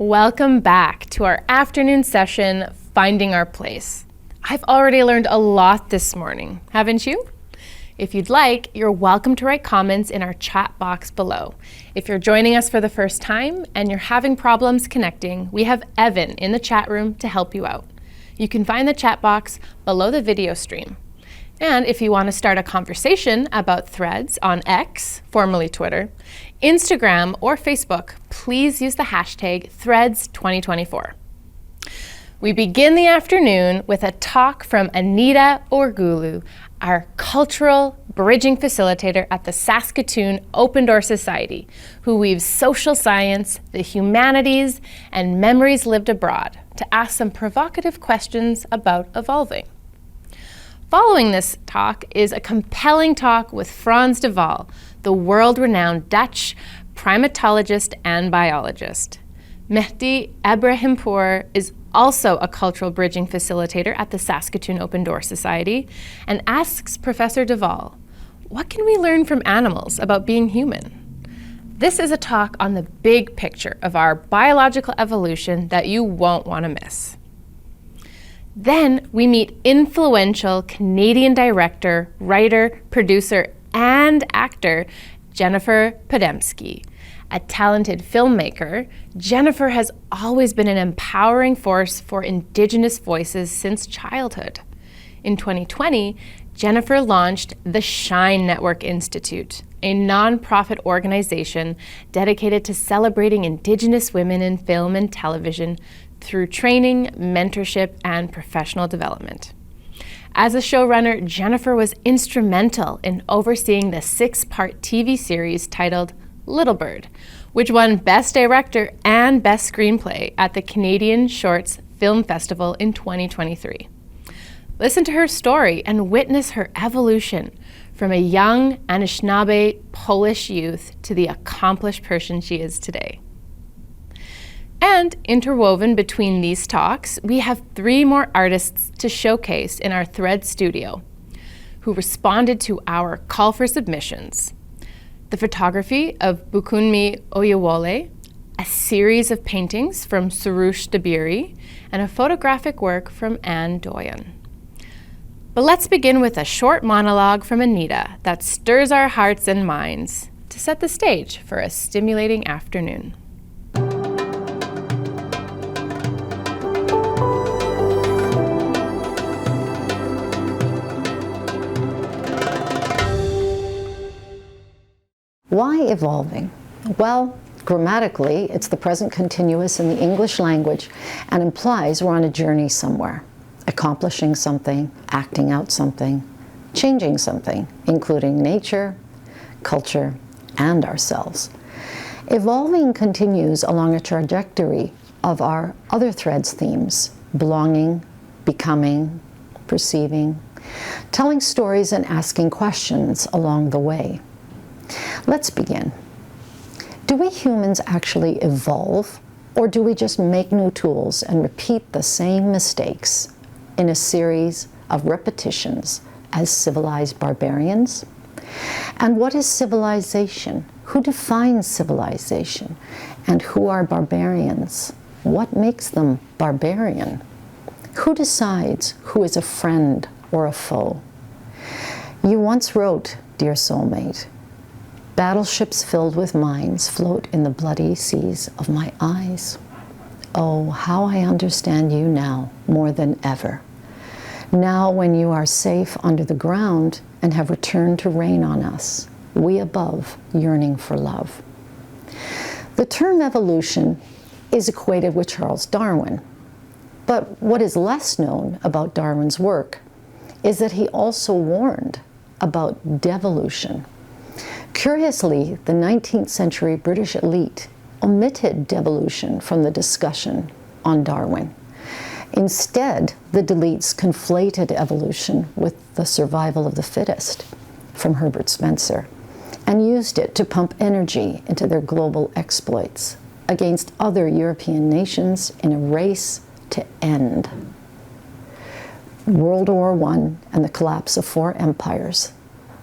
Welcome back to our afternoon session, Finding Our Place. I've already learned a lot this morning, haven't you? If you'd like, you're welcome to write comments in our chat box below. If you're joining us for the first time and you're having problems connecting, we have Evan in the chat room to help you out. You can find the chat box below the video stream. And if you want to start a conversation about Threads on X, formerly Twitter, Instagram, or Facebook, please use the hashtag Threads2024. We begin the afternoon with a talk from Anita Orgulu, our cultural bridging facilitator at the Saskatoon Open Door Society, who weaves social science, the humanities, and memories lived abroad to ask some provocative questions about evolving. Following this talk is a compelling talk with Frans de Waal, the world-renowned Dutch primatologist and biologist. Mehdi Ebrahimpour is also a cultural bridging facilitator at the Saskatoon Open Door Society and asks Professor de Waal, what can we learn from animals about being human? This is a talk on the big picture of our biological evolution that you won't want to miss. Then we meet influential Canadian director, writer, producer, and actor Jennifer Podemski. A talented filmmaker, Jennifer has always been an empowering force for Indigenous voices since childhood. In 2020, Jennifer launched the Shine Network Institute, a nonprofit organization dedicated to celebrating Indigenous women in film and television through training, mentorship, and professional development. As a showrunner, Jennifer was instrumental in overseeing the 6-part TV series titled Little Bird, which won Best Director and Best Screenplay at the Canadian Shorts Film Festival in 2023. Listen to her story and witness her evolution from a young Anishinaabe Polish youth to the accomplished person she is today. And interwoven between these talks, we have 3 more artists to showcase in our Thread studio who responded to our call for submissions. The photography of Bukunmi Oyewole, a series of paintings from Soroush Dabiri, and a photographic work from Anne Doyen. But let's begin with a short monologue from Anita that stirs our hearts and minds to set the stage for a stimulating afternoon. Why evolving? Well, grammatically, it's the present continuous in the English language and implies we're on a journey somewhere, accomplishing something, acting out something, changing something, including nature, culture, and ourselves. Evolving continues along a trajectory of our other Threads themes: belonging, becoming, perceiving, telling stories and asking questions along the way. Let's begin. Do we humans actually evolve, or do we just make new tools and repeat the same mistakes in a series of repetitions as civilized barbarians? And what is civilization? Who defines civilization? And who are barbarians? What makes them barbarian? Who decides who is a friend or a foe? You once wrote, dear soulmate, battleships filled with mines float in the bloody seas of my eyes. Oh, how I understand you now more than ever. Now when you are safe under the ground and have returned to rain on us, we above yearning for love. The term evolution is equated with Charles Darwin, but what is less known about Darwin's work is that he also warned about devolution. Curiously, the 19th century British elite omitted devolution from the discussion on Darwin. Instead, the elites conflated evolution with the survival of the fittest from Herbert Spencer and used it to pump energy into their global exploits against other European nations in a race to end World War I and the collapse of 4 empires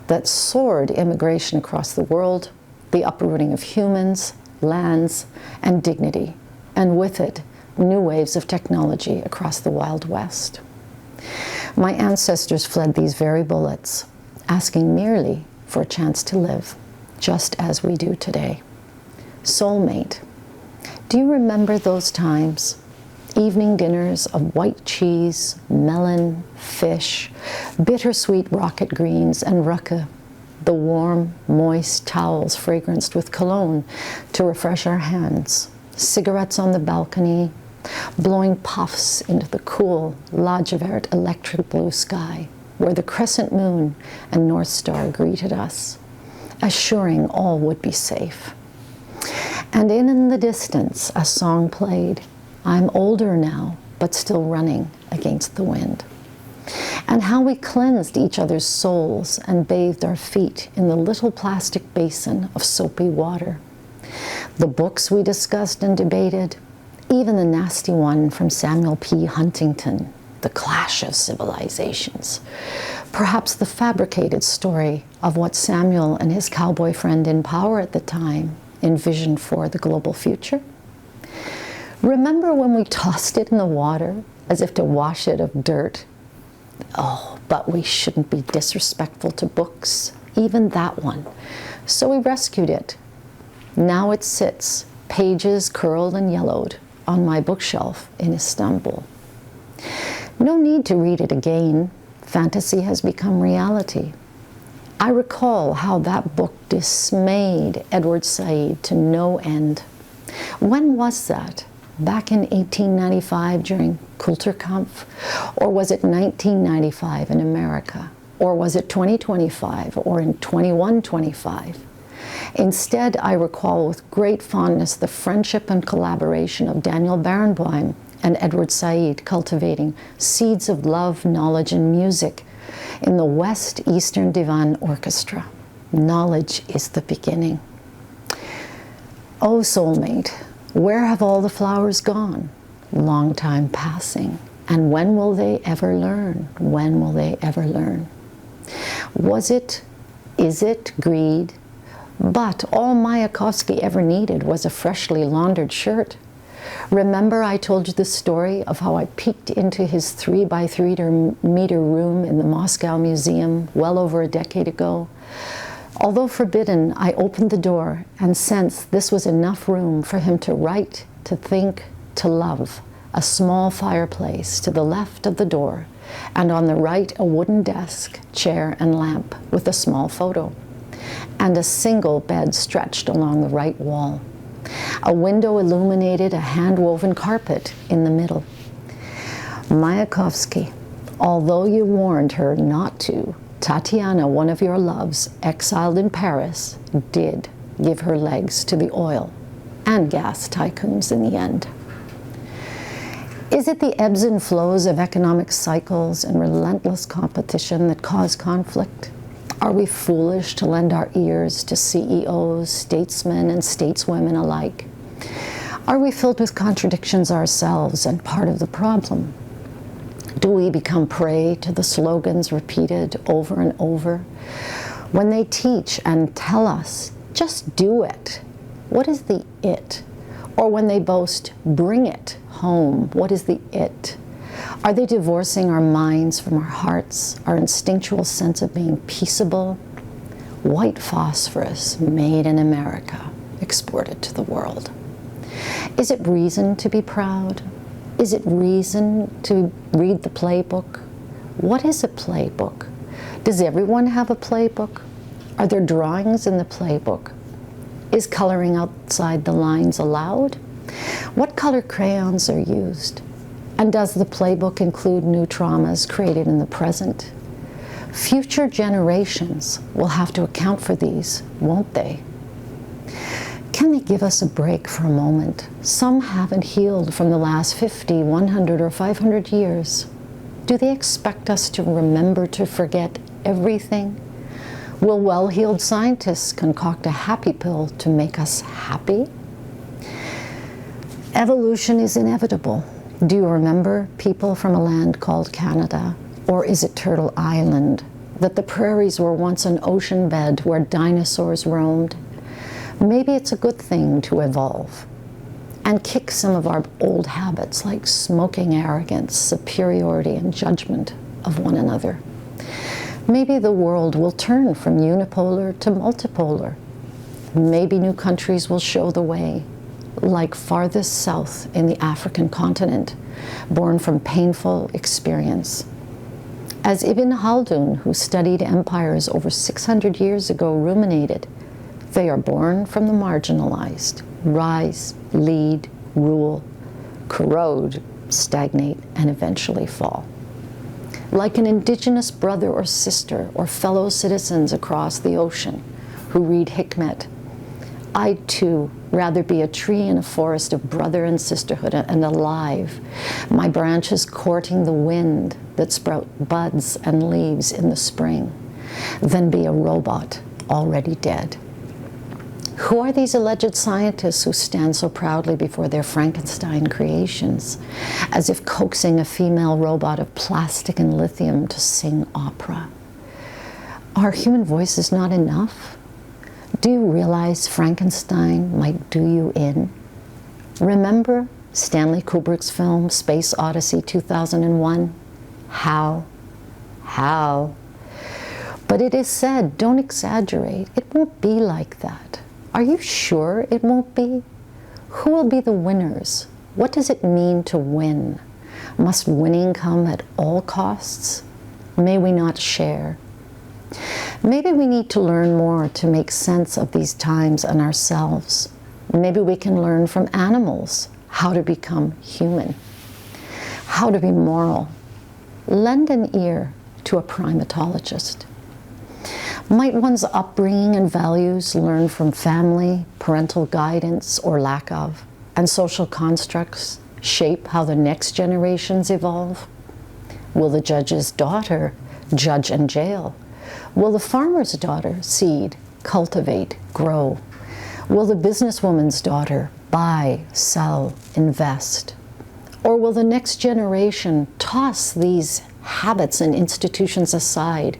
that soared immigration across the world, the uprooting of humans, lands, and dignity, and with it, new waves of technology across the Wild West. My ancestors fled these very bullets, asking merely for a chance to live, just as we do today. Soulmate. Do you remember those times? Evening dinners of white cheese, melon, fish, bittersweet rocket greens, and racke, the warm, moist towels fragranced with cologne to refresh our hands, cigarettes on the balcony, blowing puffs into the cool Lodgevert electric blue sky, where the crescent moon and North Star greeted us, assuring all would be safe. And in the distance, a song played. I'm older now, but still running against the wind. And how we cleansed each other's souls and bathed our feet in the little plastic basin of soapy water. The books we discussed and debated, even the nasty one from Samuel P. Huntington, The Clash of Civilizations. Perhaps the fabricated story of what Samuel and his cowboy friend in power at the time envisioned for the global future. Remember when we tossed it in the water as if to wash it of dirt? Oh, but we shouldn't be disrespectful to books, even that one. So we rescued it. Now it sits, pages curled and yellowed, on my bookshelf in Istanbul. No need to read it again. Fantasy has become reality. I recall how that book dismayed Edward Said to no end. When was that? Back in 1895 during Kulturkampf? Or was it 1995 in America? Or was it 2025 or in 2125? Instead, I recall with great fondness the friendship and collaboration of Daniel Barenboim and Edward Said cultivating seeds of love, knowledge, and music in the West Eastern Divan Orchestra. Knowledge is the beginning. Oh, soulmate, where have all the flowers gone? Long time passing. And when will they ever learn? When will they ever learn? Is it greed? But all Mayakovsky ever needed was a freshly laundered shirt. Remember I told you the story of how I peeked into his 3-by-3-meter room in the Moscow Museum well over a decade ago? Although forbidden, I opened the door and sensed this was enough room for him to write, to think, to love. A small fireplace to the left of the door, and on the right a wooden desk, chair, and lamp with a small photo, and a single bed stretched along the right wall. A window illuminated a hand-woven carpet in the middle. Mayakovsky, although you warned her not to, Tatiana, one of your loves, exiled in Paris, did give her legs to the oil and gas tycoons in the end. Is it the ebbs and flows of economic cycles and relentless competition that cause conflict? Are we foolish to lend our ears to CEOs, statesmen, and stateswomen alike? Are we filled with contradictions ourselves and part of the problem? Do we become prey to the slogans repeated over and over? When they teach and tell us, just do it, what is the it? Or when they boast, bring it home, what is the it? Are they divorcing our minds from our hearts, our instinctual sense of being peaceable? White phosphorus made in America, exported to the world. Is it reason to be proud? Is it reason to read the playbook? What is a playbook? Does everyone have a playbook? Are there drawings in the playbook? Is coloring outside the lines allowed? What color crayons are used? And does the playbook include new traumas created in the present? Future generations will have to account for these, won't they? Can they give us a break for a moment? Some haven't healed from the last 50, 100, or 500 years. Do they expect us to remember to forget everything? Will well-heeled scientists concoct a happy pill to make us happy? Evolution is inevitable. Do you remember people from a land called Canada? Or is it Turtle Island? That the prairies were once an ocean bed where dinosaurs roamed? Maybe it's a good thing to evolve. and kick some of our old habits like smoking arrogance, superiority, and judgment of one another. Maybe the world will turn from unipolar to multipolar. Maybe new countries will show the way, like farthest south in the African continent, born from painful experience. As Ibn Khaldun, who studied empires over 600 years ago, ruminated, they are born from the marginalized, rise, lead, rule, corrode, stagnate, and eventually fall. Like an indigenous brother or sister or fellow citizens across the ocean who read Hikmet, I'd too rather be a tree in a forest of brother and sisterhood and alive, my branches courting the wind that sprout buds and leaves in the spring, than be a robot already dead. Who are these alleged scientists who stand so proudly before their Frankenstein creations, as if coaxing a female robot of plastic and lithium to sing opera? Are human voices not enough? Do you realize Frankenstein might do you in? Remember Stanley Kubrick's film Space Odyssey 2001? How? But it is said, don't exaggerate, it won't be like that. Are you sure it won't be? Who will be the winners? What does it mean to win? Must winning come at all costs? May we not share? Maybe we need to learn more to make sense of these times and ourselves. Maybe we can learn from animals how to become human, how to be moral. Lend an ear to a primatologist. Might one's upbringing and values learn from family, parental guidance or lack of, and social constructs shape how the next generations evolve? Will the judge's daughter judge and jail? Will the farmer's daughter seed, cultivate, grow? Will the businesswoman's daughter buy, sell, invest? Or will the next generation toss these habits and institutions aside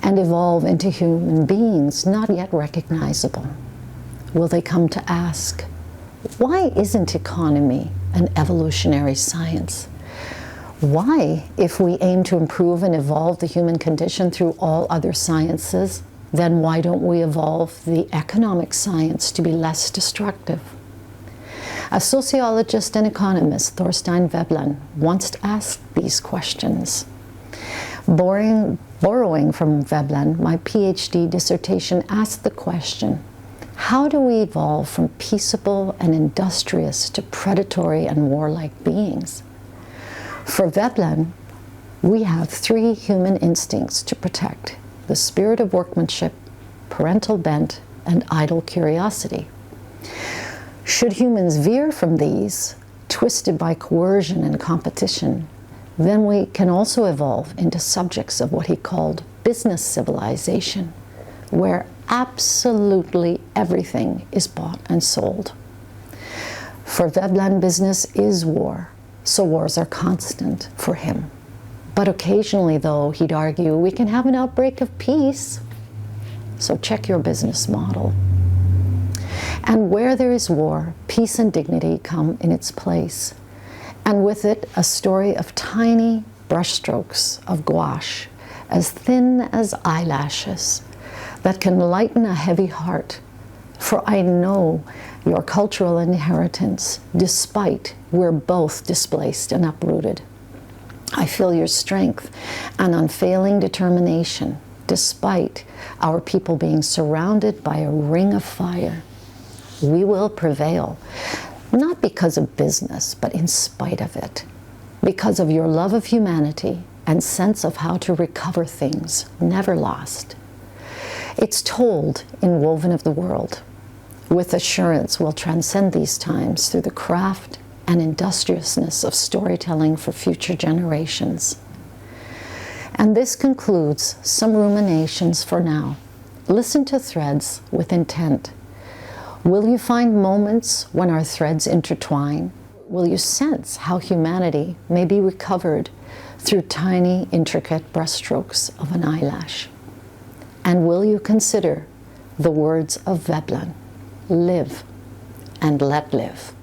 and evolve into human beings not yet recognizable? Will they come to ask, why isn't economy an evolutionary science? Why, if we aim to improve and evolve the human condition through all other sciences, then why don't we evolve the economic science to be less destructive? A sociologist and economist, Thorstein Veblen, once asked these questions. Borrowing from Veblen, my PhD dissertation asked the question, how do we evolve from peaceable and industrious to predatory and warlike beings? For Veblen, we have three human instincts to protect: the spirit of workmanship, parental bent, and idle curiosity. Should humans veer from these, twisted by coercion and competition, then we can also evolve into subjects of what he called business civilization, where absolutely everything is bought and sold. For Veblen, business is war, so wars are constant for him. But occasionally, though, he'd argue, we can have an outbreak of peace. So check your business model. And where there is war, peace and dignity come in its place. And with it, a story of tiny brushstrokes of gouache, as thin as eyelashes, that can lighten a heavy heart. For I know your cultural inheritance, despite we're both displaced and uprooted. I feel your strength and unfailing determination, despite our people being surrounded by a ring of fire. We will prevail, not because of business, but in spite of it, because of your love of humanity and sense of how to recover things never lost. It's told in Woven of the World. With assurance, we'll transcend these times through the craft and industriousness of storytelling for future generations. And this concludes some ruminations for now. Listen to threads with intent. Will you find moments when our threads intertwine? Will you sense how humanity may be recovered through tiny, intricate brushstrokes of an eyelash? And will you consider the words of Veblen, live and let live?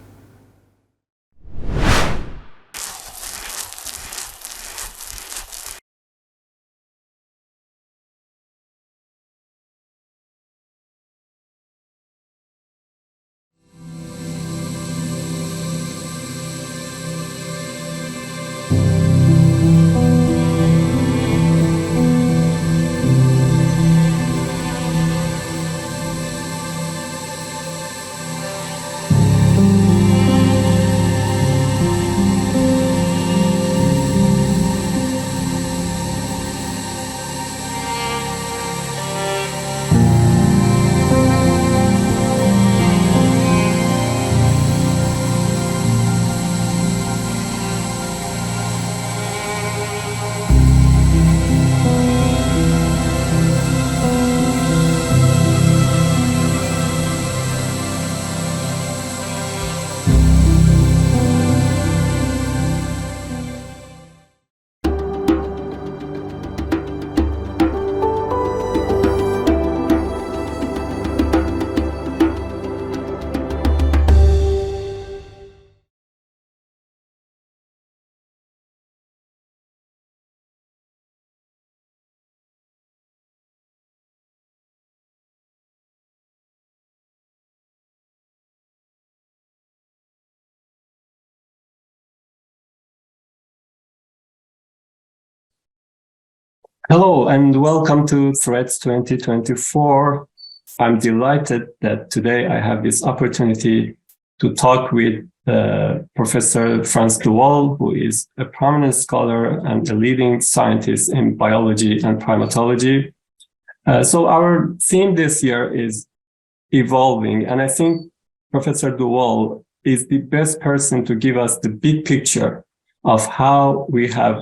Hello and welcome to Threads 2024. I'm delighted that today I have this opportunity to talk with Professor Frans de Waal, who is a prominent scholar and a leading scientist in biology and primatology. So our theme this year is evolving, and I think Professor de Waal is the best person to give us the big picture of how we have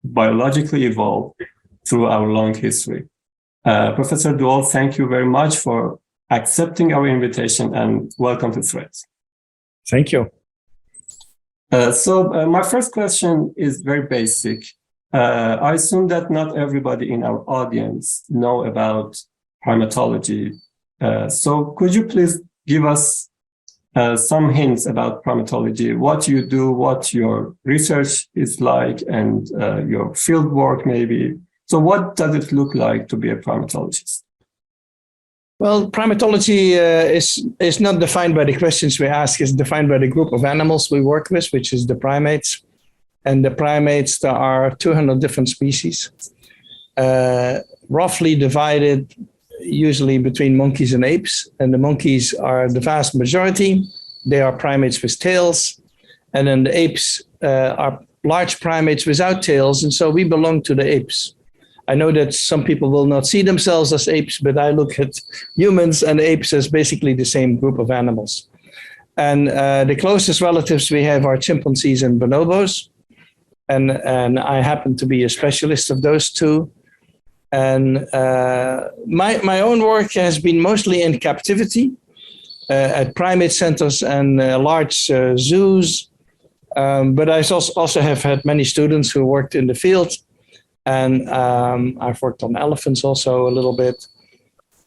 biologically evolved through our long history. Professor de Waal, thank you very much for accepting our invitation and welcome to Threads. Thank you. So my first question is very basic. I assume that not everybody in our audience know about primatology. So could you please give us some hints about primatology, what you do, what your research is like, and your field work maybe? So what does it look like to be a primatologist? Well, primatology is not defined by the questions we ask. It's defined by the group of animals we work with, which is the primates. And the primates, there are 200 different species, roughly divided usually between monkeys and apes. And the monkeys are the vast majority. They are primates with tails. And then the apes are large primates without tails. And so we belong to the apes. I know that some people will not see themselves as apes, but I look at humans and apes as basically the same group of animals. And the closest relatives we have are chimpanzees and bonobos. And I happen to be a specialist of those two. And my own work has been mostly in captivity at primate centers and large zoos. But I also have had many students who worked in the field. And I've worked on elephants also a little bit,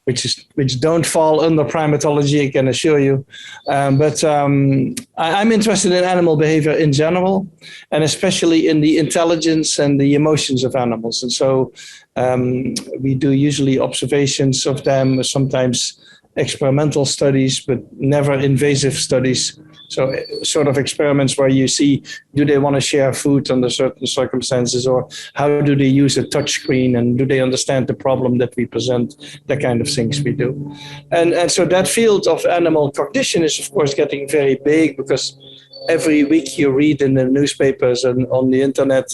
which don't fall under primatology, I can assure you. But I'm interested in animal behavior in general, and especially in the intelligence and the emotions of animals. And so we do usually observations of them, sometimes experimental studies, but never invasive studies. So sort of experiments where you see, do they want to share food under certain circumstances, or how do they use a touch screen, and do they understand the problem that we present, that kind of things we do. And so that field of animal cognition is, of course, getting very big, because every week you read in the newspapers and on the internet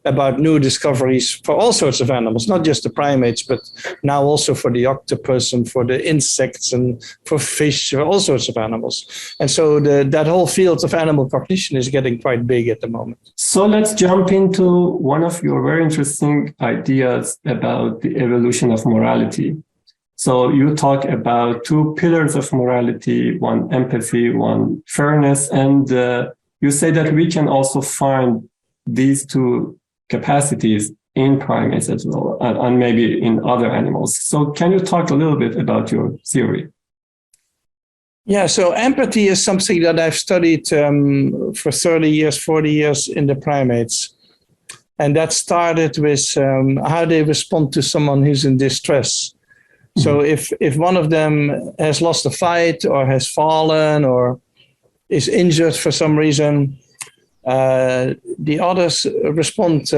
about new discoveries for all sorts of animals, not just the primates, but now also for the octopus and for the insects and for fish, all sorts of animals. And so that whole field of animal cognition is getting quite big at the moment. So let's jump into one of your very interesting ideas about the evolution of morality. So you talk about two pillars of morality, one empathy, one fairness, and you say that we can also find these two capacities in primates as well, and maybe in other animals. So can you talk a little bit about your theory? Yeah, so empathy is something that I've studied for 30 years, 40 years in the primates. And that started with how they respond to someone who's in distress. Mm-hmm. So if one of them has lost a fight or has fallen or is injured for some reason, the others respond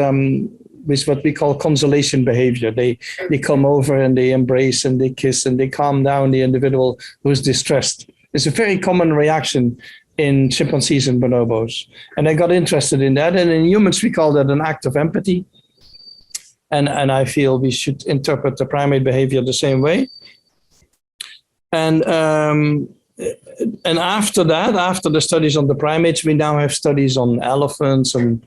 with what we call consolation behavior. They come over and they embrace and they kiss and they calm down the individual who's distressed. It's a very common reaction in chimpanzees and bonobos. And I got interested in that. And in humans, we call that an act of empathy. And I feel we should interpret the primate behavior the same way. And after that, after the studies on the primates, we now have studies on elephants and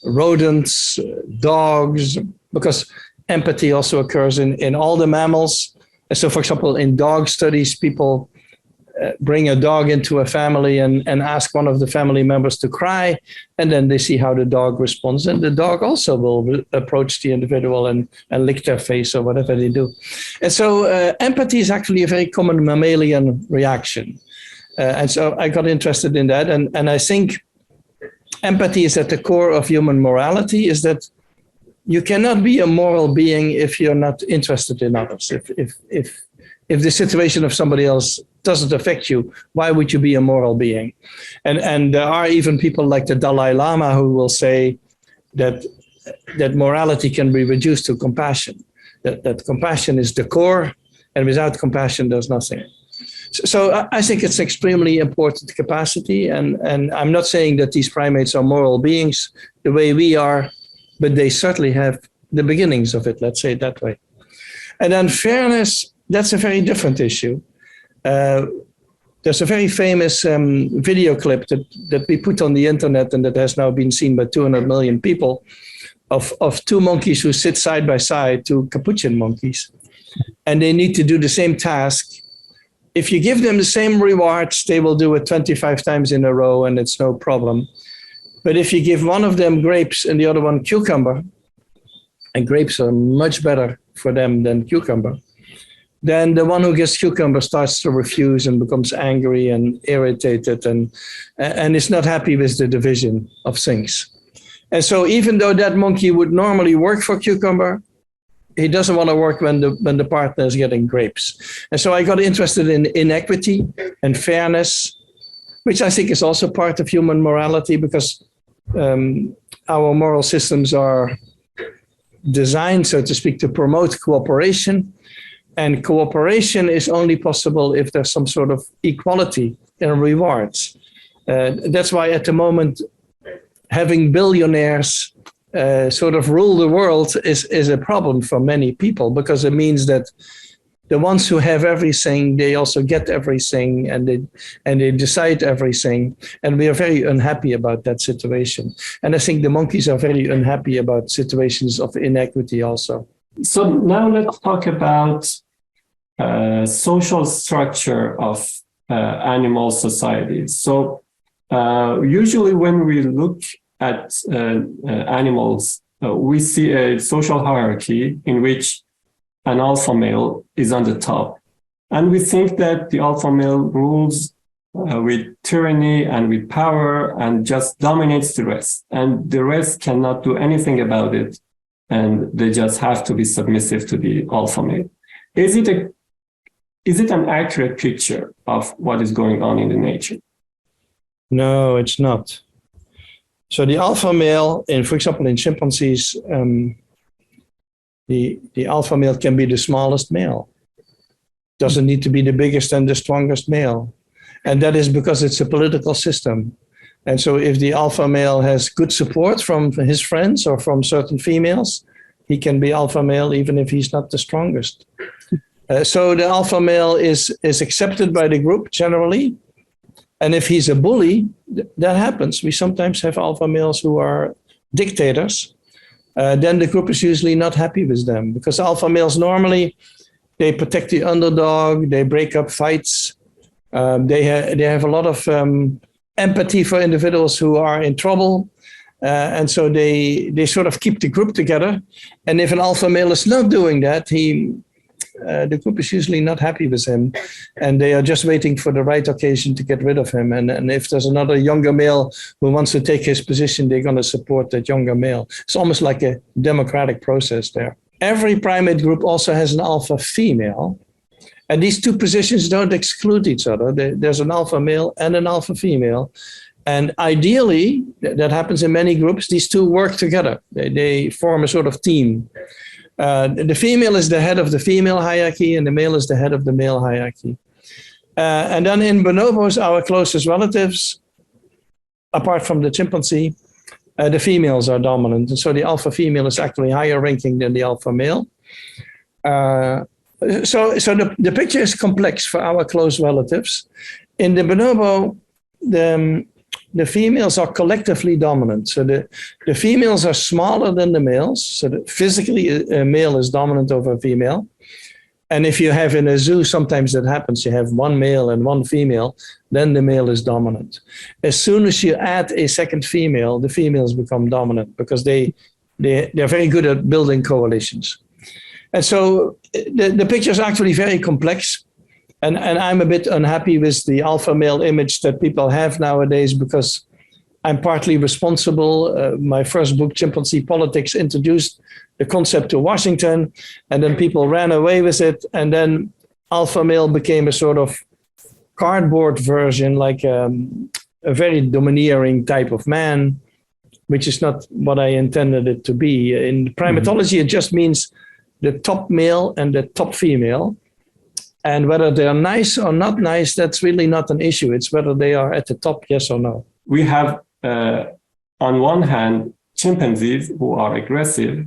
rodents, dogs, because empathy also occurs in all the mammals. And so, for example, in dog studies, people bring a dog into a family and ask one of the family members to cry, and then they see how the dog responds. And the dog also will approach the individual and lick their face or whatever they do. And so empathy is actually a very common mammalian reaction. And so I got interested in that. And I think empathy is at the core of human morality, is that you cannot be a moral being if you're not interested in others. If the situation of somebody else doesn't affect you, why would you be a moral being? And there are even people like the Dalai Lama who will say that that morality can be reduced to compassion, that compassion is the core, and without compassion, there's nothing. So I think it's extremely important capacity, and I'm not saying that these primates are moral beings the way we are, but they certainly have the beginnings of it, let's say it that way. And then fairness, that's a very different issue. There's a very famous video clip that we put on the internet and that has now been seen by 200 million people of two monkeys who sit side by side, two capuchin monkeys, and they need to do the same task. If you give them the same rewards, they will do it 25 times in a row and it's no problem. But if you give one of them grapes and the other one cucumber, and grapes are much better for them than cucumber, then the one who gets cucumber starts to refuse and becomes angry and irritated and is not happy with the division of things. And so even though that monkey would normally work for cucumber, he doesn't want to work when the partner is getting grapes. And so I got interested in inequity and fairness, which I think is also part of human morality, because our moral systems are designed, so to speak, to promote cooperation. And cooperation is only possible if there's some sort of equality in rewards. That's why at the moment, having billionaires sort of rule the world is a problem for many people, because it means that the ones who have everything, they also get everything, and they decide everything. And we are very unhappy about that situation. And I think the monkeys are very unhappy about situations of inequity also. So now let's talk about social structure of animal societies. So usually when we look at animals, we see a social hierarchy in which an alpha male is on the top. And we think that the alpha male rules with tyranny and with power and just dominates the rest. And the rest cannot do anything about it. And they just have to be submissive to the alpha male. Is it an accurate picture of what is going on in the nature? No, it's not. So the alpha male, for example, in chimpanzees, the alpha male can be the smallest male. Doesn't need to be the biggest and the strongest male. And that is because it's a political system. And so if the alpha male has good support from his friends or from certain females, he can be alpha male even if he's not the strongest. So the alpha male is accepted by the group generally. And if he's a bully, that happens. We sometimes have alpha males who are dictators. Then the group is usually not happy with them, because alpha males normally, they protect the underdog, they break up fights. They have a lot of empathy for individuals who are in trouble. And so they sort of keep the group together. And if an alpha male is not doing that, the group is usually not happy with him, and they are just waiting for the right occasion to get rid of him. And if there's another younger male who wants to take his position, they're going to support that younger male. It's almost like a democratic process there. Every primate group also has an alpha female, and these two positions don't exclude each other. There's an alpha male and an alpha female. And ideally, that happens in many groups, these two work together. They form a sort of team. The female is the head of the female hierarchy, and the male is the head of the male hierarchy. And then in bonobos, our closest relatives, apart from the chimpanzee, the females are dominant. And so the alpha female is actually higher ranking than the alpha male. So the picture is complex for our close relatives. In the bonobo, the females are collectively dominant. So the females are smaller than the males. So physically, a male is dominant over a female. And if you have in a zoo, sometimes that happens, you have one male and one female, then the male is dominant. As soon as you add a second female, the females become dominant, because they're very good at building coalitions. And so the picture is actually very complex. And I'm a bit unhappy with the alpha male image that people have nowadays, because I'm partly responsible. My first book, Chimpanzee Politics, introduced the concept to Washington, and then people ran away with it. And then alpha male became a sort of cardboard version, like a very domineering type of man. which is not what I intended it to be. In primatology, it just means the top male and the top female. And whether they're nice or not nice, that's really not an issue. It's whether they are at the top, yes or no. We have, on one hand, chimpanzees who are aggressive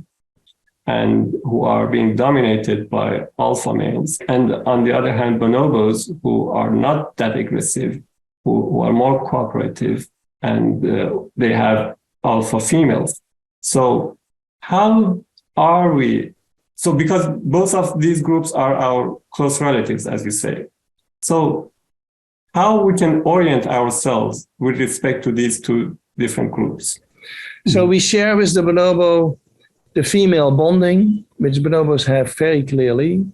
and who are being dominated by alpha males. And on the other hand, bonobos who are not that aggressive, who are more cooperative, and they have alpha females. So how are we? So because both of these groups are our close relatives, as you say. So how we can orient ourselves with respect to these two different groups? So we share with the bonobo the female bonding, which bonobos have very clearly,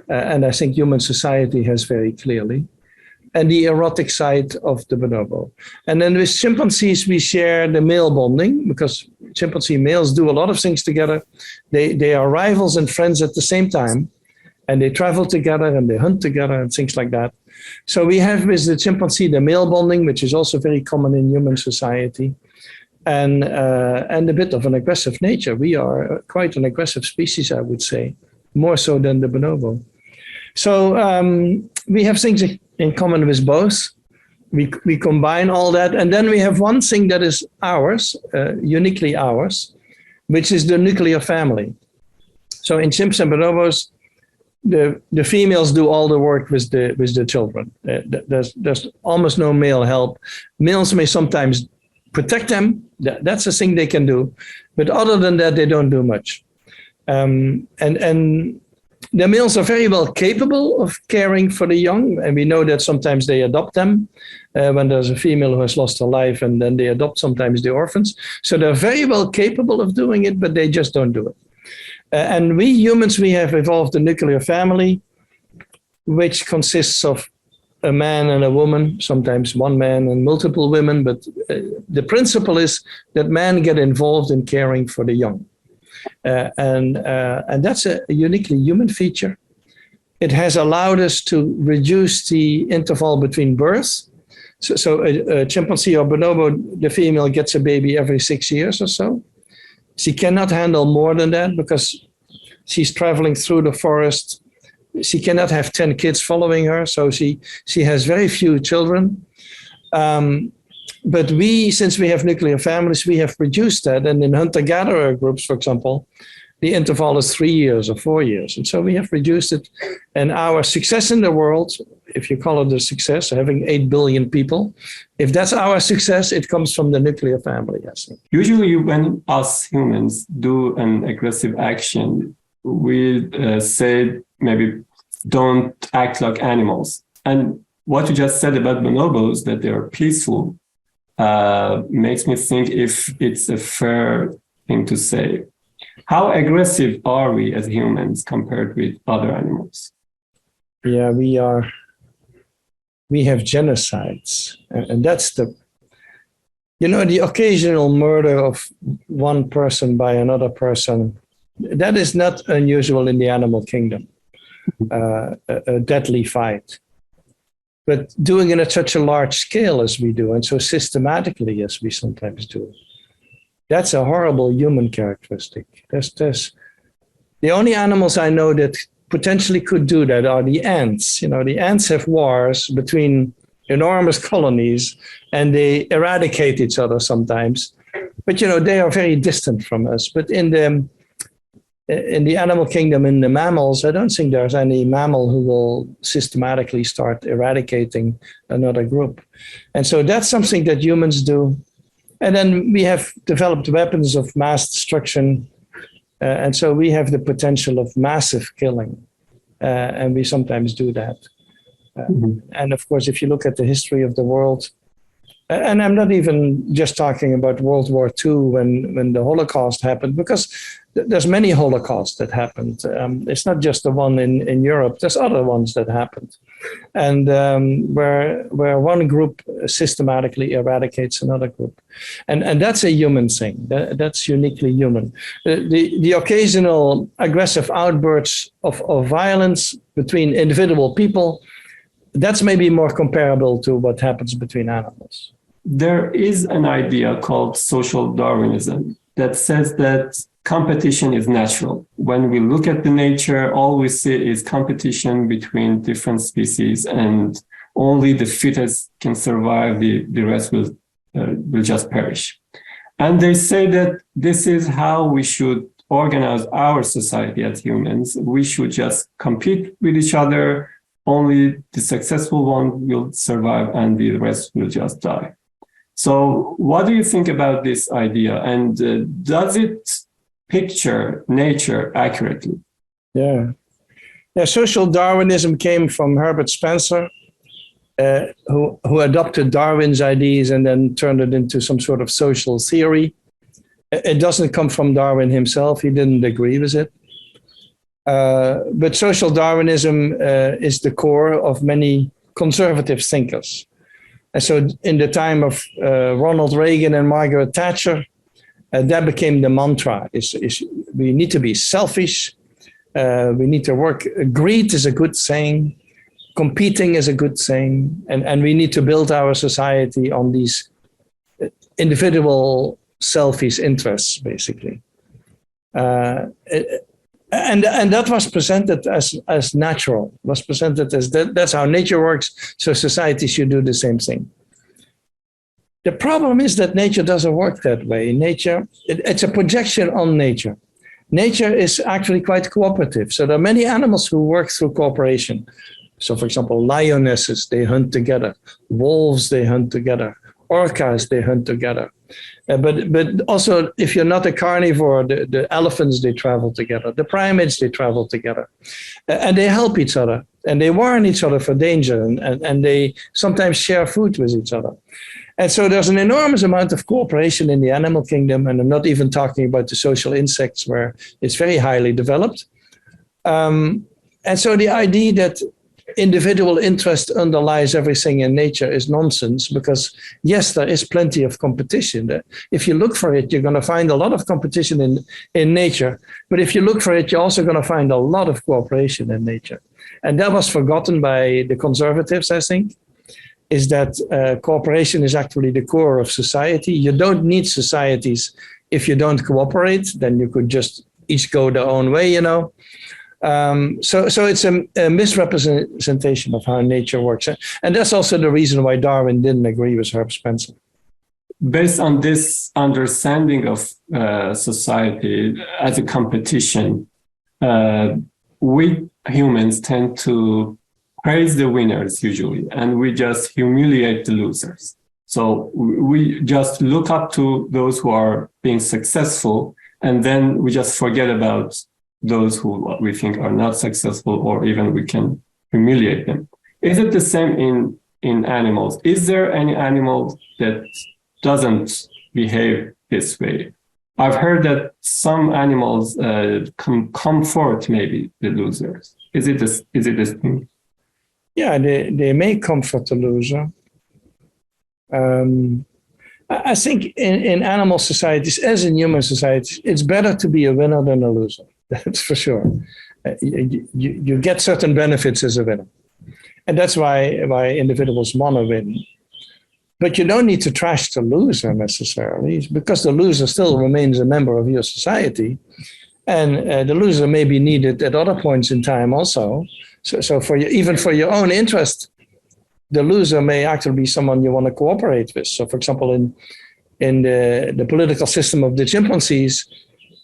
and I think human society has very clearly, and the erotic side of the bonobo. And then with chimpanzees, we share the male bonding, because chimpanzee males do a lot of things together. They are rivals and friends at the same time, and they travel together and they hunt together and things like that. So we have with the chimpanzee the male bonding, which is also very common in human society, and a bit of an aggressive nature. We are quite an aggressive species, I would say, more so than the bonobo. So we have things in common with both. We combine all that, and then we have one thing that is ours, uniquely ours, which is the nuclear family. So in chimps and bonobos, the females do all the work with the children. There's almost no male help. Males may sometimes protect them. That's a thing they can do, but other than that, they don't do much. And the males are very well capable of caring for the young, and we know that sometimes they adopt them when there's a female who has lost her life, and then they adopt sometimes the orphans. So they're very well capable of doing it, but they just don't do it. And we humans, we have evolved the nuclear family, which consists of a man and a woman, sometimes one man and multiple women, but the principle is that men get involved in caring for the young. And that's a uniquely human feature. It has allowed us to reduce the interval between births. So a chimpanzee or bonobo, the female gets a baby every 6 years or so. She cannot handle more than that because she's traveling through the forest. She cannot have 10 kids following her, so she has very few children. But since we have nuclear families, we have reduced that. And in hunter-gatherer groups, for example, the interval is 3 years or 4 years. And so we have reduced it. And our success in the world, if you call it a success, having 8 billion people, if that's our success, it comes from the nuclear family, I think. Usually when us humans do an aggressive action, we say maybe don't act like animals. And what you just said about bonobos, that they are peaceful, makes me think if it's a fair thing to say. How aggressive are we as humans compared with other animals? Yeah, we have genocides. And that's the occasional murder of one person by another person. That is not unusual in the animal kingdom, a deadly fight. But doing it at such a large scale as we do, and so systematically as we sometimes do, that's a horrible human characteristic. There's the only animals I know that potentially could do that are the ants. The ants have wars between enormous colonies, and they eradicate each other sometimes. But they are very distant from us. But in the animal kingdom, in the mammals, I don't think there's any mammal who will systematically start eradicating another group. And so that's something that humans do. And then we have developed weapons of mass destruction. And so we have the potential of massive killing. And we sometimes do that. And of course, if you look at the history of the world, and I'm not even just talking about World War II when the Holocaust happened, because there's many Holocausts that happened. It's not just the one in Europe. There's other ones that happened, and where one group systematically eradicates another group, and that's a human thing. That's uniquely human. The occasional aggressive outbursts of violence between individual people, that's maybe more comparable to what happens between animals. there is an idea called social Darwinism that says that competition is natural. When we look at the nature, all we see is competition between different species, and only the fittest can survive. The rest will just perish. And they say that this is how we should organize our society as humans. We should just compete with each other. Only the successful one will survive and the rest will just die. So what do you think about this idea? And does it picture nature accurately? Yeah. Social Darwinism came from Herbert Spencer, who adopted Darwin's ideas and then turned it into some sort of social theory. It doesn't come from Darwin himself. He didn't agree with it. But social Darwinism is the core of many conservative thinkers. And so in the time of Ronald Reagan and Margaret Thatcher, that became the mantra. We need to be selfish. We need to work. Greed is a good thing. Competing is a good thing. And we need to build our society on these individual selfish interests, basically. And that was presented as natural, was presented as that's how nature works, so society should do the same thing. The problem is that nature doesn't work that way. Nature, it's a projection on nature. Nature is actually quite cooperative. So there are many animals who work through cooperation. So for example, lionesses, they hunt together. Wolves, they hunt together. Orcas, they hunt together. But also, if you're not a carnivore, the elephants, they travel together. The primates, they travel together. And they help each other. And they warn each other for danger. And they sometimes share food with each other. And so there's an enormous amount of cooperation in the animal kingdom. And I'm not even talking about the social insects, where it's very highly developed. And so the idea that individual interest underlies everything in nature is nonsense, because yes, there is plenty of competition. If you look for it, you're going to find a lot of competition in nature. But if you look for it, you're also going to find a lot of cooperation in nature. And that was forgotten by the conservatives, I think, is that cooperation is actually the core of society. You don't need societies if you don't cooperate. Then you could just each go their own way, you know. So it's a misrepresentation of how nature works. And that's also the reason why Darwin didn't agree with Herb Spencer. Based on this understanding of society as a competition, we humans tend to praise the winners usually, and we just humiliate the losers. So we just look up to those who are being successful, and then we just forget about those who we think are not successful, or even we can humiliate them. Is it the same in animals? Is there any animal that doesn't behave this way? I've heard that some animals comfort maybe the losers. Is it this thing? Yeah, they may comfort the loser. I think in animal societies, as in human societies, it's better to be a winner than a loser. That's for sure. You get certain benefits as a winner. And that's why individuals want to win. But you don't need to trash the loser necessarily, because the loser still remains a member of your society. And the loser may be needed at other points in time also. So even for your own interest, the loser may actually be someone you want to cooperate with. So for example, in the political system of the chimpanzees,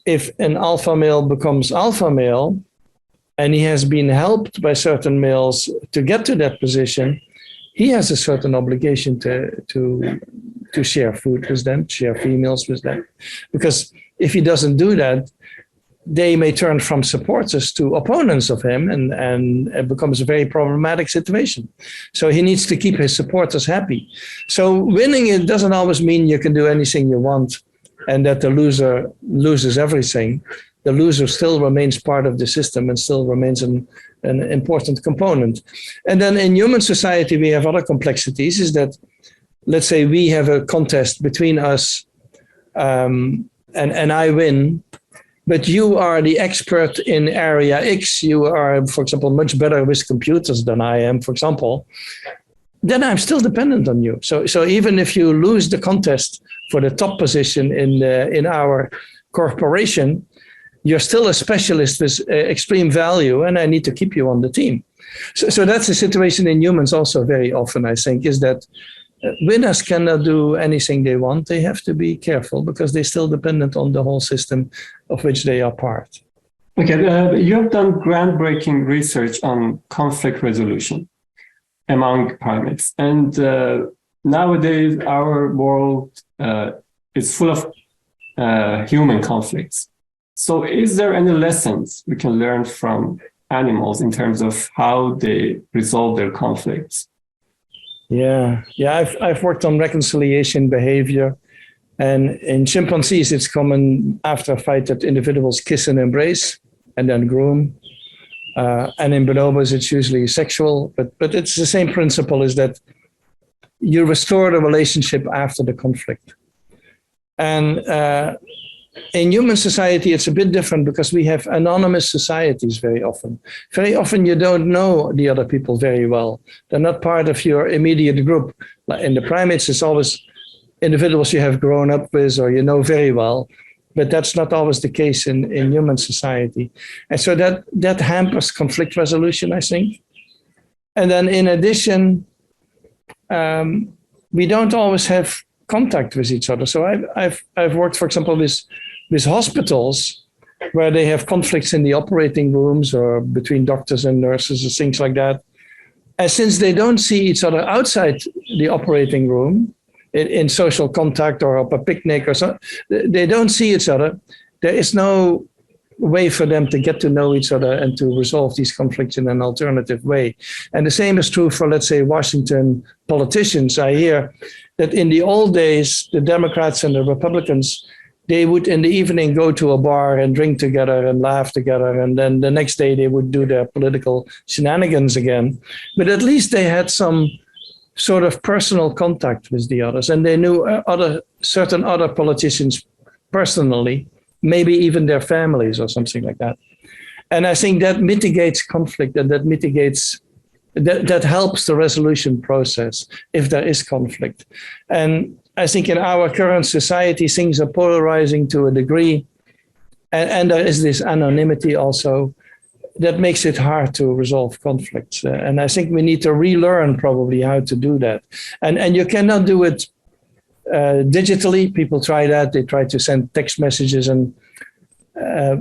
if an alpha male becomes alpha male and he has been helped by certain males to get to that position, he has a certain obligation to share food with them, share females with them. Because if he doesn't do that, they may turn from supporters to opponents of him, and it becomes a very problematic situation. So he needs to keep his supporters happy. So winning, it doesn't always mean you can do anything you want and that the loser loses everything. The loser still remains part of the system and still remains an important component. And then in human society, we have other complexities, is that, let's say we have a contest between us and I win, but you are the expert in area X. You are, for example, much better with computers than I am, for example. then I'm still dependent on you. So even if you lose the contest for the top position in our corporation, you're still a specialist with extreme value, and I need to keep you on the team. So that's the situation in humans also very often, I think, is that winners cannot do anything they want. They have to be careful because they're still dependent on the whole system of which they are part. Okay, you have done groundbreaking research on conflict resolution among primates. And nowadays, our world is full of human conflicts. So is there any lessons we can learn from animals in terms of how they resolve their conflicts? Yeah. I've worked on reconciliation behavior, and in chimpanzees, it's common after a fight that individuals kiss and embrace and then groom. And in bonobos, it's usually sexual, but it's the same principle: is that you restore the relationship after the conflict. And in human society, it's a bit different because we have anonymous societies very often. Very often, you don't know the other people very well. They're not part of your immediate group. Like in the primates, it's always individuals you have grown up with or you know very well. But that's not always the case in human society. And so that hampers conflict resolution, I think. And then in addition, we don't always have contact with each other. So I've worked, for example, with hospitals where they have conflicts in the operating rooms or between doctors and nurses or things like that. And since they don't see each other outside the operating room, in social contact or up a picnic or so, they don't see each other. There is no way for them to get to know each other and to resolve these conflicts in an alternative way. And the same is true for, let's say, Washington politicians. I hear that in the old days, the Democrats and the Republicans, they would in the evening go to a bar and drink together and laugh together. And then the next day they would do their political shenanigans again. But at least they had some sort of personal contact with the others. And they knew certain other politicians personally, maybe even their families or something like that. And I think that mitigates conflict and that helps the resolution process if there is conflict. And I think in our current society, things are polarizing to a degree. And there is this anonymity also that makes it hard to resolve conflicts. And I think we need to relearn probably how to do that. And you cannot do it digitally. People try that. They try to send text messages. And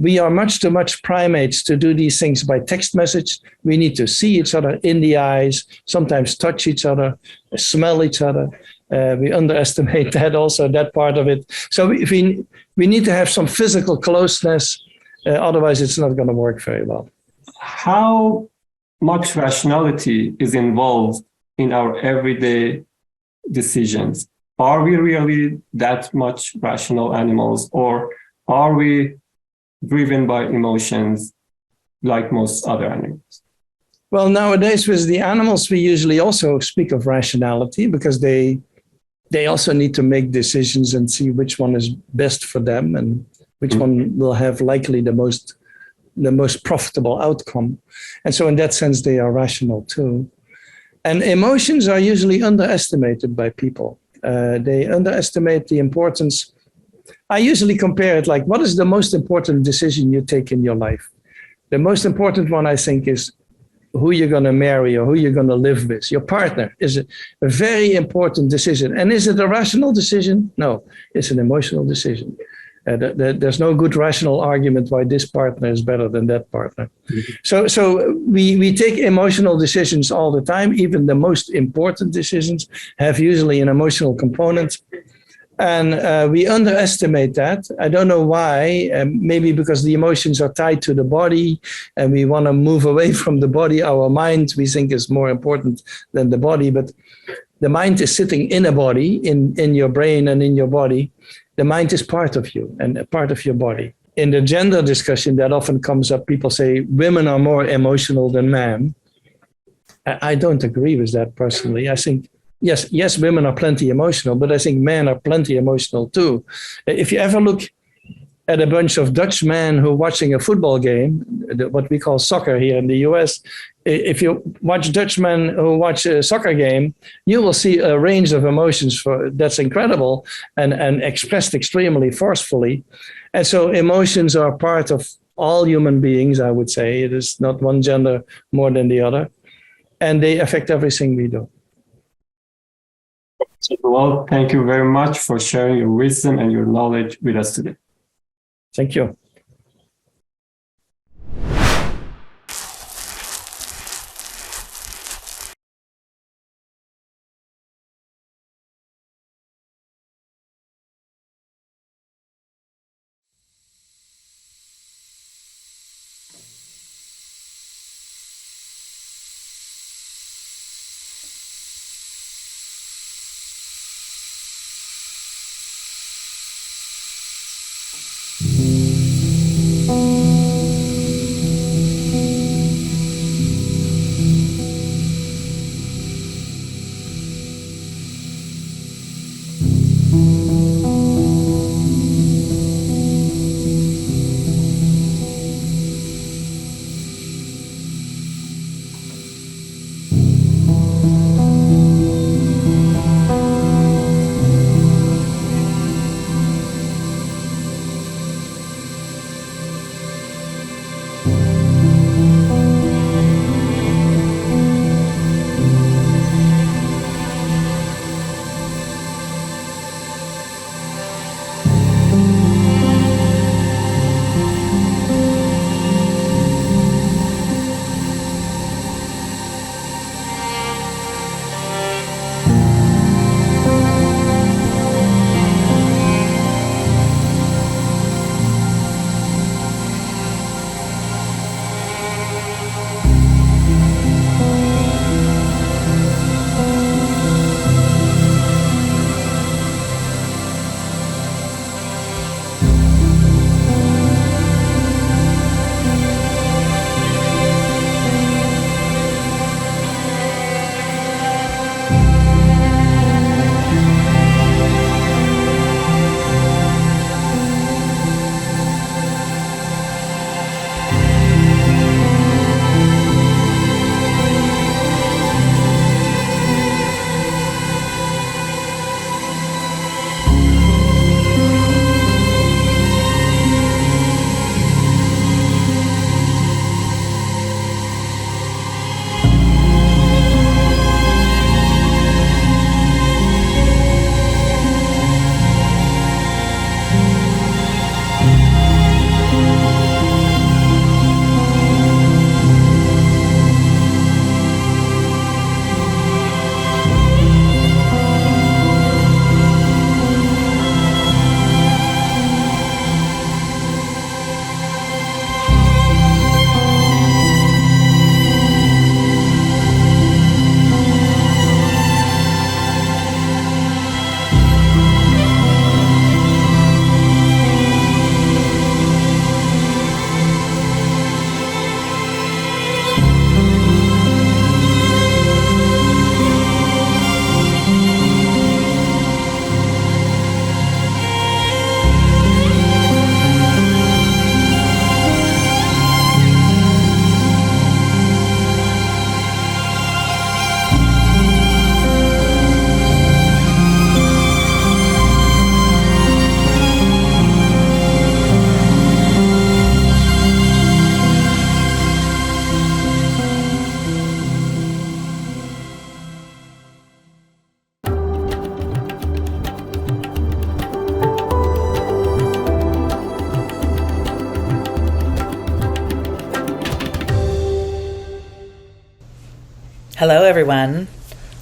we are much too much primates to do these things by text message. We need to see each other in the eyes, sometimes touch each other, smell each other. We underestimate that also, that part of it. So we need to have some physical closeness. Otherwise, it's not going to work very well. How much rationality is involved in our everyday decisions? Are we really that much rational animals, or are we driven by emotions like most other animals? Well, nowadays with the animals, we usually also speak of rationality because they also need to make decisions and see which one is best for them and which one will have likely the most profitable outcome. And so in that sense, they are rational too. And emotions are usually underestimated by people. They underestimate the importance. I usually compare it like, what is the most important decision you take in your life? The most important one, I think, is who you're going to marry or who you're going to live with. Your partner is a very important decision. And is it a rational decision? No, it's an emotional decision. There's no good rational argument why this partner is better than that partner. Mm-hmm. So we take emotional decisions all the time. Even the most important decisions have usually an emotional component. And we underestimate that. I don't know why. Maybe because the emotions are tied to the body and we want to move away from the body. Our mind, we think, is more important than the body. But the mind is sitting in a body, in your brain and in your body. The mind is part of you and a part of your body. In the gender discussion, that often comes up. People say women are more emotional than men. I don't agree with that personally. I think, yes, women are plenty emotional, but I think men are plenty emotional too. If you ever look at a bunch of Dutchmen who are watching a football game, what we call soccer here in the US. If you watch Dutchmen who watch a soccer game, you will see a range of emotions that's incredible and expressed extremely forcefully. And so emotions are part of all human beings, I would say. It is not one gender more than the other. And they affect everything we do. Well, thank you very much for sharing your wisdom and your knowledge with us today. Thank you. Hello, everyone.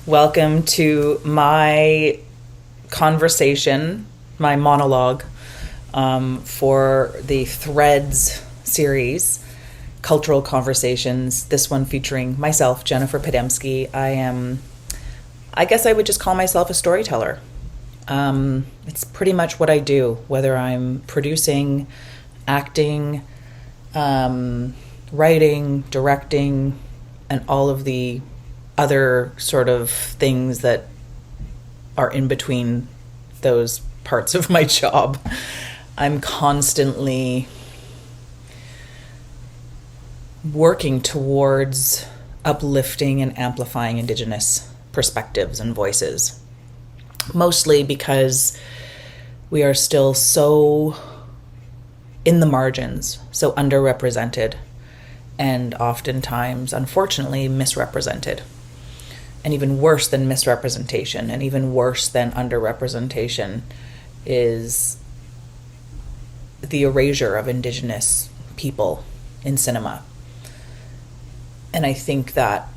Welcome to my conversation, my monologue for the Threads series, Cultural Conversations, this one featuring myself, Jennifer Podemski. I guess I would just call myself a storyteller. It's pretty much what I do, whether I'm producing, acting, writing, directing, and all of the other sort of things that are in between those parts of my job. I'm constantly working towards uplifting and amplifying Indigenous perspectives and voices, mostly because we are still so in the margins, so underrepresented, and oftentimes, unfortunately, misrepresented. And even worse than misrepresentation, and even worse than underrepresentation, is the erasure of Indigenous people in cinema. And I think that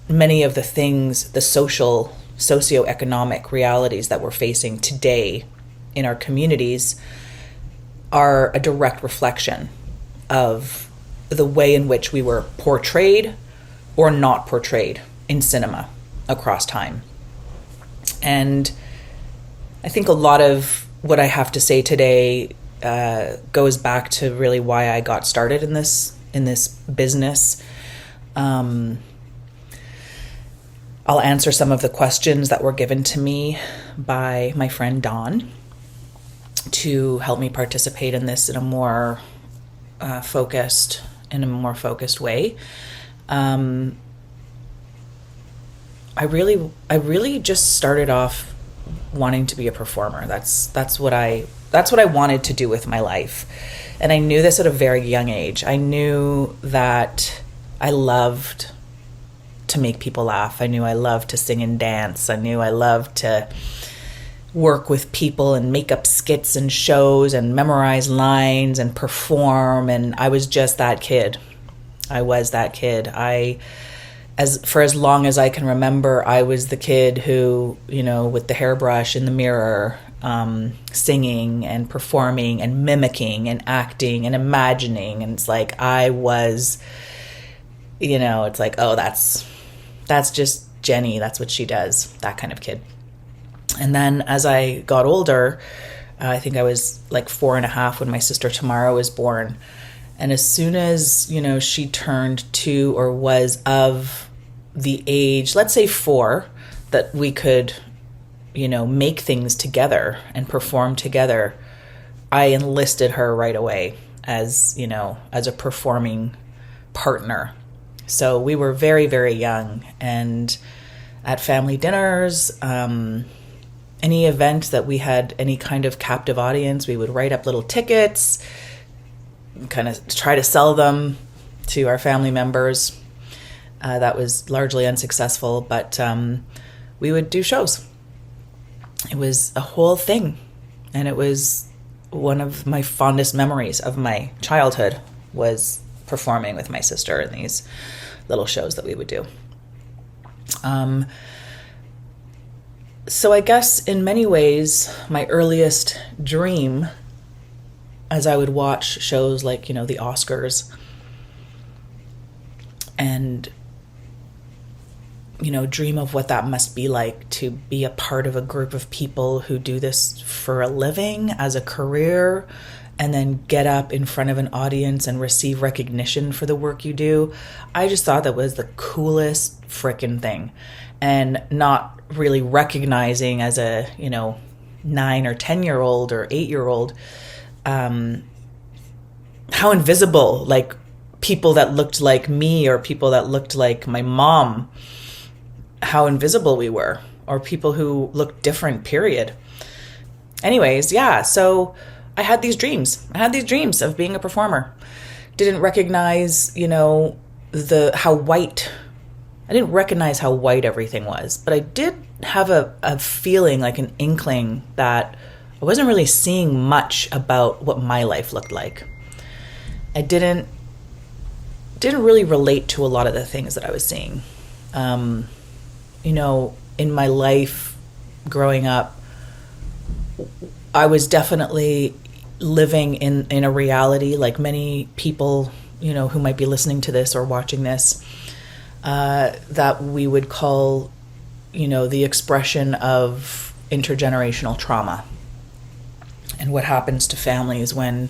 many of the things, the socioeconomic realities that we're facing today in our communities are a direct reflection of the way in which we were portrayed or not portrayed in cinema across time. And I think a lot of what I have to say today goes back to really why I got started in this business. I'll answer some of the questions that were given to me by my friend Dawn to help me participate in this in a more focused way. I really just started off wanting to be a performer. That's what I wanted to do with my life. And I knew this at a very young age. I knew that I loved to make people laugh. I knew I loved to sing and dance. I knew I loved to work with people and make up skits and shows and memorize lines and perform. And I was just that kid. I was that kid. For as long as I can remember, I was the kid who, with the hairbrush in the mirror, singing and performing and mimicking and acting and imagining. And it's like, I was, it's like, oh, that's just Jenny. That's what she does. That kind of kid. And then as I got older, I think I was like 4.5 when my sister Tamara was born. And as soon as, she turned 2 or was of the age, let's say 4, that we could, make things together and perform together, I enlisted her right away as a performing partner. So we were very, very young, and at family dinners, any event that we had any kind of captive audience, we would write up little tickets, kind of try to sell them to our family members. That was largely unsuccessful, but we would do shows. It was a whole thing, and it was one of my fondest memories of my childhood was performing with my sister in these little shows that we would do. So I guess in many ways, my earliest dream, as I would watch shows like, the Oscars, and, dream of what that must be like to be a part of a group of people who do this for a living, as a career, and then get up in front of an audience and receive recognition for the work you do. I just thought that was the coolest frickin' thing. And not really recognizing as a, 9 or 10-year-old or 8-year-old, how invisible, like people that looked like me or people that looked like my mom, how invisible we were, or people who looked different, period. Anyways, yeah, so I had these dreams. I had these dreams of being a performer. Didn't recognize, how white. I didn't recognize how white everything was, but I did have a feeling, like an inkling, that I wasn't really seeing much about what my life looked like. I didn't really relate to a lot of the things that I was seeing. In my life growing up, I was definitely living in a reality, like many people, who might be listening to this or watching this, that we would call, the expression of intergenerational trauma, and what happens to families when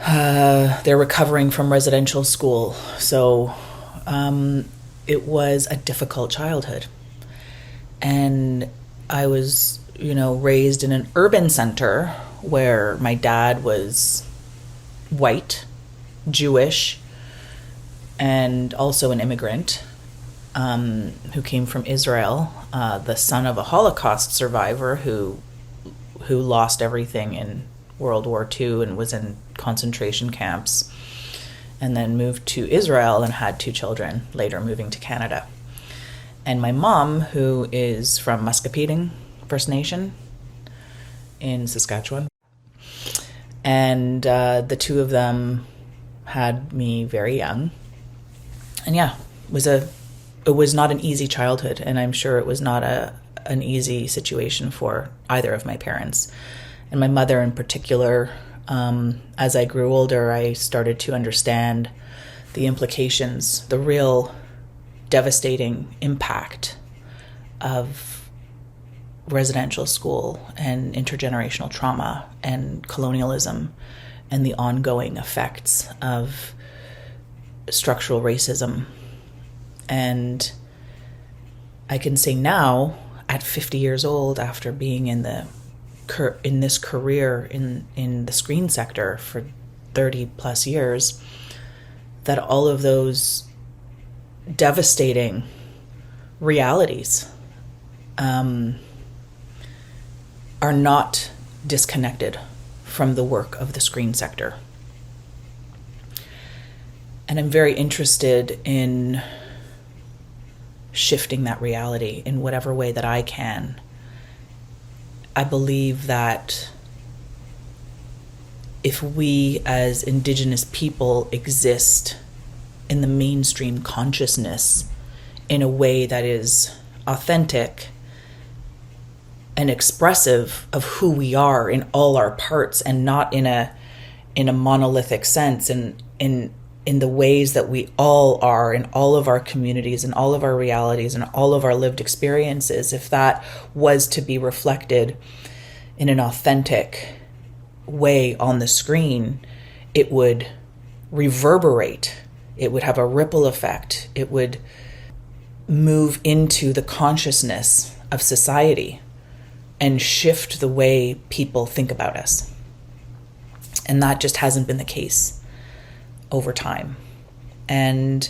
they're recovering from residential school. So it was a difficult childhood. And I was, raised in an urban center where my dad was white, Jewish, and also an immigrant who came from Israel, the son of a Holocaust survivor who lost everything in World War II and was in concentration camps, and then moved to Israel and had 2 children, later moving to Canada. And my mom, who is from Muscopheating First Nation in Saskatchewan. And the 2 of them had me very young. And yeah, it was not an easy childhood, and I'm sure it was not an easy situation for either of my parents. And my mother in particular, as I grew older, I started to understand the implications, the real devastating impact of residential school and intergenerational trauma and colonialism and the ongoing effects of structural racism. And I can say now, at 50 years old, after being in this career in the screen sector for 30 plus years, that all of those devastating realities are not disconnected from the work of the screen sector. And I'm very interested in shifting that reality in whatever way that I can. I believe that if we as Indigenous people exist in the mainstream consciousness in a way that is authentic and expressive of who we are in all our parts, and not in a monolithic sense, and in the ways that we all are in all of our communities and all of our realities and all of our lived experiences, if that was to be reflected in an authentic way on the screen, it would reverberate. It would have a ripple effect. It would move into the consciousness of society and shift the way people think about us. And that just hasn't been the case over time. And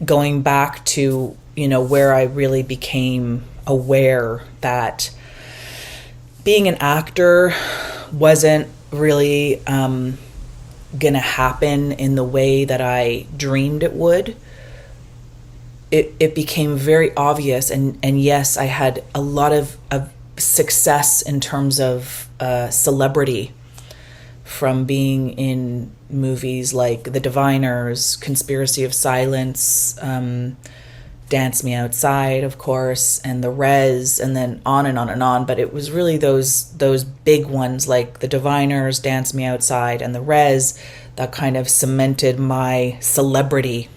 going back to, where I really became aware that being an actor wasn't really gonna happen in the way that I dreamed it would, it became very obvious. And yes, I had a lot of success in terms of celebrity from being in movies like The Diviners, Conspiracy of Silence, Dance Me Outside, of course, and The Res, and then on and on and on. But it was really those big ones like The Diviners, Dance Me Outside, and The Res that kind of cemented my celebrity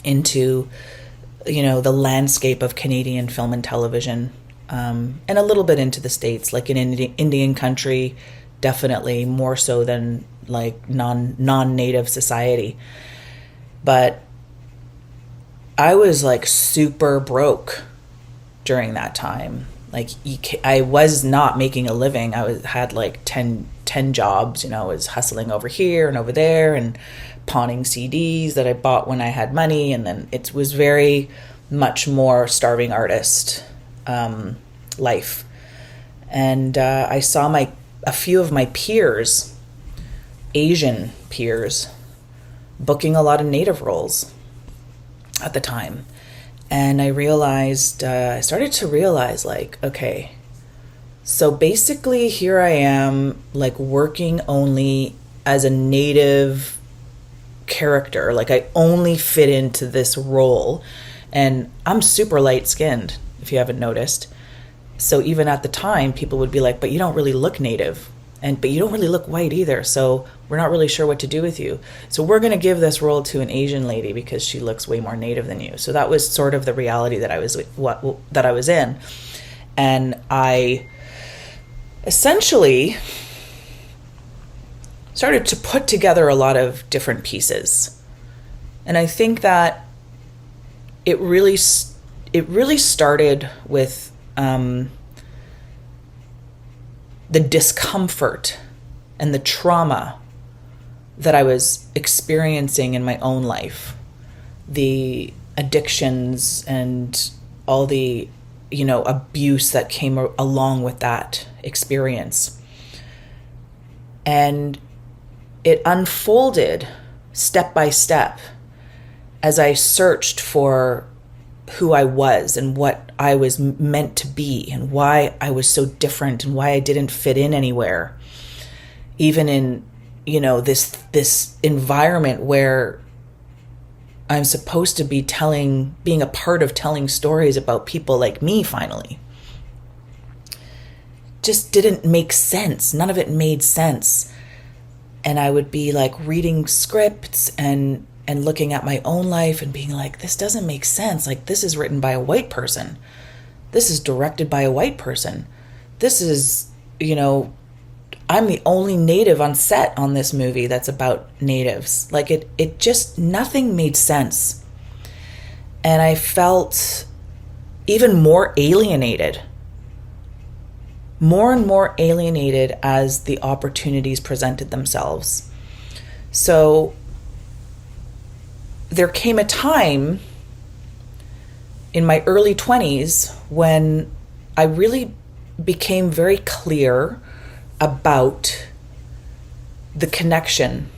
into, the landscape of Canadian film and television, and a little bit into the States, like in Indian country, definitely more so than like non-native society. But I was like super broke during that time. Like I was not making a living. I had like 10 jobs, I was hustling over here and over there and pawning CDs that I bought when I had money. And then it was very much more starving artist life. And I saw a few of my peers, Asian peers, booking a lot of native roles at the time. And I started to realize like, okay, so basically here I am like working only as a native character. Like I only fit into this role, and I'm super light skinned, if you haven't noticed. So even at the time, people would be like, but you don't really look native, but you don't really look white either. So we're not really sure what to do with you. So we're going to give this role to an Asian lady because she looks way more native than you. So that was sort of the reality that I was in. And I essentially started to put together a lot of different pieces. And I think that it really started with the discomfort and the trauma that I was experiencing in my own life, the addictions and all the, abuse that came along with that experience. And it unfolded step by step as I searched for who I was and what I was meant to be and why I was so different and why I didn't fit in anywhere. Even in, this environment where I'm supposed to be being a part of telling stories about people like me finally. Just didn't make sense. None of it made sense. And I would be like reading scripts and looking at my own life and being like, this doesn't make sense. Like, this is written by a white person. This is directed by a white person. This is, I'm the only native on set on this movie that's about natives. Like, it just, nothing made sense. And I felt even more alienated. More and more alienated as the opportunities presented themselves. So there came a time in my early 20s when I really became very clear about the connection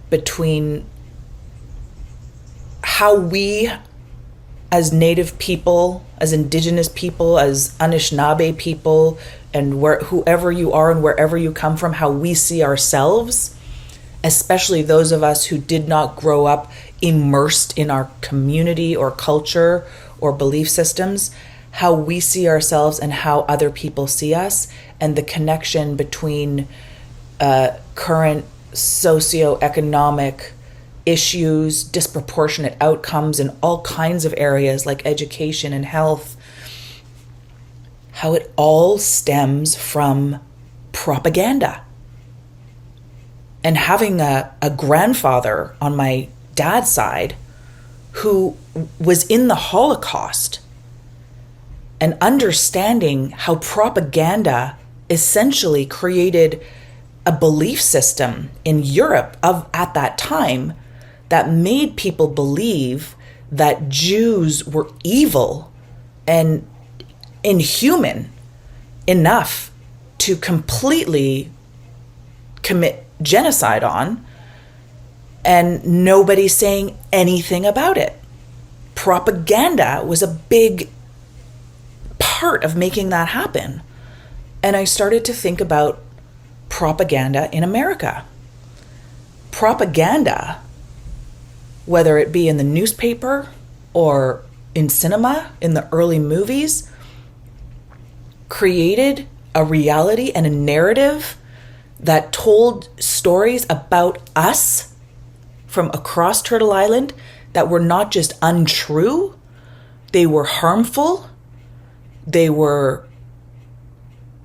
between how we as Native people, as Indigenous people, as Anishinaabe people, and whoever you are and wherever you come from, how we see ourselves, especially those of us who did not grow up immersed in our community or culture or belief systems, how we see ourselves and how other people see us, and the connection between current socioeconomic issues, disproportionate outcomes in all kinds of areas like education and health, how it all stems from propaganda. And having a grandfather on my dad's side who was in the Holocaust and understanding how propaganda essentially created a belief system in Europe at that time that made people believe that Jews were evil and inhuman enough to completely commit genocide on, and nobody saying anything about it. Propaganda was a big part of making that happen. And I started to think about propaganda in America. Propaganda, whether it be in the newspaper or in cinema, in the early movies, created a reality and a narrative that told stories about us from across Turtle Island that were not just untrue, they were harmful, they were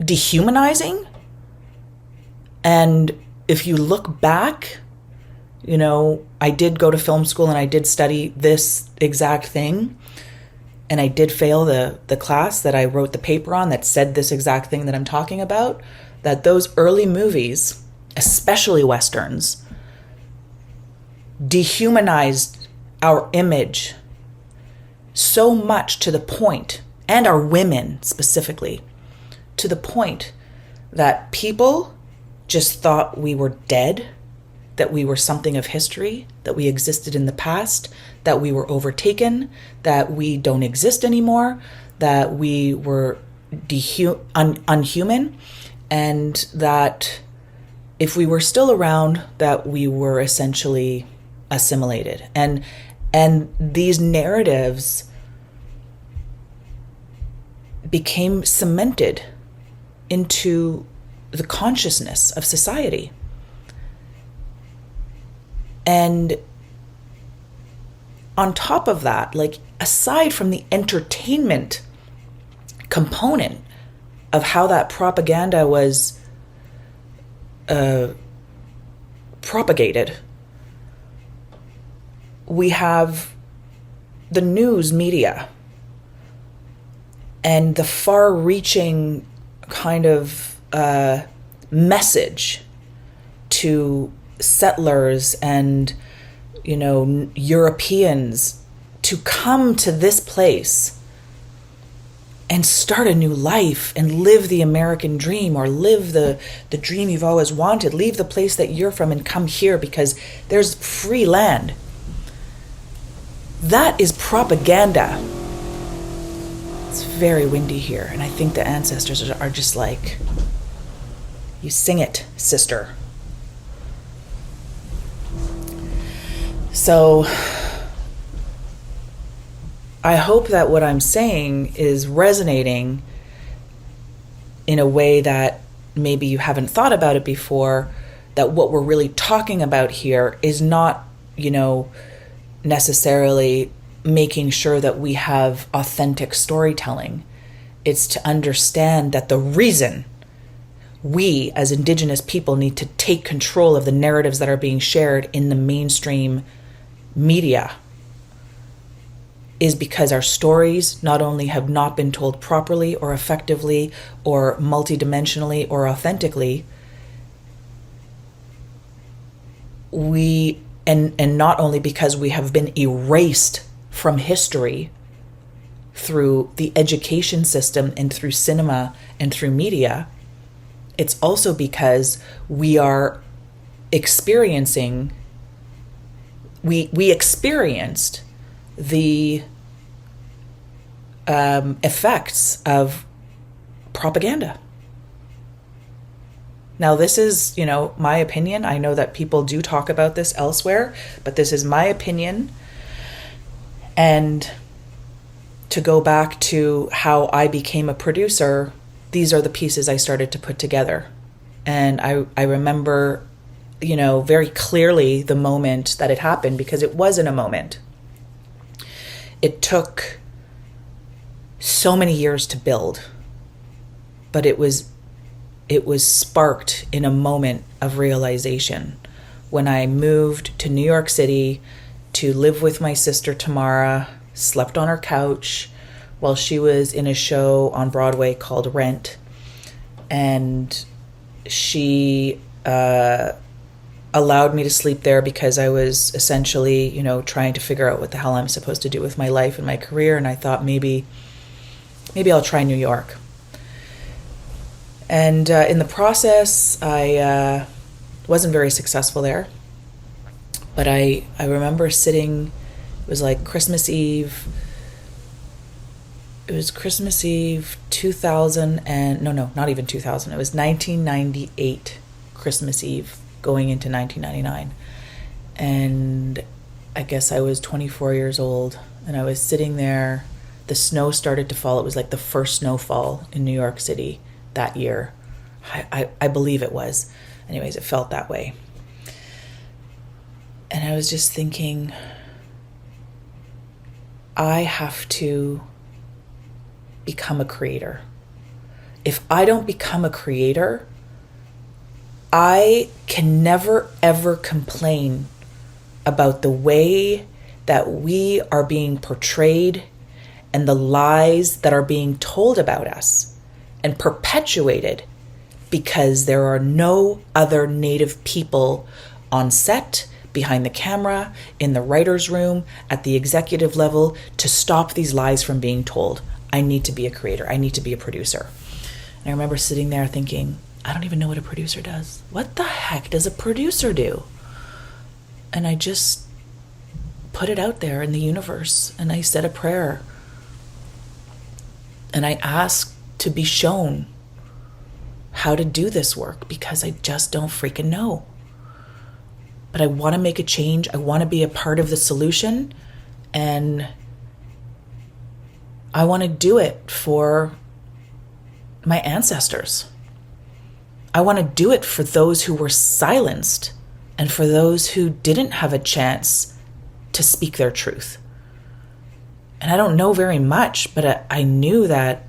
dehumanizing. And if you look back, I did go to film school and I did study this exact thing. And I did fail the class that I wrote the paper on that said this exact thing that I'm talking about, that those early movies, especially Westerns, dehumanized our image so much to the point, and our women specifically, to the point that people just thought we were dead, that we were something of history, that we existed in the past, that we were overtaken, that we don't exist anymore, that we were unhuman, and that if we were still around, that we were essentially assimilated. And these narratives became cemented into the consciousness of society. And on top of that, like, aside from the entertainment component of how that propaganda was propagated, we have the news media and the far-reaching kind of message to settlers and, Europeans to come to this place and start a new life and live the American dream, or live the dream you've always wanted. Leave the place that you're from and come here because there's free land. That is propaganda. It's very windy here, and I think the ancestors are just like, you sing it, sister. So I hope that what I'm saying is resonating in a way that maybe you haven't thought about it before, that what we're really talking about here is not, necessarily making sure that we have authentic storytelling. It's to understand that the reason we as Indigenous people need to take control of the narratives that are being shared in the mainstream media is because our stories not only have not been told properly or effectively or multidimensionally or authentically, and not only because we have been erased from history through the education system and through cinema and through media, it's also because we are experiencing, we experienced the effects of propaganda. Now, this is, my opinion. I know that people do talk about this elsewhere, but this is my opinion. And to go back to how I became a producer, these are the pieces I started to put together. And I remember, very clearly the moment that it happened, because it wasn't a moment. It took so many years to build, but it was sparked in a moment of realization when I moved to New York City to live with my sister Tamara, slept on her couch while she was in a show on Broadway called Rent. And she allowed me to sleep there because I was essentially, trying to figure out what the hell I'm supposed to do with my life and my career. And I thought maybe I'll try New York. And in the process, I wasn't very successful there. But I remember sitting, it was like Christmas Eve. It was Christmas Eve 2000 and, no, not even 2000. It was 1998 Christmas Eve going into 1999. And I guess I was 24 years old and I was sitting there. The snow started to fall. It was like the first snowfall in New York City that year. I believe it was. Anyways, it felt that way. And I was just thinking, I have to become a creator. If I don't become a creator, I can never ever complain about the way that we are being portrayed and the lies that are being told about us and perpetuated because there are no other Native people on set, behind the camera, in the writer's room, at the executive level to stop these lies from being told. I need to be a creator. I need to be a producer. And I remember sitting there thinking, I don't even know what a producer does. What the heck does a producer do? And I just put it out there in the universe and I said a prayer. And I asked to be shown how to do this work because I just don't freaking know. But I want to make a change. I want to be a part of the solution. And I want to do it for my ancestors. I want to do it for those who were silenced and for those who didn't have a chance to speak their truth. And I don't know very much, but I knew that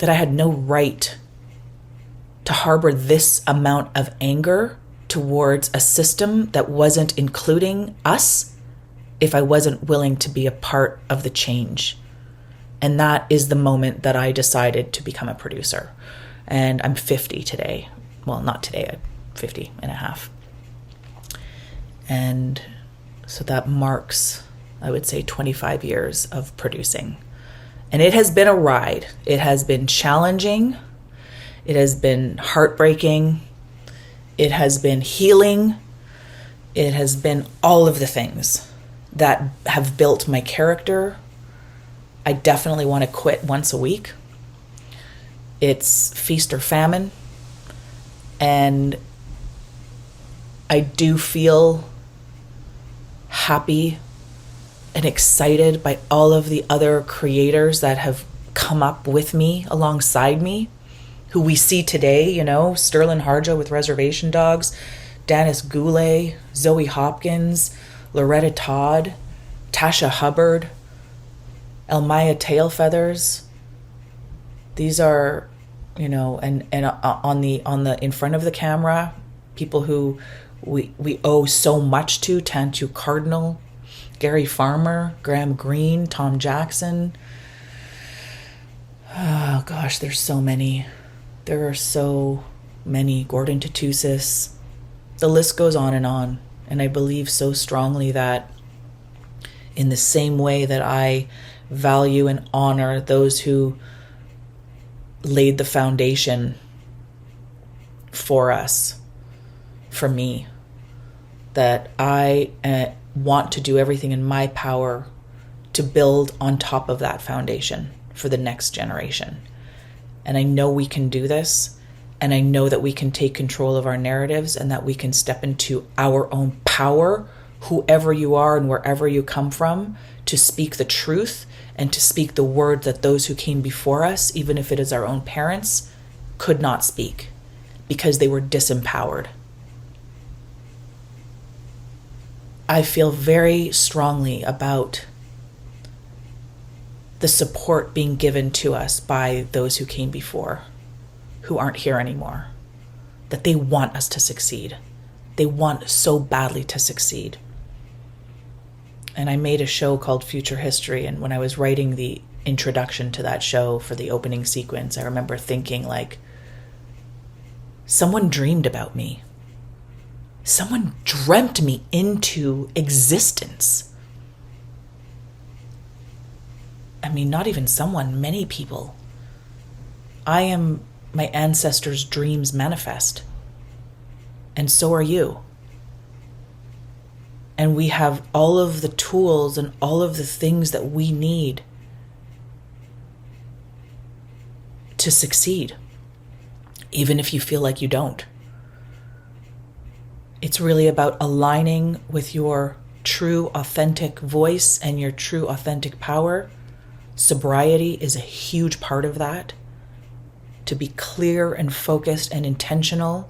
I had no right to harbor this amount of anger towards a system that wasn't including us if I wasn't willing to be a part of the change. And that is the moment that I decided to become a producer. And I'm 50 today. Well, not today, I'm 50 and a half. And so that marks, I would say, 25 years of producing. And it has been a ride. It has been challenging. It has been heartbreaking. It has been healing. It has been all of the things that have built my character. I definitely want to quit once a week. It's feast or famine. And I do feel happy and excited by all of the other creators that have come up with me, alongside me, who we see today, you know, Sterling Harjo with Reservation Dogs, Dennis Goulet, Zoe Hopkins, Loretta Todd, Tasha Hubbard, Elmaya Tailfeathers. These are, you know, and on the in front of the camera, people who we owe so much to: Tantu Cardinal, Gary Farmer, Graham Greene, Tom Jackson. Oh gosh, there's so many. There are so many. Gordon Tatusis. The list goes on. And I believe so strongly that in the same way that I value and honor those who laid the foundation for us, for me, that I want to do everything in my power to build on top of that foundation for the next generation. And I know we can do this, and I know that we can take control of our narratives, and that we can step into our own power, whoever you are and wherever you come from, to speak the truth and to speak the word that those who came before us, even if it is our own parents, could not speak because they were disempowered. I feel very strongly about the support being given to us by those who came before, who aren't here anymore, that they want us to succeed. They want so badly to succeed. And I made a show called Future History, and when I was writing the introduction to that show for the opening sequence, I remember thinking, like, someone dreamed about me. Someone dreamt me into existence. I mean, not even someone, many people. I am my ancestors' dreams manifest. And so are you. And we have all of the tools and all of the things that we need to succeed, even if you feel like you don't. It's really about aligning with your true, authentic voice and your true, authentic power. Sobriety is a huge part of that. To be clear and focused and intentional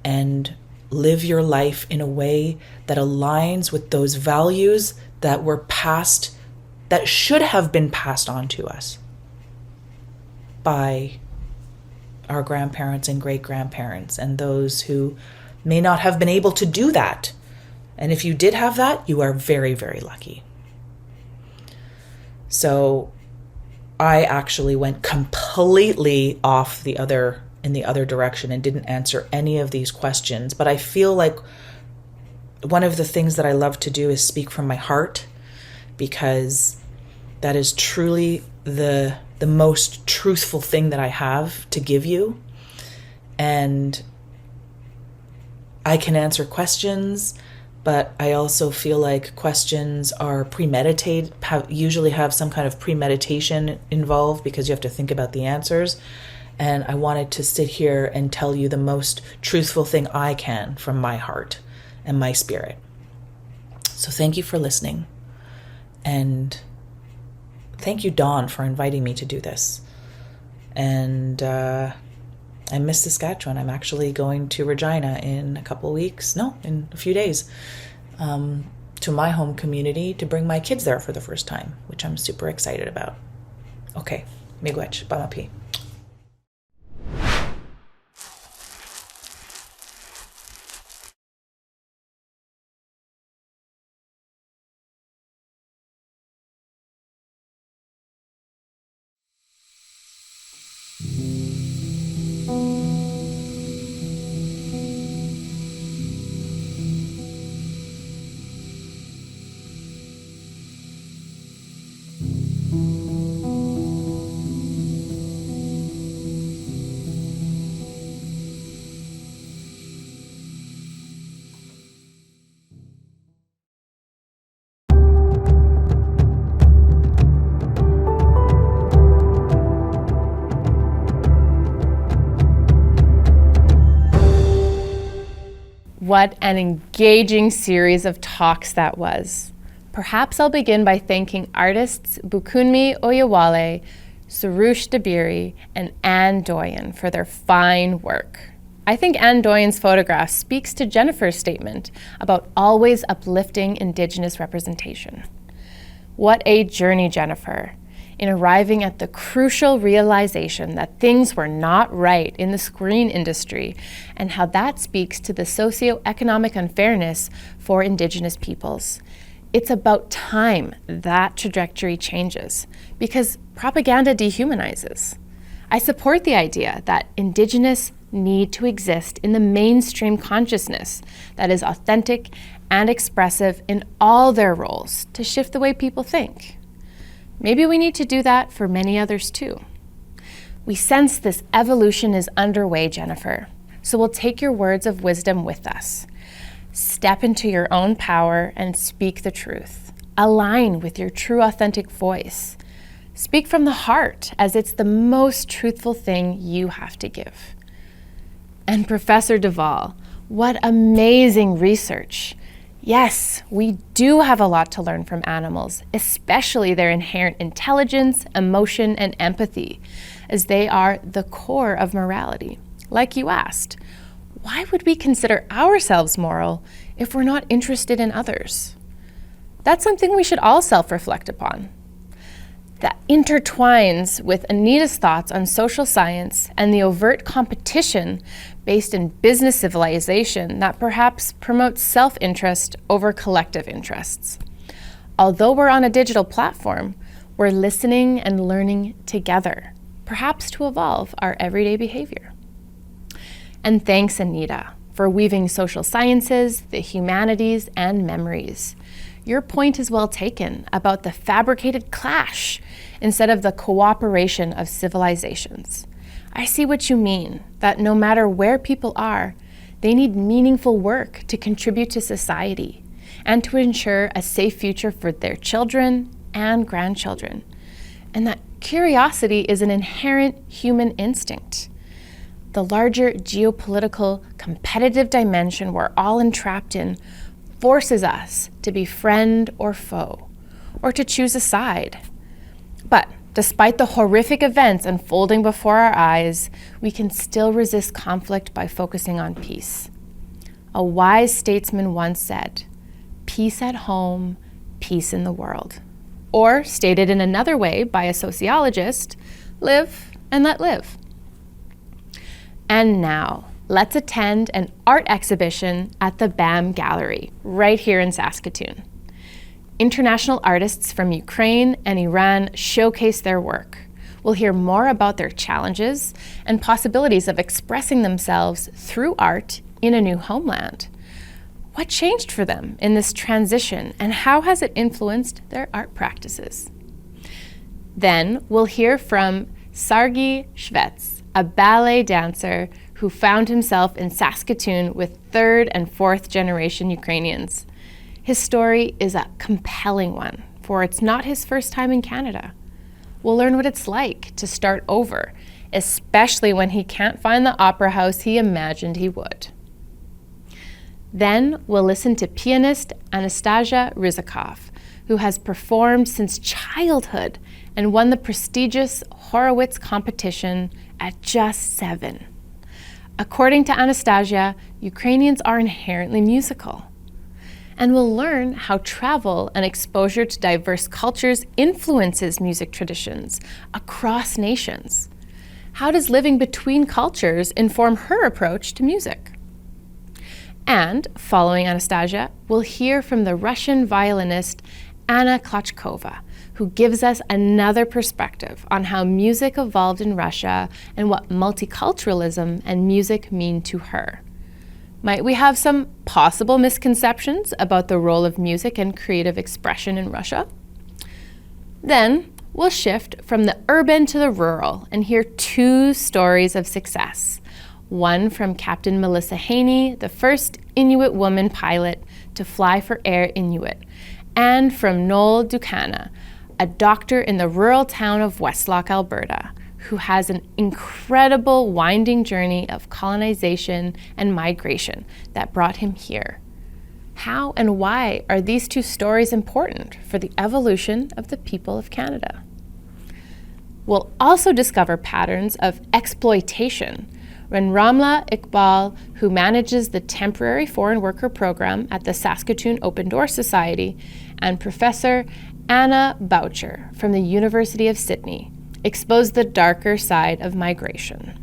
and live your life in a way that aligns with those values that were passed, that should have been passed on to us by our grandparents and great-grandparents and those who may not have been able to do that. And if you did have that, you are very, very lucky. So I actually went completely off in the other direction and didn't answer any of these questions. But I feel like one of the things that I love to do is speak from my heart, because that is truly the most truthful thing that I have to give you. And I can answer questions, but I also feel like questions are premeditated, usually have some kind of premeditation involved, because you have to think about the answers. And I wanted to sit here and tell you the most truthful thing I can from my heart and my spirit. So thank you for listening. And thank you, Dawn, for inviting me to do this. And I miss Saskatchewan. I'm actually going to Regina in in a few days, to my home community to bring my kids there for the first time, which I'm super excited about. Okay, miigwech, bamapi. What an engaging series of talks that was. Perhaps I'll begin by thanking artists Bukunmi Oyewale, Soroush Dabiri, and Anne Doyen for their fine work. I think Anne Doyen's photograph speaks to Jennifer's statement about always uplifting Indigenous representation. What a journey, Jennifer, in arriving at the crucial realization that things were not right in the screen industry and how that speaks to the socioeconomic unfairness for Indigenous peoples. It's about time that trajectory changes because propaganda dehumanizes. I support the idea that Indigenous need to exist in the mainstream consciousness that is authentic and expressive in all their roles to shift the way people think. Maybe we need to do that for many others too. We sense this evolution is underway, Jennifer, so we'll take your words of wisdom with us. Step into your own power and speak the truth. Align with your true authentic voice. Speak from the heart as it's the most truthful thing you have to give. And Professor Duvall, what amazing research. Yes, we do have a lot to learn from animals, especially their inherent intelligence, emotion, and empathy, as they are the core of morality. Like you asked, why would we consider ourselves moral if we're not interested in others? That's something we should all self-reflect upon. That intertwines with Anita's thoughts on social science and the overt competition based in business civilization that perhaps promotes self-interest over collective interests. Although we're on a digital platform, we're listening and learning together, perhaps to evolve our everyday behavior. And thanks, Anita, for weaving social sciences, the humanities, and memories. Your point is well taken about the fabricated clash instead of the cooperation of civilizations. I see what you mean, that no matter where people are, they need meaningful work to contribute to society and to ensure a safe future for their children and grandchildren. And that curiosity is an inherent human instinct. The larger geopolitical competitive dimension we're all entrapped in forces us to be friend or foe, or to choose a side. But despite the horrific events unfolding before our eyes, we can still resist conflict by focusing on peace. A wise statesman once said, "Peace at home, peace in the world." Or, stated in another way by a sociologist, live and let live. And now, let's attend an art exhibition at the BAM Gallery, right here in Saskatoon. International artists from Ukraine and Iran showcase their work. We'll hear more about their challenges and possibilities of expressing themselves through art in a new homeland. What changed for them in this transition, and how has it influenced their art practices? Then we'll hear from Sergei Shvets, a ballet dancer who found himself in Saskatoon with third and fourth generation Ukrainians. His story is a compelling one, for it's not his first time in Canada. We'll learn what it's like to start over, especially when he can't find the opera house he imagined he would. Then we'll listen to pianist Anastasia Rizikov, who has performed since childhood and won the prestigious Horowitz competition at just 7. According to Anastasia, Ukrainians are inherently musical. And we'll learn how travel and exposure to diverse cultures influences music traditions across nations. How does living between cultures inform her approach to music? And following Anastasia, we'll hear from the Russian violinist Anna Klochkova, who gives us another perspective on how music evolved in Russia and what multiculturalism and music mean to her. Might we have some possible misconceptions about the role of music and creative expression in Russia? Then We'll shift from the urban to the rural and hear two stories of success. One from Captain Melissa Haney, the first Inuit woman pilot to fly for Air Inuit, and from Noel Ducana, a doctor in the rural town of Westlock, Alberta, who has an incredible winding journey of colonization and migration that brought him here. How and why are these two stories important for the evolution of the people of Canada? We'll also discover patterns of exploitation when Ramla Iqbal, who manages the temporary foreign worker program at the Saskatoon Open Door Society, and Professor Anna Boucher from the University of Sydney, expose the darker side of migration.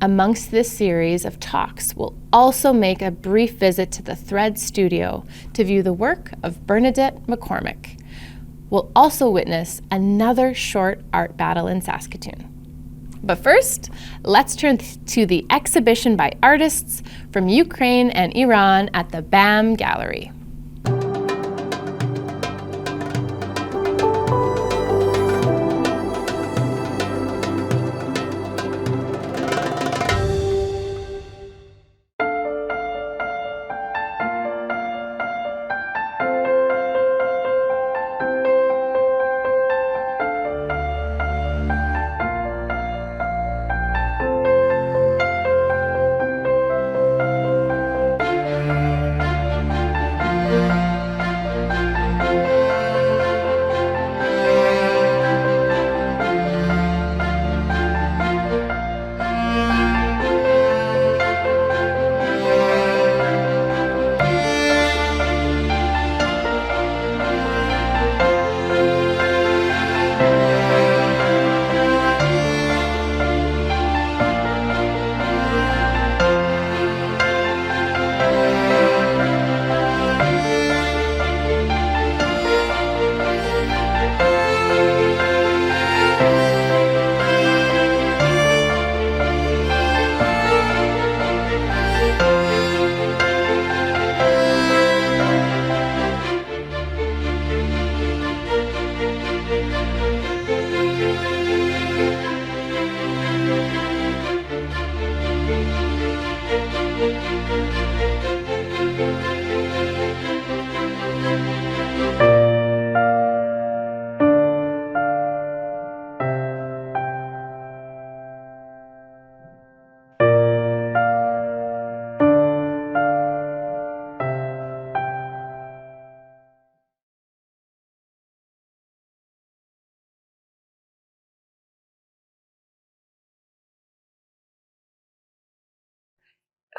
Amongst this series of talks, we'll also make a brief visit to the Thread studio to view the work of Bernadette McCormick. We'll also witness another short art battle in Saskatoon. But first, let's turn to the exhibition by artists from Ukraine and Iran at the BAM Gallery.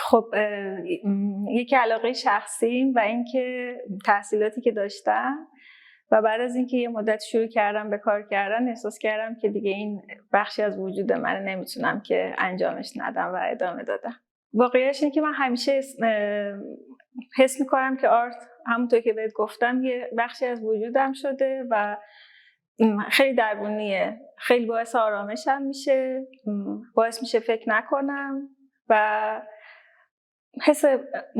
خب یک علاقه شخصیم و اینکه تحصیلاتی که داشتم و بعد از اینکه یه مدت شروع کردم به کار کردن احساس کردم که دیگه این بخشی از وجود من نمیتونم که انجامش ندم و ادامه دادم. واقعیتش اینه که من همیشه حس میکنم که آرت همونطور که بهت گفتم یه بخشی از وجودم شده و خیلی درونیه، خیلی باعث آرامشم میشه، باعث میشه فکر نکنم و حس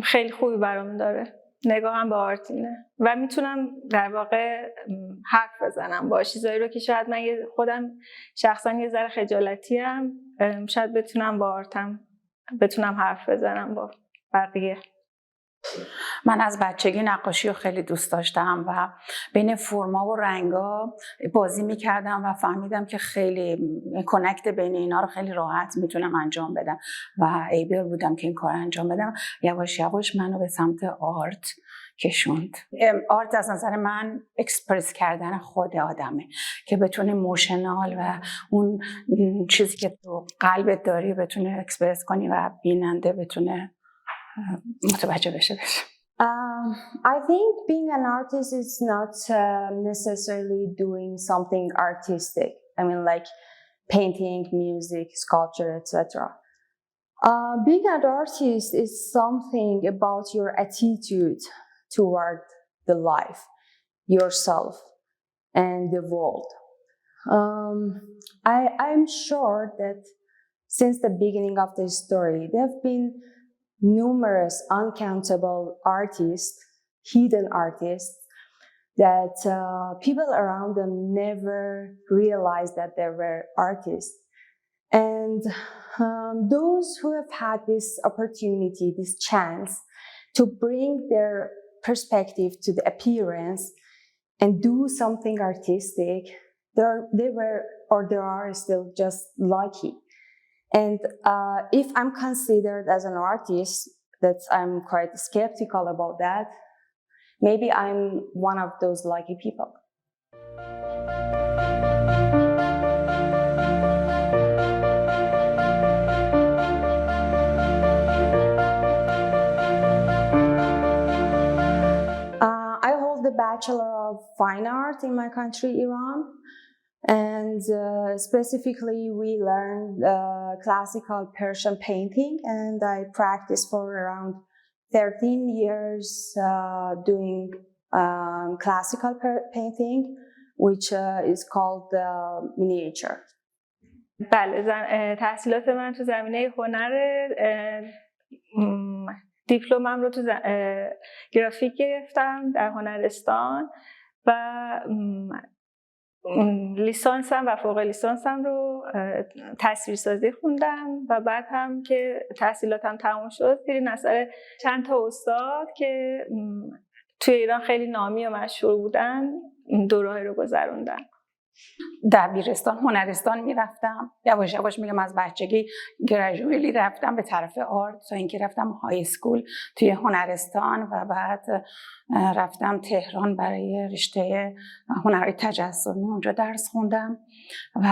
خیلی خوبی برام داره. نگاهم به آرت اینه و میتونم در واقع حرف بزنم با چیزایی رو که شاید من خودم شخصا یه ذره خجالتیم، شاید بتونم با آرتم بتونم حرف بزنم با بقیه. من از بچگی نقاشی رو خیلی دوست داشتم و بین فرما و رنگا بازی میکردم و فهمیدم که خیلی کانکت بین اینا رو خیلی راحت میتونم انجام بدم و ایبل بودم که این کار انجام بدم. یواش یواش منو به سمت آرت کشوند. آرت از نظر من اکسپرس کردن خود آدمه که بتونه موشنال و اون چیزی که تو قلبت داری بتونه اکسپرس کنی و بیننده بتونه متوجه بشه. I think being an artist is not necessarily doing something artistic. I mean, like painting, music, sculpture, etc. Being an artist is something about your attitude toward the life, yourself, and the world. I'm sure that since the beginning of the story, there have been numerous uncountable artists, hidden artists, that people around them never realized that they were artists. And those who have had this opportunity, this chance to bring their perspective to the appearance and do something artistic, they were or they are still just lucky. And if I'm considered as an artist, that I'm quite skeptical about that. Maybe I'm one of those lucky people. I hold the Bachelor of Fine Art in my country, Iran. And specifically, we learned classical Persian painting, and I practiced for around 13 years doing classical painting, which is called miniature. بله، تحصیلات من تو زمینه هنر، دیپلمم رو تو گرافیک گرفتم در هنرستان و لیسانسم و فوق لیسانسم رو تصویرسازی خوندم و بعد هم که تحصیلاتم تموم شد زیر نظر چند تا استاد که توی ایران خیلی نامی و مشهور بودن دوره‌ای رو گذروندم. دبیرستان هنرستان میرفتم، یواش یواش میگم از بچگی گریجویلی رفتم به طرف آرت تا اینکه رفتم های اسکول توی هنرستان و بعد رفتم تهران برای رشته هنرهای تجسمی، اونجا درس خوندم و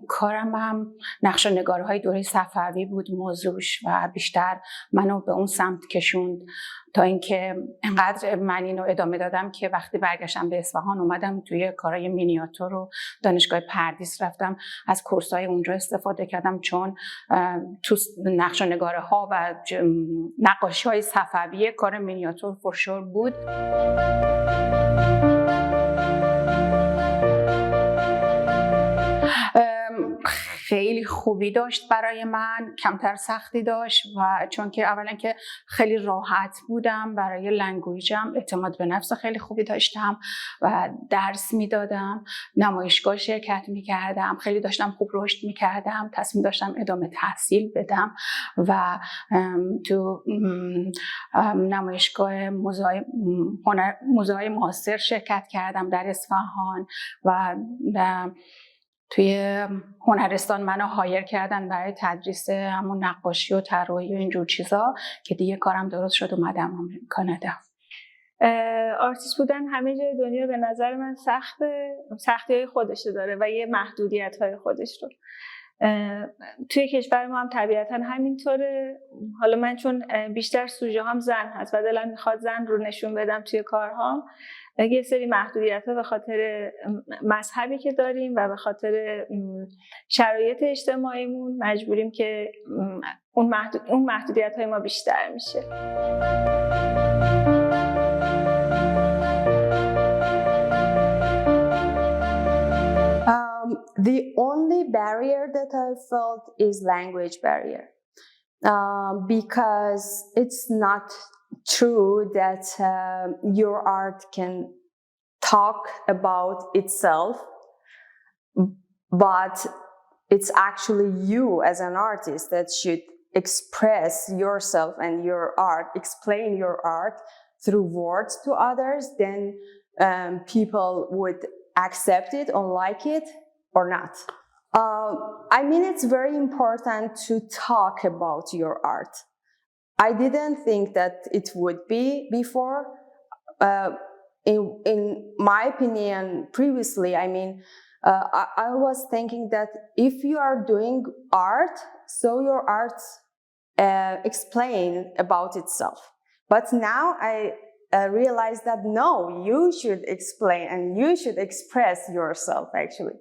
کارم هم نقش و نگارهای دوره صفوی بود موضوعش و بیشتر منو به اون سمت کشوند تا اینکه انقدر من اینو ادامه دادم که وقتی برگشتم به اصفهان اومدم توی کارهای مینیاتور و دانشگاه پردیس رفتم، از کورس‌های اونجا استفاده کردم چون تو نقش و نگاره ها و نقاشی‌های صفوی کار مینیاتور فرشور بود. خیلی خوبی داشت برای من، کمتر سختی داشت و چون که اولا که خیلی راحت بودم برای لنگویجم، اعتماد به نفس خیلی خوبی داشتم و درس میدادم، نمایشگاه شرکت میکردم، خیلی داشتم خوب رشد میکردم، تصمیم داشتم ادامه تحصیل بدم و تو نمایشگاه موزه‌های معاصر شرکت کردم در اصفهان و توی هنرستان منو هایر کردن برای تدریس همون نقاشی و طراحی و اینجور چیزا که دیگه کارم درست شد اومدم کانادا. آرتیست بودن همه جای دنیا به نظر من سختی‌های خودش داره و یه محدودیت‌های خودش رو. توی کشور ما هم طبیعتاً همینطوره. حالا من چون بیشتر سوژه هم زن هست و دلم میخواد زن رو نشون بدم توی کارهام، یه سری محدودیت‌ها به خاطر مذهبی که داریم و به خاطر شرایط اجتماعیمون مجبوریم که اون محدودیت‌های ما بیشتر میشه. The only barrier that I felt is language barrier, because it's not true that your art can talk about itself, but it's actually you as an artist that should express yourself and your art, explain your art through words to others. Then people would accept it or like it or not. I mean, it's very important to talk about your art. I didn't think that it would be before. In my opinion, previously, I mean, I was thinking that if you are doing art, so your art explain about itself. But now I realize that no, you should explain and you should express yourself actually.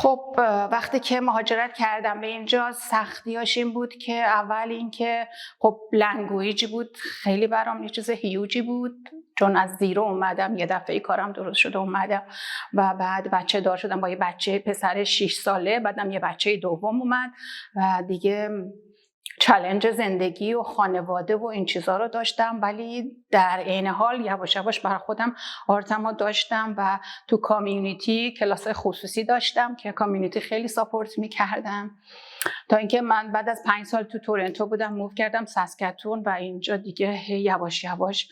خب وقتی که مهاجرت کردم به اینجا سختیاش این بود که اول این که خب لنگویج بود، خیلی برام یه چیز هیوجی بود چون از زیرو اومدم، یه دفعه کارم درست شده اومدم و بعد بچه دار شدم با یه بچه پسر 6 ساله، بعدم یه بچه دوم اومد و دیگه چالش زندگی و خانواده و این چیزها رو داشتم، ولی در عین حال یواش یواش برای خودم آرتمو داشتم و تو کامیونیتی کلاس‌های خصوصی داشتم که کامیونیتی خیلی ساپورت می‌کردم، تا اینکه من بعد از 5 سال تو تورنتو بودم موو کردم ساسکاتون و اینجا دیگه یواش یواش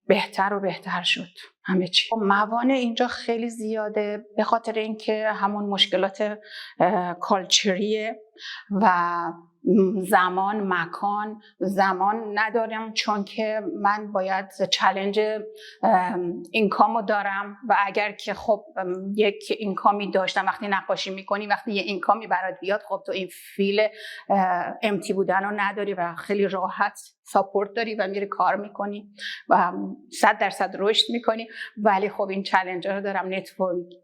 بهتر و بهتر شد همه چی. موانع اینجا خیلی زیاده به خاطر اینکه همون مشکلات کالچریه و زمان ندارم، چون که من باید چالش اینکامو دارم و اگر که خب یک اینکامی داشتم، وقتی نقاشی میکنی وقتی یه اینکامی برات بیاد خب تو این فیل امتی بودن رو نداری و خیلی راحت ساپورت داری و میری کار میکنی و 100% رشد میکنی. ولی خب این چالش رو دارم،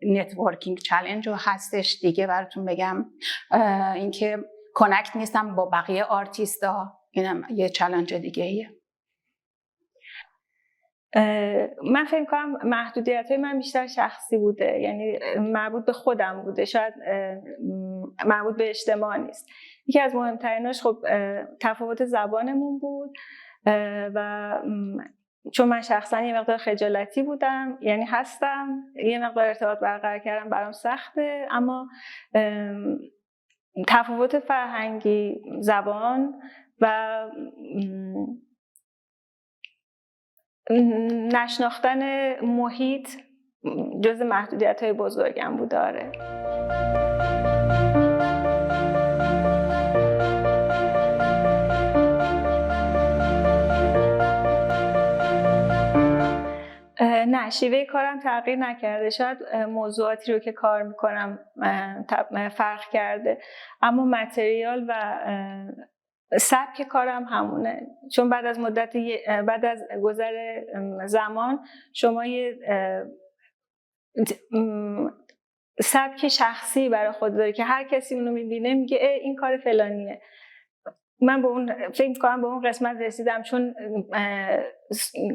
نتورکینگ چالش رو هستش دیگه براتون بگم، اینکه کانکت نیستم با بقیه آرتیستا، اینم یه چالش دیگه ایه. من فکر کنم محدودیت‌های من بیشتر شخصی بوده، یعنی مربوط به خودم بوده، شاید مربوط به اجتماع نیست. یکی از مهمتریناش خب تفاوت زبانمون بود و چون من شخصا یه مقدار خجالتی بودم، یعنی هستم، یه مقدار ارتباط برقرار کردم برام سخته، اما تفاوت فرهنگی، زبان و نشناختن محیط جز محدودیت‌های بزرگم بود. داره نه، شیوه کارم تغییر نکرده، شاید موضوعاتی رو که کار میکنم فرق کرده، اما متریال و سبک کارم همونه، چون بعد از گذر زمان شما یه سبک شخصی برای خود داری که هر کسی اونو میبینه میگه این کار فلانیه. من به اون فکر می‌کنم به اون قسمت رسیدم، چون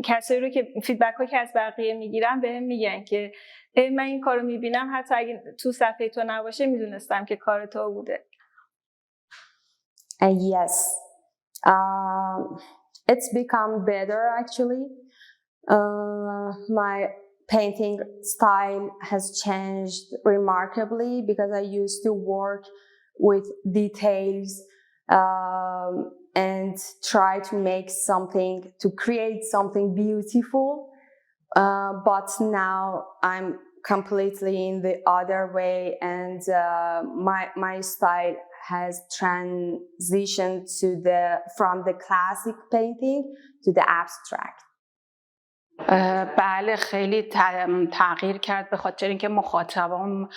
کسایی رو که فیدبک ها که از بقیه میگیرم بهم میگن که من این کارو میبینم، حتی اگه تو صفحه تو نباشه میدونستم که کار تو بوده. Yes, it's become better actually. My painting style has changed remarkably because I used to work with details and try to make something, to create something beautiful. But now I'm completely in the other way, and my style has transitioned from the classic painting to the abstract. بله خیلی تغییر کرد به خاطر اینکه مخاطبام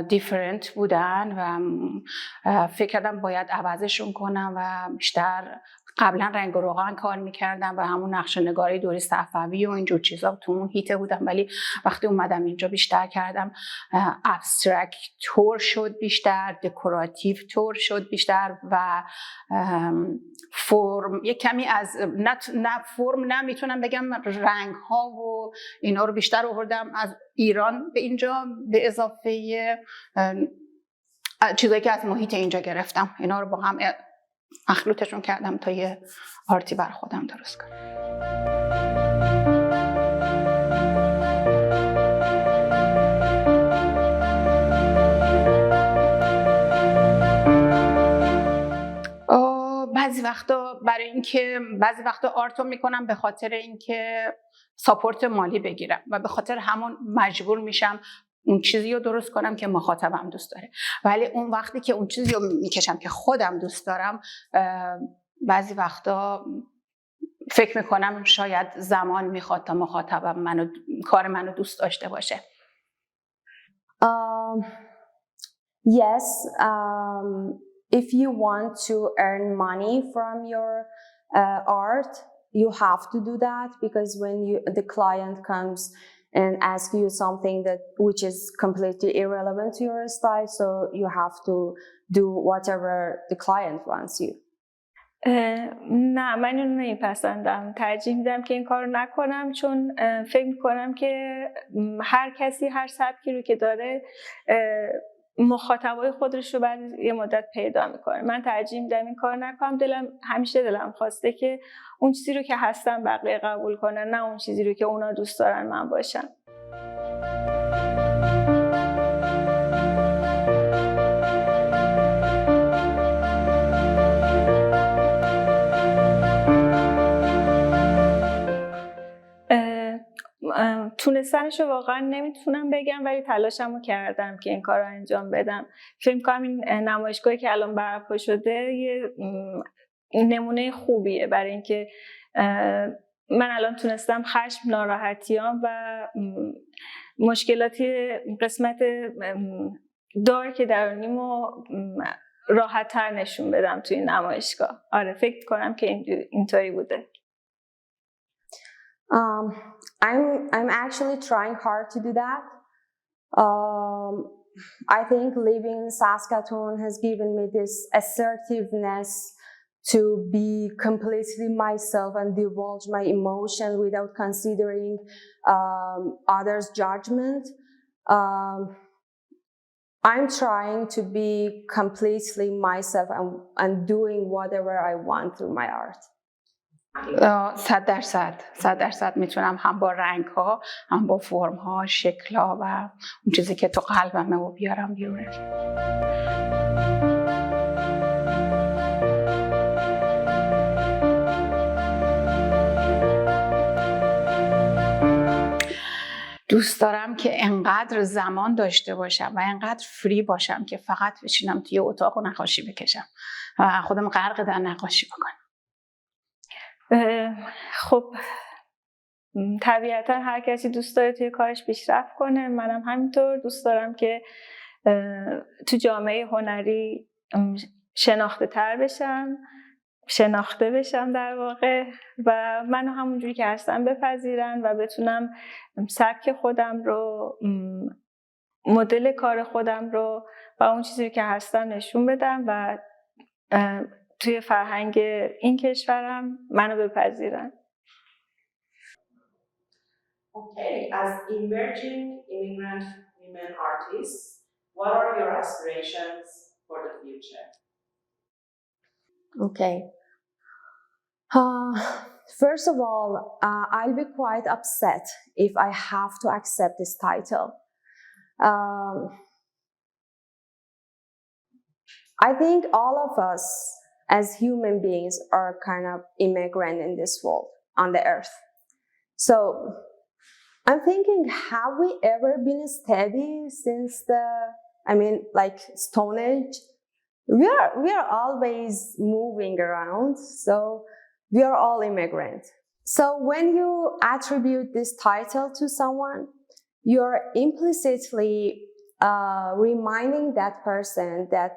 دیفرنت بودن و فکر کردم باید عوضشون کنم و بیشتر قبلا رنگ و روغن کار میکردم و همون نقشه نگاری دوری صفوی و اینجور چیزا تو اون هیته بودم، ولی وقتی اومدم اینجا بیشتر کردم ابسترکت تور شد بیشتر، دکوراتیو تور شد بیشتر و فرم یک کمی از نه فرم نمیتونم بگم، رنگ ها و اینا رو بیشتر آوردم از ایران به اینجا به اضافه چیزایی که از محیط اینجا گرفتم، اینا رو با هم مخلوطشون کردم تا یه آرتی بر خودم درست کنم. بعضی وقتا آرتو میکنم به خاطر اینکه ساپورت مالی بگیرم و به خاطر همون مجبور میشم اون چیزی رو درست کنم که مخاطبم دوست داره، ولی اون وقتی که اون چیزی رو میکشم که خودم دوست دارم بعضی وقتا فکر میکنم شاید زمان میخواد تا مخاطبم کار منو دوست داشته باشه. Yes, if you want to earn money from your art, you have to do that, because when the client comes and asks you something which is completely irrelevant to your style, so you have to do whatever the client wants you. نه، من اینو نمیپسندم، ترجیح میدم که این کارو نکنم، چون فکر میکنم که هر کسی هر سبکی رو که داره مخاطبای خودش رو بعد یه مدت پیدا میکنه. من ترجیح میدم این کار نکنم. همیشه دلم خواسته که اون چیزی رو که هستم بقیه قبول کنن، نه اون چیزی رو که اونا دوست دارن من باشم. تونستنش رو واقعا نمیتونم بگم، ولی تلاشمو کردم که این کار رو انجام بدم. فکر می‌کنم این نمایشگاهی که الان برپا شده یه نمونه خوبیه برای اینکه من الان تونستم خشم، ناراحتیام و مشکلاتی قسمت دارک درونیمو راحت‌تر نشون بدم توی این نمایشگاه. آره فکر کنم که اینطوری بوده. I'm actually trying hard to do that. I think living in Saskatoon has given me this assertiveness to be completely myself and divulge my emotion without considering others' judgment. I'm trying to be completely myself and doing whatever I want through my art. 100% میتونم هم با رنگ ها، هم با فرم ها، شکل ها و اون چیزی که تو قلبمه و بیارم بیرون. دوست دارم که انقدر زمان داشته باشم و انقدر فری باشم که فقط بشینم توی اتاق و نقاشی بکشم و خودم غرق در نقاشی بکنم. خب طبیعتا هر کسی دوست داره توی کارش پیشرفت کنه. منم همینطور دوست دارم که تو جامعه هنری شناخته بشم در واقع و منو همونجوری که هستم بپذیرن و بتونم سبک خودم رو، مدل کار خودم رو و اون چیزی که هستم نشون بدم و توی فرهنگ این کشورم منو بپذیرن. Okay, as emerging immigrant women artists, what are your aspirations for the future? Okay. First of all, I'll be quite upset if I have to accept this title. I think all of us as human beings are kind of immigrant in this world, on the earth. So I'm thinking, have we ever been steady since like Stone Age? We are always moving around, so we are all immigrants. So when you attribute this title to someone, you're implicitly reminding that person that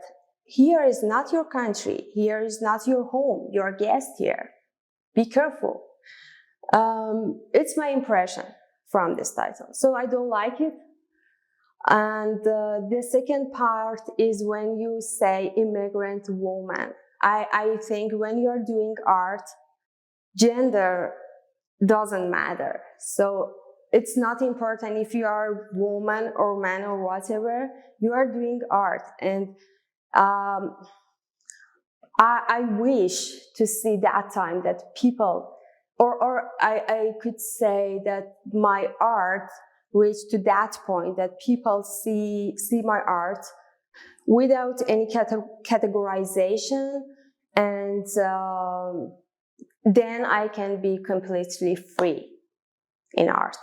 here is not your country, here is not your home, you're a guest here. Be careful. It's my impression from this title. So I don't like it. And the second part is when you say immigrant woman. I think when you're doing art, gender doesn't matter. So it's not important if you are woman or man or whatever, you are doing art. And I wish to see that time that people, or I could say that my art reached to that point that people see my art without any categorization, and then I can be completely free in art.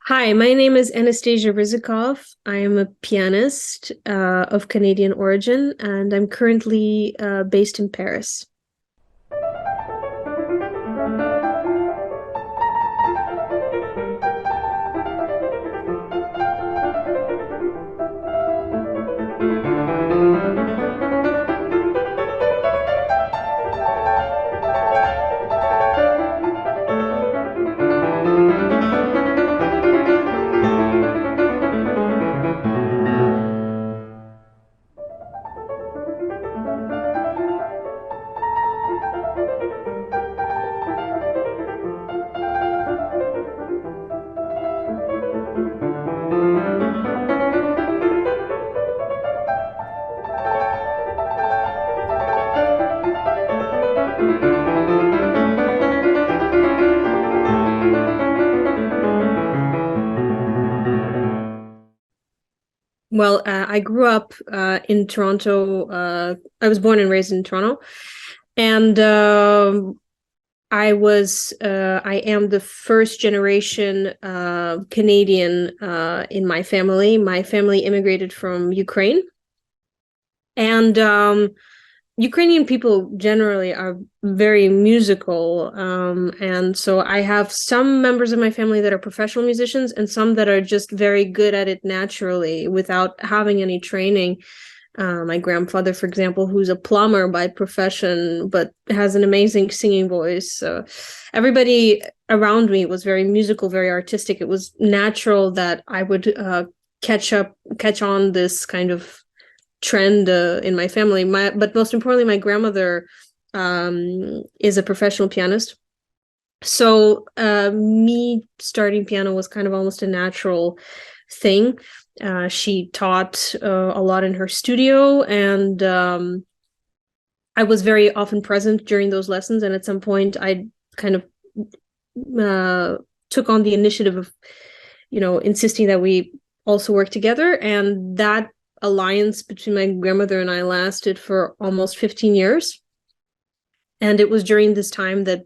Hi, my name is Anastasia Rizikov. I am a pianist of Canadian origin, and I'm currently based in Paris. Well, I grew up in Toronto. I was born and raised in Toronto, and I am the first generation Canadian in my family. My family immigrated from Ukraine, and Ukrainian people generally are very musical. And so I have some members of my family that are professional musicians and some that are just very good at it naturally without having any training. My grandfather, for example, who's a plumber by profession, but has an amazing singing voice. So everybody around me was very musical, very artistic. It was natural that I would catch on this kind of trend in my family. But most importantly, my grandmother is a professional pianist. So me starting piano was kind of almost a natural thing. She taught a lot in her studio, and I was very often present during those lessons. And at some point, I kind of took on the initiative of, insisting that we also work together. And that alliance between my grandmother and I lasted for almost 15 years. And it was during this time that,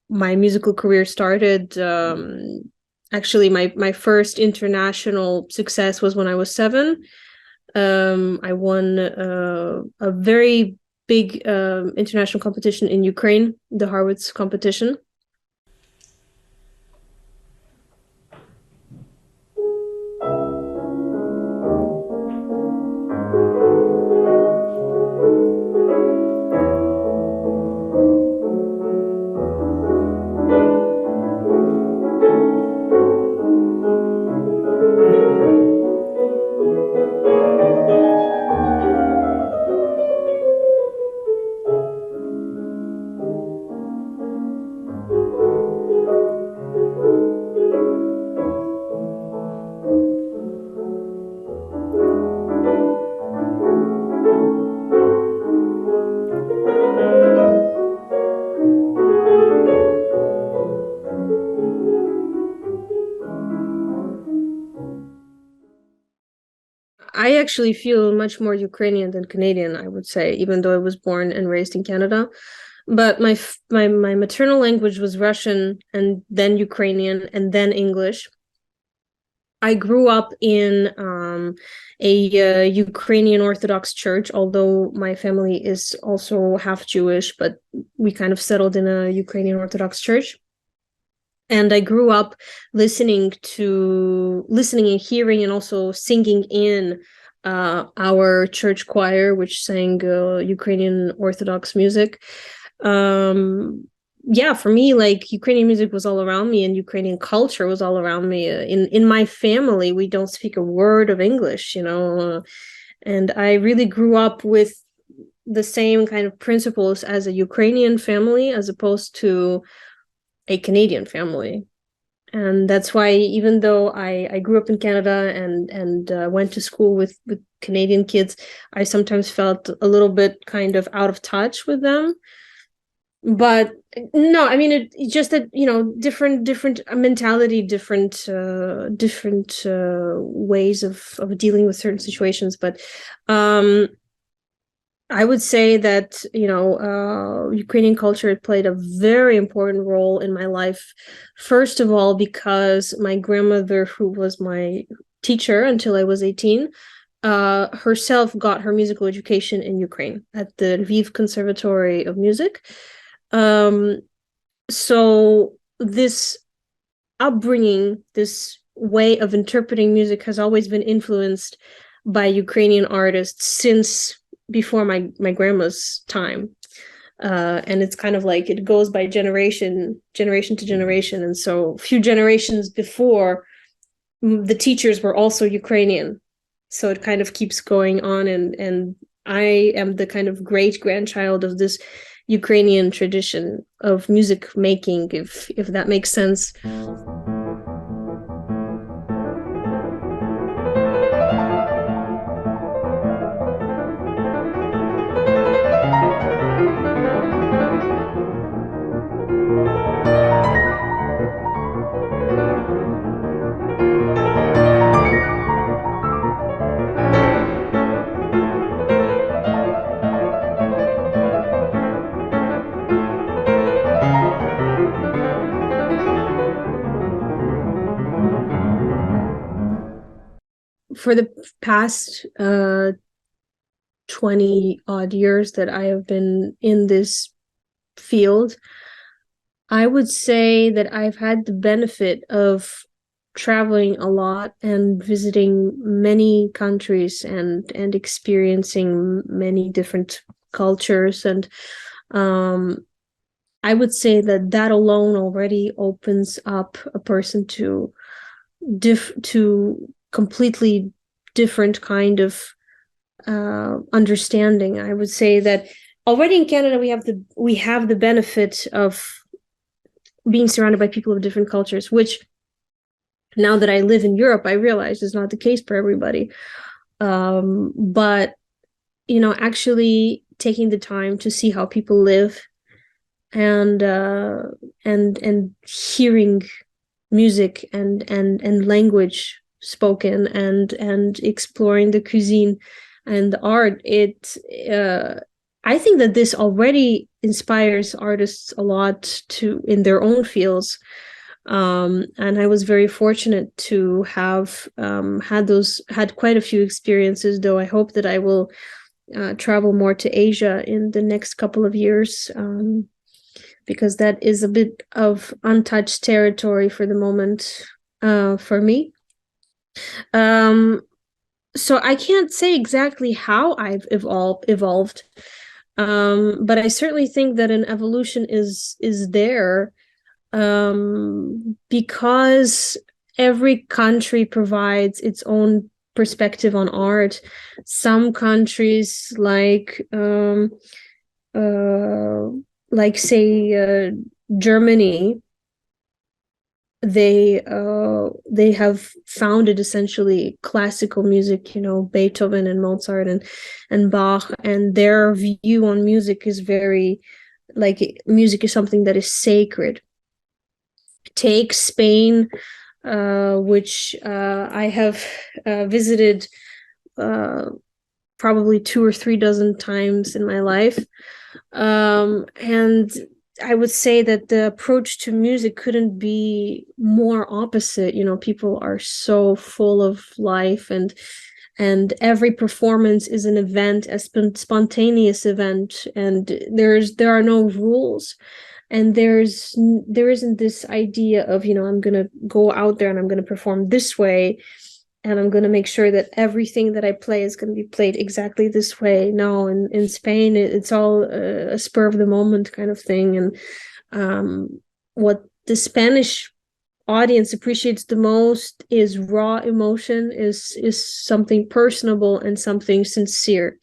my musical career started. Actually, my first international success was when I was 7. I won a very big international competition in Ukraine, the Harwitz competition. I actually feel much more Ukrainian than Canadian, I would say, even though I was born and raised in Canada. But my maternal language was Russian, and then Ukrainian, and then English. I grew up in a Ukrainian Orthodox church, although my family is also half Jewish, but we kind of settled in a Ukrainian Orthodox church. And I grew up listening and hearing and also singing in our church choir, which sang Ukrainian Orthodox music. For me, like, Ukrainian music was all around me, and Ukrainian culture was all around me. In my family, we don't speak a word of English, and I really grew up with the same kind of principles as a Ukrainian family as opposed to a Canadian family. And that's why, even though I grew up in Canada and went to school with Canadian kids, I sometimes felt a little bit kind of out of touch with them. But no, I mean, it's just that, different mentality, different ways of dealing with certain situations. But I would say that, Ukrainian culture played a very important role in my life. First of all, because my grandmother, who was my teacher until I was 18, herself got her musical education in Ukraine at the Lviv Conservatory of Music. So this upbringing, this way of interpreting music has always been influenced by Ukrainian artists since before my grandma's time. And it's kind of like it goes by generation to generation. And so a few generations before, the teachers were also Ukrainian. So it kind of keeps going on. And I am the kind of great grandchild of this Ukrainian tradition of music making, if that makes sense. for the past 20 odd years that I have been in this field, I would say that I've had the benefit of traveling a lot and visiting many countries and experiencing many different cultures. And I would say that alone already opens up a person to completely different kind of understanding. I would say that already in Canada we have the benefit of being surrounded by people of different cultures, which now that I live in Europe, I realize is not the case for everybody. But actually taking the time to see how people live and hearing music and language spoken and exploring the cuisine and the art, I think that this already inspires artists a lot in their own fields. And I was very fortunate to have had quite a few experiences, though I hope that I will travel more to Asia in the next couple of years, because that is a bit of untouched territory for the moment for me. So I can't say exactly how I've evolved, but I certainly think that an evolution is there, because every country provides its own perspective on art. Some countries, like say Germany, they have founded essentially classical music, Beethoven and Mozart and Bach, and their view on music is very music is something that is sacred. Take Spain, which I have visited probably 2 or 3 dozen times in my life, and I would say that the approach to music couldn't be more opposite. People are so full of life, and every performance is an event, a spontaneous event, and there are no rules. And there isn't this idea of, I'm going to go out there and I'm going to perform this way, and I'm going to make sure that everything that I play is going to be played exactly this way. No, in Spain, it's all a spur of the moment kind of thing. And what the Spanish audience appreciates the most is raw emotion, is something personable and something sincere.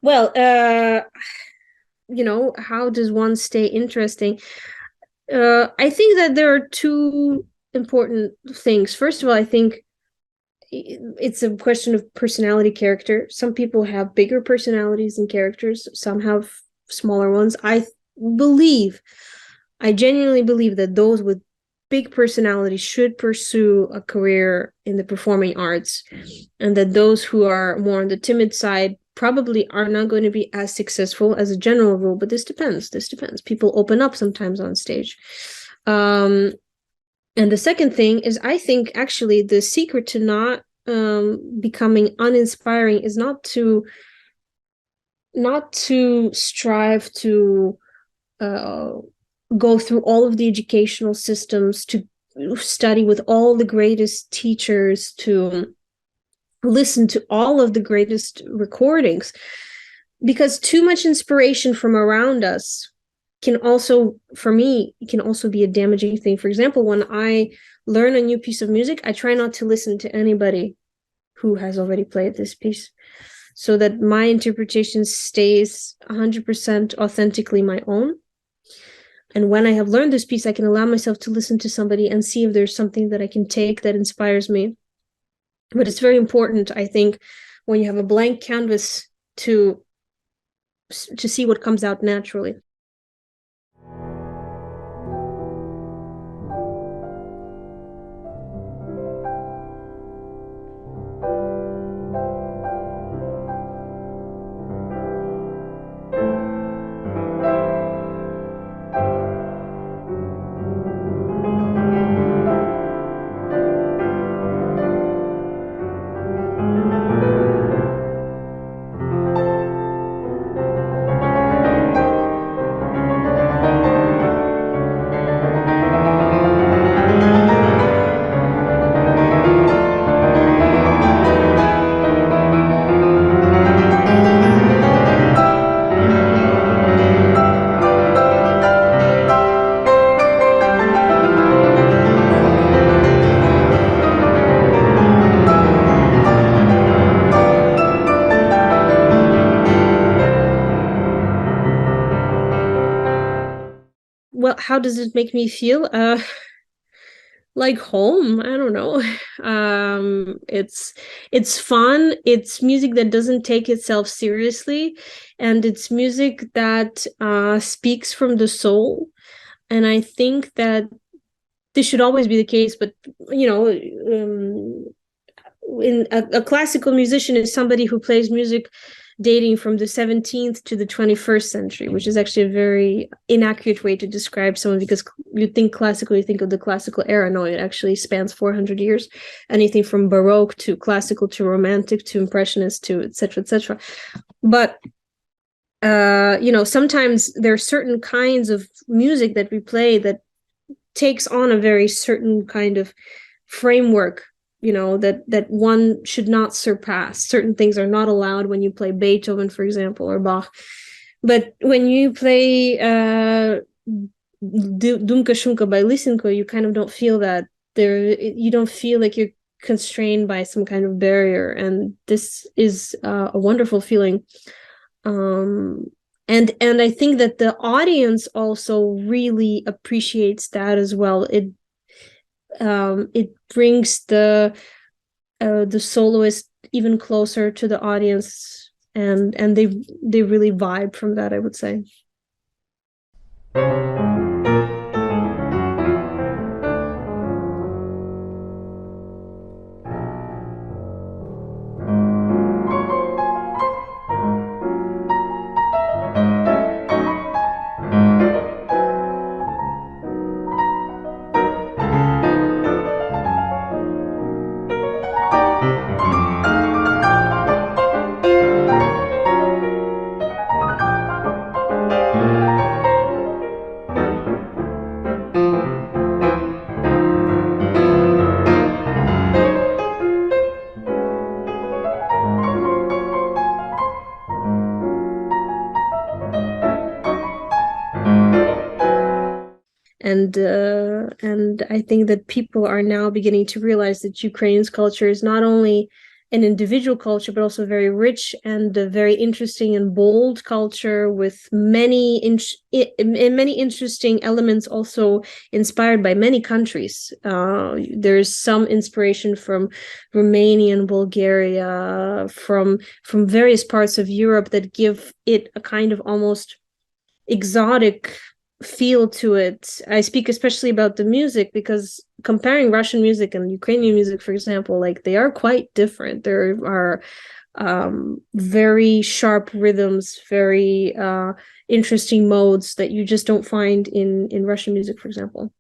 Well, how does one stay interesting? I think that there are two important things. First of all, I think it's a question of personality, character. Some people have bigger personalities and characters. Some have smaller ones. I genuinely believe that those with big personalities should pursue a career in the performing arts, and that those who are more on the timid side probably are not going to be as successful as a general rule, but this depends. People open up sometimes on stage. And the second thing is, I think actually the secret to not becoming uninspiring is not to strive to go through all of the educational systems, to study with all the greatest teachers, to listen to all of the greatest recordings, because too much inspiration from around us can also, for me, it can also be a damaging thing. For example, when I learn a new piece of music, I try not to listen to anybody who has already played this piece, so that my interpretation stays 100% authentically my own. And when I have learned this piece, I can allow myself to listen to somebody and see if there's something that I can take that inspires me. But it's very important, I think, when you have a blank canvas to see what comes out naturally. Well, how does it make me feel? Like home. I don't know. It's fun. It's music that doesn't take itself seriously, and it's music that speaks from the soul. And I think that this should always be the case. But in a classical musician is somebody who plays music dating from the 17th to the 21st century, which is actually a very inaccurate way to describe someone, because you think classical, you think of the classical era. No, it actually spans 400 years. Anything from Baroque to classical to Romantic to Impressionist to et cetera. But, sometimes there are certain kinds of music that we play that takes on a very certain kind of framework, that one should not surpass. Certain things are not allowed when you play Beethoven, for example, or Bach. But when you play Dumka Shumka by Lysenko, you kind of don't feel that. You don't feel like you're constrained by some kind of barrier. And this is a wonderful feeling. And I think that the audience also really appreciates that as well. It brings the soloist even closer to the audience, and they really vibe from that, I would say. And I think that people are now beginning to realize that Ukraine's culture is not only an individual culture, but also very rich and very interesting and bold culture with many interesting elements, also inspired by many countries. There's some inspiration from Romania and Bulgaria, from various parts of Europe that give it a kind of almost exotic feel to it. I speak especially about the music because comparing Russian music and Ukrainian music, for example, like they are quite different. There are very sharp rhythms, very interesting modes that you just don't find in Russian music, for example.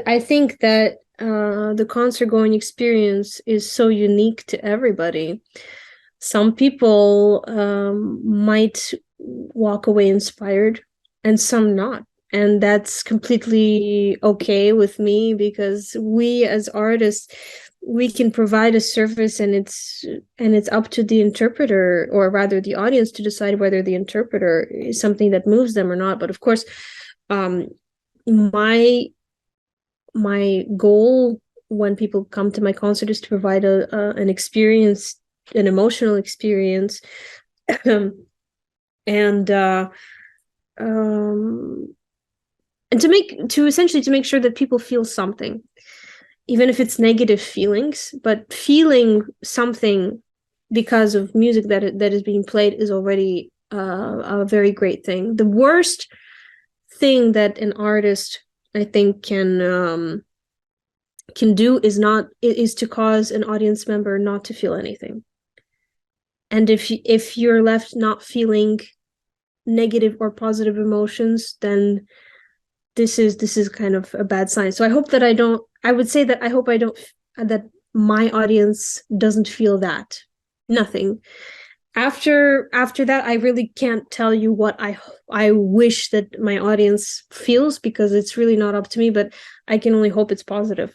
I think that the concert going experience is so unique to everybody. Some people might walk away inspired and some not. And that's completely okay with me because we as artists, we can provide a service and it's up to the interpreter, or rather the audience, to decide whether the interpreter is something that moves them or not. But of course, my goal when people come to my concert is to provide an experience, an emotional experience, and to essentially make sure that people feel something, even if it's negative feelings, but feeling something because of music that is being played is already a very great thing. The worst thing that an artist, I think, can do is to cause an audience member not to feel anything. And if you're left not feeling negative or positive emotions, then this is kind of a bad sign. So I hope that I hope that my audience doesn't feel that. Nothing. After that, I really can't tell you what I wish that my audience feels, because it's really not up to me, but I can only hope it's positive.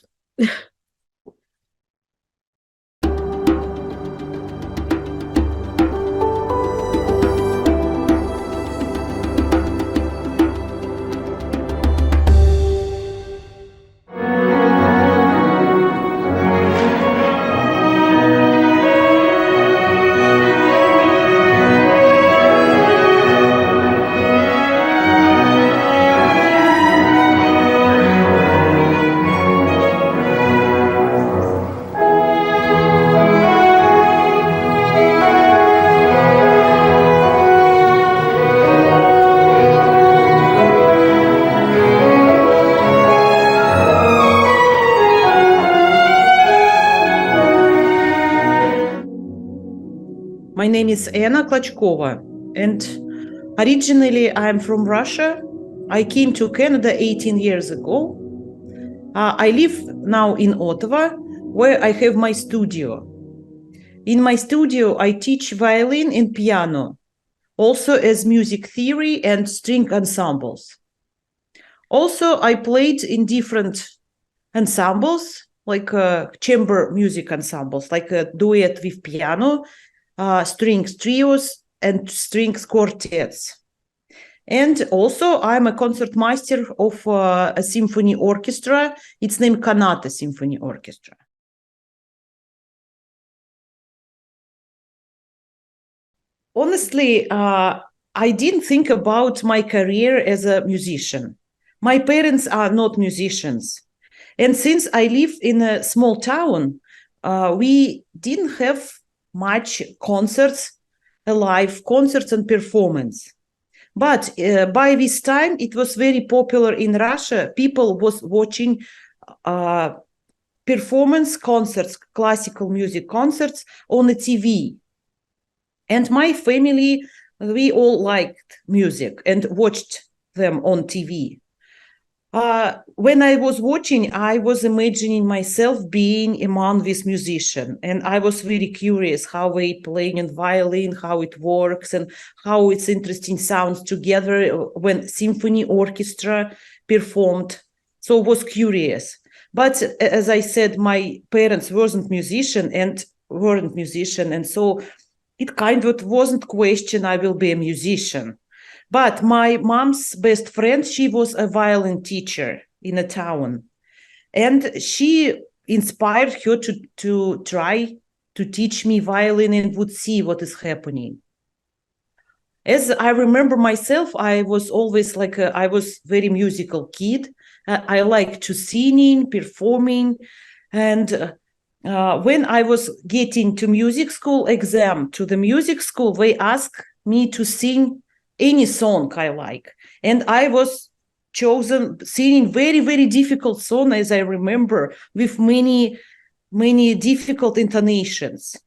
My name is Anna Klachkova, and originally I'm from Russia. I came to Canada 18 years ago. I live now in Ottawa, where I have my studio. In my studio, I teach violin and piano, also as music theory and string ensembles. Also, I played in different ensembles, like chamber music ensembles, like a duet with piano, strings trios, and strings quartets. And also, I'm a concertmaster of a symphony orchestra. It's named Kanata Symphony Orchestra. Honestly, I didn't think about my career as a musician. My parents are not musicians. And since I live in a small town, we didn't have much concerts, live concerts and performance. But by this time, it was very popular in Russia. People was watching performance concerts, classical music concerts on the TV. And my family, we all liked music and watched them on TV. When I was watching, I was imagining myself being among these musicians, and I was very curious how they playing in violin, how it works, and how it's interesting sounds together when symphony orchestra performed. So I was curious. But as I said, my parents weren't musicians, and so it kind of wasn't question I will be a musician. But my mom's best friend, she was a violin teacher in a town. And she inspired her to try to teach me violin and would see what is happening. As I remember myself, I was always I was very musical kid. I liked to singing, performing. And when I was getting to music school exam, to the music school, they asked me to sing any song I like. And I was chosen singing very, very difficult song, as I remember, with many, many difficult intonations.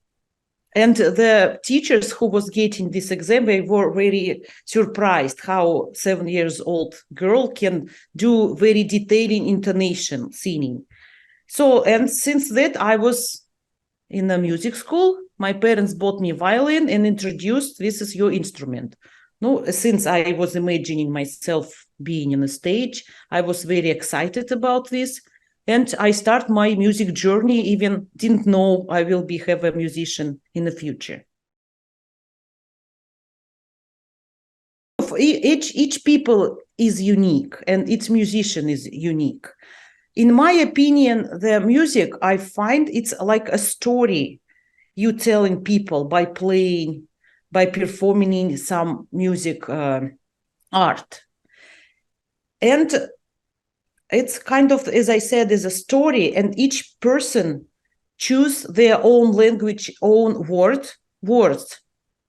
And the teachers who was getting this exam, they were very surprised how 7-year-old girl can do very detailing intonation singing. So, and since that, I was in a music school. My parents bought me violin and introduced, this is your instrument. No, since I was imagining myself being on a stage, I was very excited about this. And I start my music journey, even didn't know I will have a musician in the future. Each people is unique and each musician is unique. In my opinion, the music, I find it's like a story you telling people by playing, by performing some music art. And it's kind of, as I said, is a story, and each person choose their own language, own words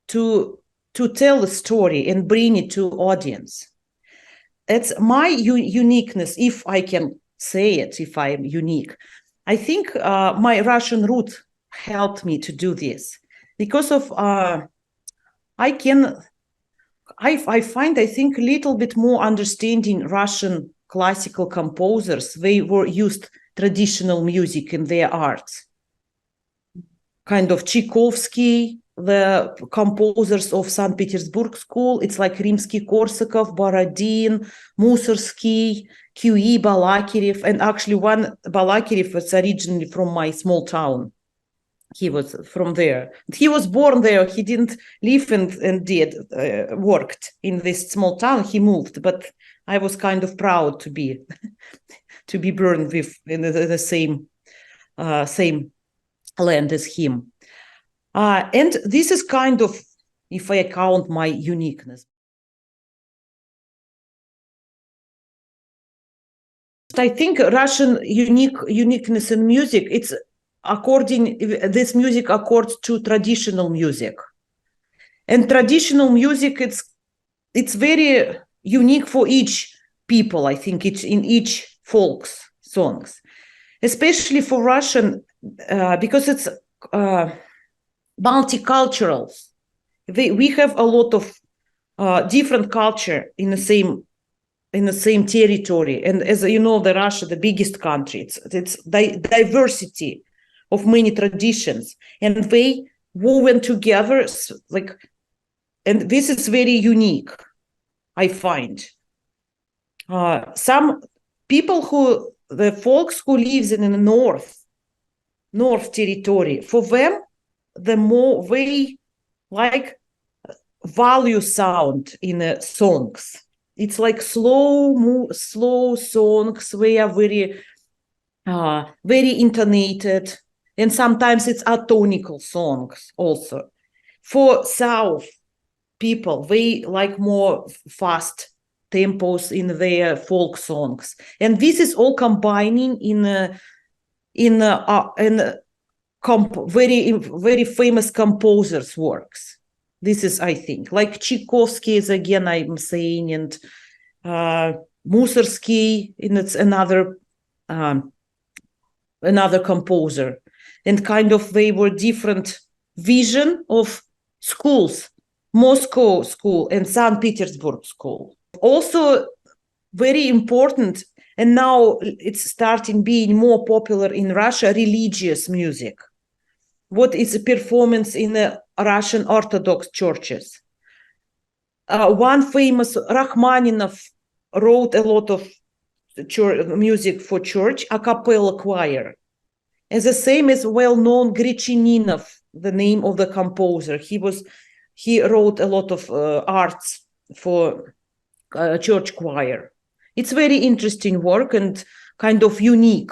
to tell the story and bring it to audience. It's my uniqueness, if I can say it, if I'm unique. I think my Russian root helped me to do this because of I find, I think, a little bit more understanding Russian classical composers. They were used traditional music in their arts. Kind of Tchaikovsky, the composers of St. Petersburg school, it's like Rimsky-Korsakov, Borodin, Mussorgsky, Q.E. Balakirev, and actually one Balakirev was originally from my small town. He was from there. He was born there. He didn't live and worked in this small town. He moved, but I was kind of proud to be born with in the same land as him. And this is kind of, if I count my uniqueness. I think Russian uniqueness in music, it's this music accords to traditional music. And traditional music, it's very unique for each people, I think, it's in each folk's songs. Especially for Russian, because it's multicultural. We have a lot of different culture in the same territory. And as you know, Russia, the biggest country, it's diversity of many traditions, and they woven together and this is very unique, I find. Some people the folks who lives in the north territory, for them, the more they value sound in the songs. It's like slow songs. They are very intonated. And sometimes it's atonical songs also. For South people, they like more fast tempos in their folk songs, and this is all combining in very famous composers' works. This is, I think, like Tchaikovsky is again, I'm saying, and Mussorgsky, and it's another composer, and kind of they were different vision of schools, Moscow school and St. Petersburg school. Also very important, and now it's starting being more popular in Russia, religious music. What is a performance in the Russian Orthodox churches? One famous Rachmaninoff wrote a lot of music for church, a cappella choir. And the same is well-known Gricheninov, the name of the composer. He wrote a lot of arts for church choir. It's very interesting work and kind of unique.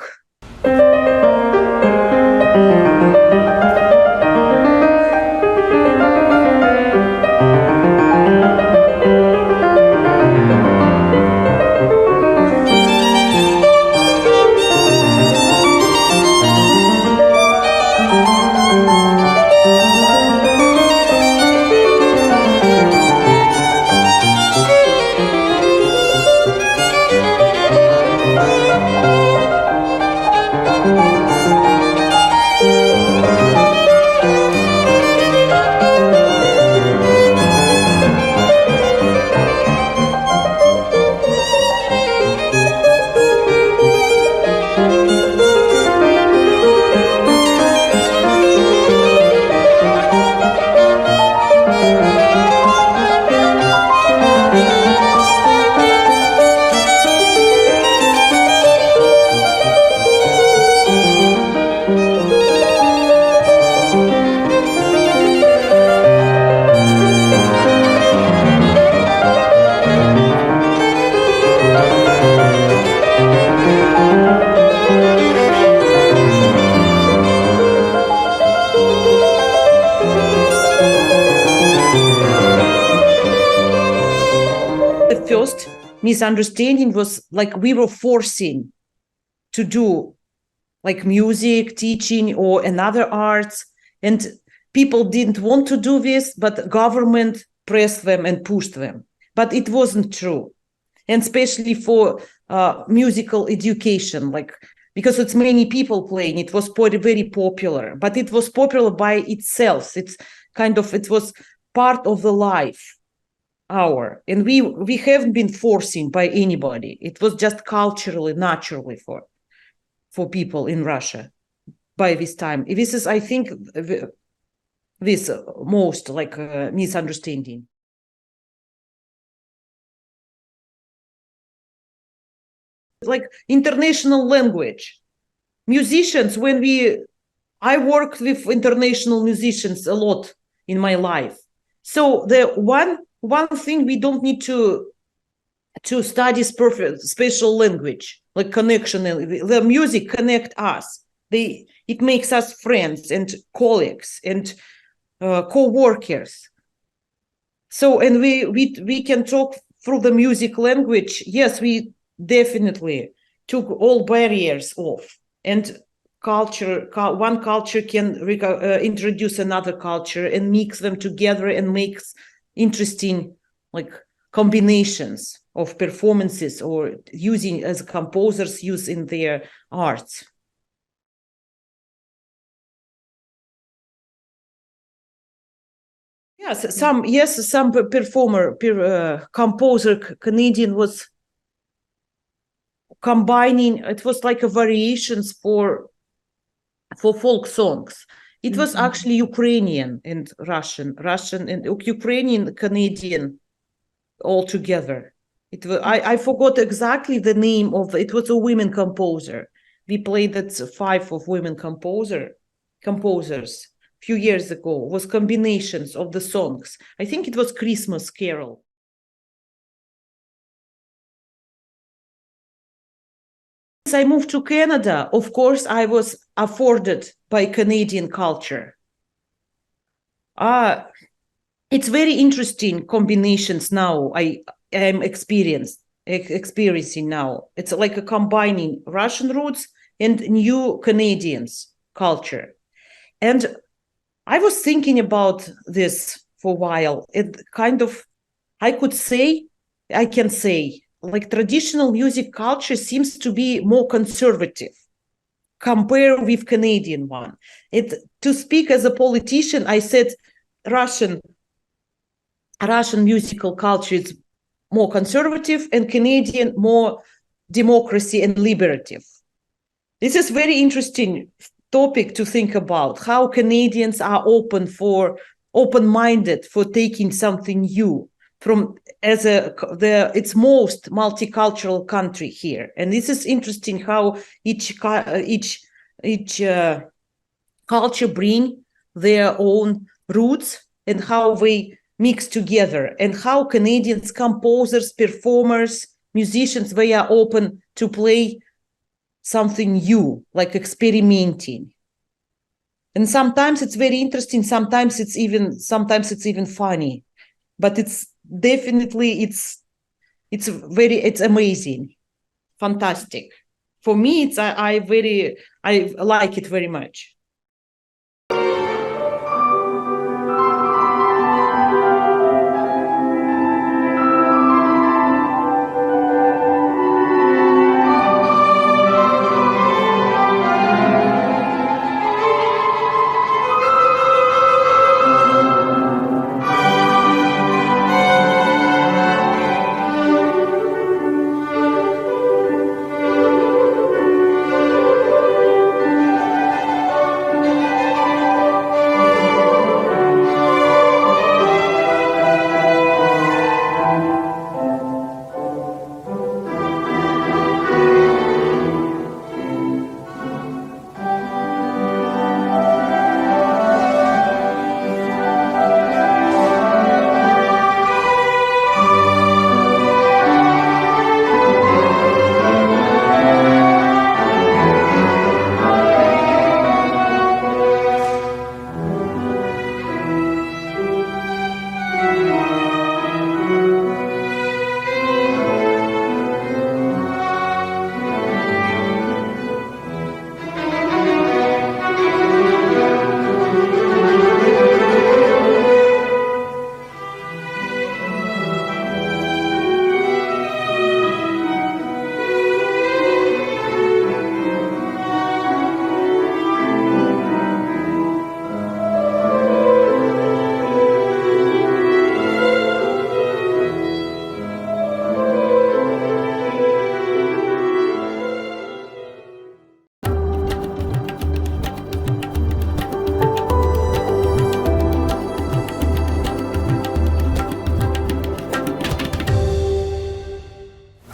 Misunderstanding was like we were forcing to do like music, teaching, or another arts, and people didn't want to do this, but government pressed them and pushed them. But it wasn't true, and especially for musical education, like because it's many people playing, it was very popular. But it was popular by itself. It was part of the life. And we haven't been forcing by anybody. It was just culturally, naturally for people in Russia by this time. This is, I think, this most like misunderstanding. Like international language. Musicians, I worked with international musicians a lot in my life. So the one thing, we don't need to study special language, like connection. The music connect us. It makes us friends and colleagues and co-workers. So, and we can talk through the music language. Yes, we definitely took all barriers off, and one culture can introduce another culture and mix them together and makes interesting like combinations of performances or using as composers use in their arts. Yes, some composer Canadian was combining. It was like a variations for folk songs. It was actually Ukrainian and Russian and Ukrainian Canadian all together. I forgot exactly the name of it. Was a women composer. We played that 5 of women composers a few years ago. It was combinations of the songs. I think it was Christmas Carol. I moved to Canada, of course, I was afforded by Canadian culture. It's very interesting combinations now. I'm experiencing now. It's like a combining Russian roots and new Canadians culture. And I was thinking about this for a while. It kind of, I can say, like traditional music culture seems to be more conservative compared with Canadian one. To speak as a politician, I said Russian musical culture is more conservative and Canadian more democracy and liberative. This is very interesting topic to think about, how Canadians are open-minded for taking something new from its most multicultural country here. And this is interesting how each culture bring their own roots and how they mix together, and how Canadians, composers, performers, musicians, they are open to play something new, like experimenting. And sometimes it's very interesting, sometimes it's even funny, but it's definitely it's amazing, fantastic. For me, I like it very much.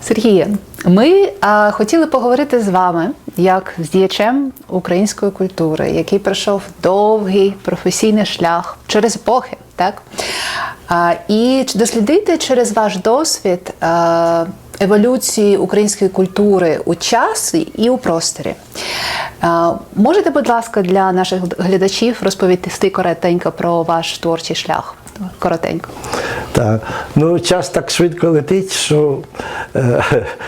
Сергіє, ми хотіли поговорити з вами як з діячем української культури, який пройшов довгий професійний шлях через епохи, так? І дослідити через ваш досвід еволюції української культури у часі і у просторі. Можете, будь ласка, для наших глядачів розповісти коротенько про ваш творчий шлях? Коротенько. Так. Ну, час так швидко летить, що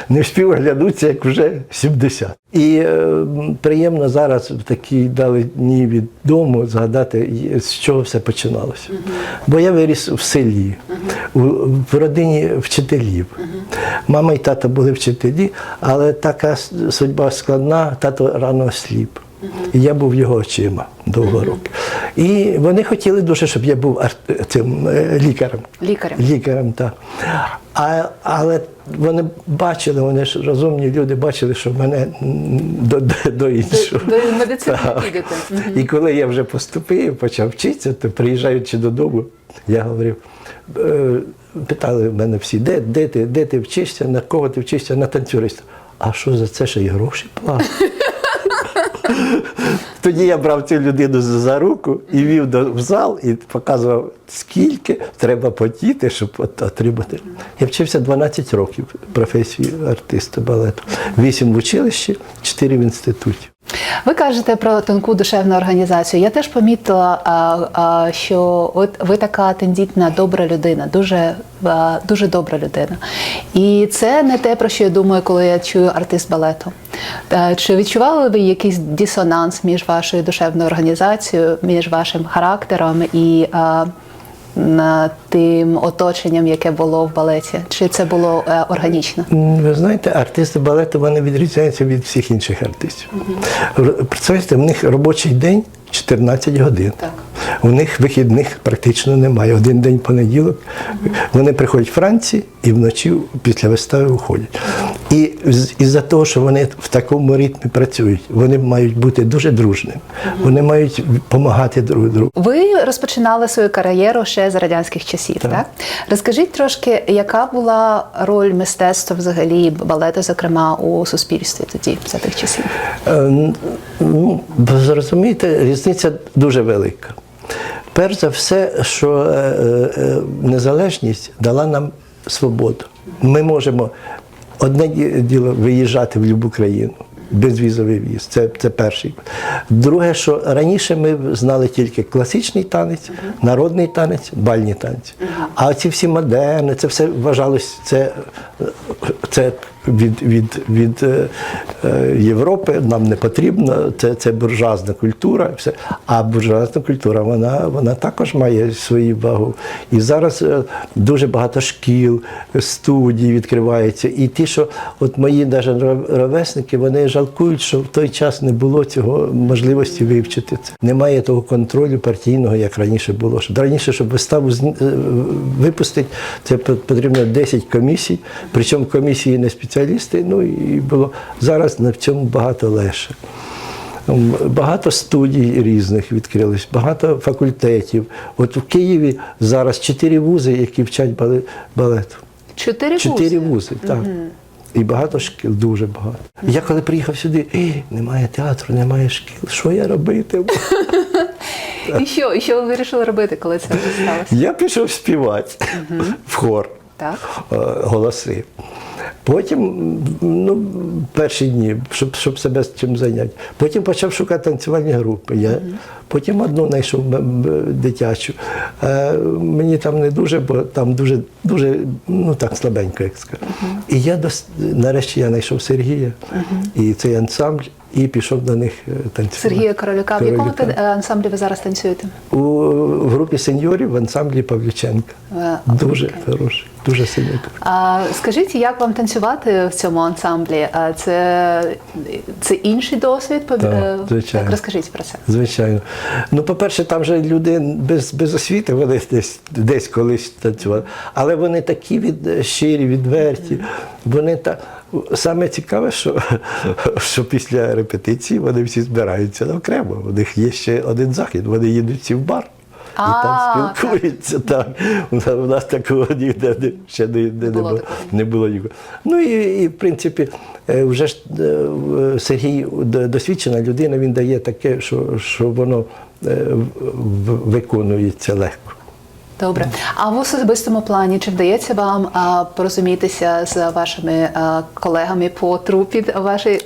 не встиг оглянутися, як вже 70. І приємно зараз в такі дні від дому згадати, з чого все починалося. Бо я виріс в селі, в родині вчителів. Мама і тато були вчителі, але така судьба складна, тато рано осліп. І я був його очима довго років. І вони хотіли дуже, щоб я був лікарем. Лікарем, так. Але вони бачили, вони ж розумні люди, бачили, що мене до іншого. До медицини підете. І коли я вже поступив, почав вчитися, то приїжджаючи додому, я говорив, питали мене всі, де ти вчишся, на кого ти вчишся, на танцюриста. А що за це, ще й гроші платять? Тоді я брав цю людину за руку і вів в зал і показував, скільки треба потіти, щоб отримати. Я вчився 12 років професії артиста балету. 8 в училищі, 4 в інституті. Ви кажете про тонку душевну організацію. Я теж помітила, що от ви така тендітна, добра людина, дуже добра людина. І це не те, про що я думаю, коли я чую артист балету. Чи відчували ви якийсь дисонанс між вашою душевною організацією, між вашим характером і тим оточенням, яке було в балеті? Чи це було органічно? Ви знаєте, артисти балету, вони відрізняються від всіх інших артистів. Представляєте, в них робочий день 14 годин. Так. У них вихідних практично немає. Один день понеділок. Вони приходять вранці і вночі після вистави уходять. І із-за того, що вони в такому ритмі працюють, вони мають бути дуже дружними. Вони мають допомагати друг другу. Ви розпочинали свою кар'єру ще з радянських часів, так? Розкажіть трошки, яка була роль мистецтва взагалі, балету, зокрема, у суспільстві тоді, за тих часів? Зрозумієте, різниця дуже велика. Перш за все, що незалежність дала нам свободу. Ми можемо одне діло виїжджати в будь-яку країну, безвізовий в'їзд, це перший. Друге, що раніше ми знали тільки класичний танець, народний танець, бальні танці. А ці всі модерни, це все вважалось, це від Європи нам не потрібно, це буржуазна культура. Все. А буржуазна культура, вона також має свою вагу. І зараз дуже багато шкіл, студій відкривається. І ті, що от мої навіть ровесники, вони жалкують, що в той час не було цього можливості вивчити це. Немає того контролю партійного, як раніше було. Раніше, щоб виставу випустити, це потрібно 10 комісій, причому комісії не спеціалісти, і було. Зараз на цьому багато легше. Багато студій різних відкрились, багато факультетів. От в Києві зараз 4 вузи, які вчать балету. 4 вузи, так. І багато шкіл, дуже багато. Я коли приїхав сюди, немає театру, немає шкіл, що я робитиму? І що ви вирішили робити, коли це сталося? Я пішов співати в хор, голоси. Потім, перші дні, щоб себе з чим зайняти. Потім почав шукати танцювальні групи. Я потім одну знайшов дитячу. Мені там не дуже, бо там дуже так слабенько, як скажу. І нарешті я знайшов Сергія і цей ансамбль, і пішов до них танцювати. Сергія Королюка. В якому ансамблі ви зараз танцюєте? В групі сеньорів в ансамблі Павлюченка. Дуже хороший, дуже сильний. Скажіть, як вам танцювати в цьому ансамблі? Це інший досвід? Звичайно. Розкажіть про це. Звичайно. По-перше, там же люди без освіти, вони десь колись танцювали. Але вони такі щирі, відверті. Вони саме цікаве, що після репетиції вони всі збираються окремо. У них є ще один захід, вони їдуть всі в бар. І там спілкуються. Так. У нас такого ніде ще не було нікого. І, в принципі, вже ж Сергій досвідчена людина, він дає таке, що воно виконується легко. Добре. А в особистому плані, чи вдається вам порозумітися з вашими колегами по трупі вашій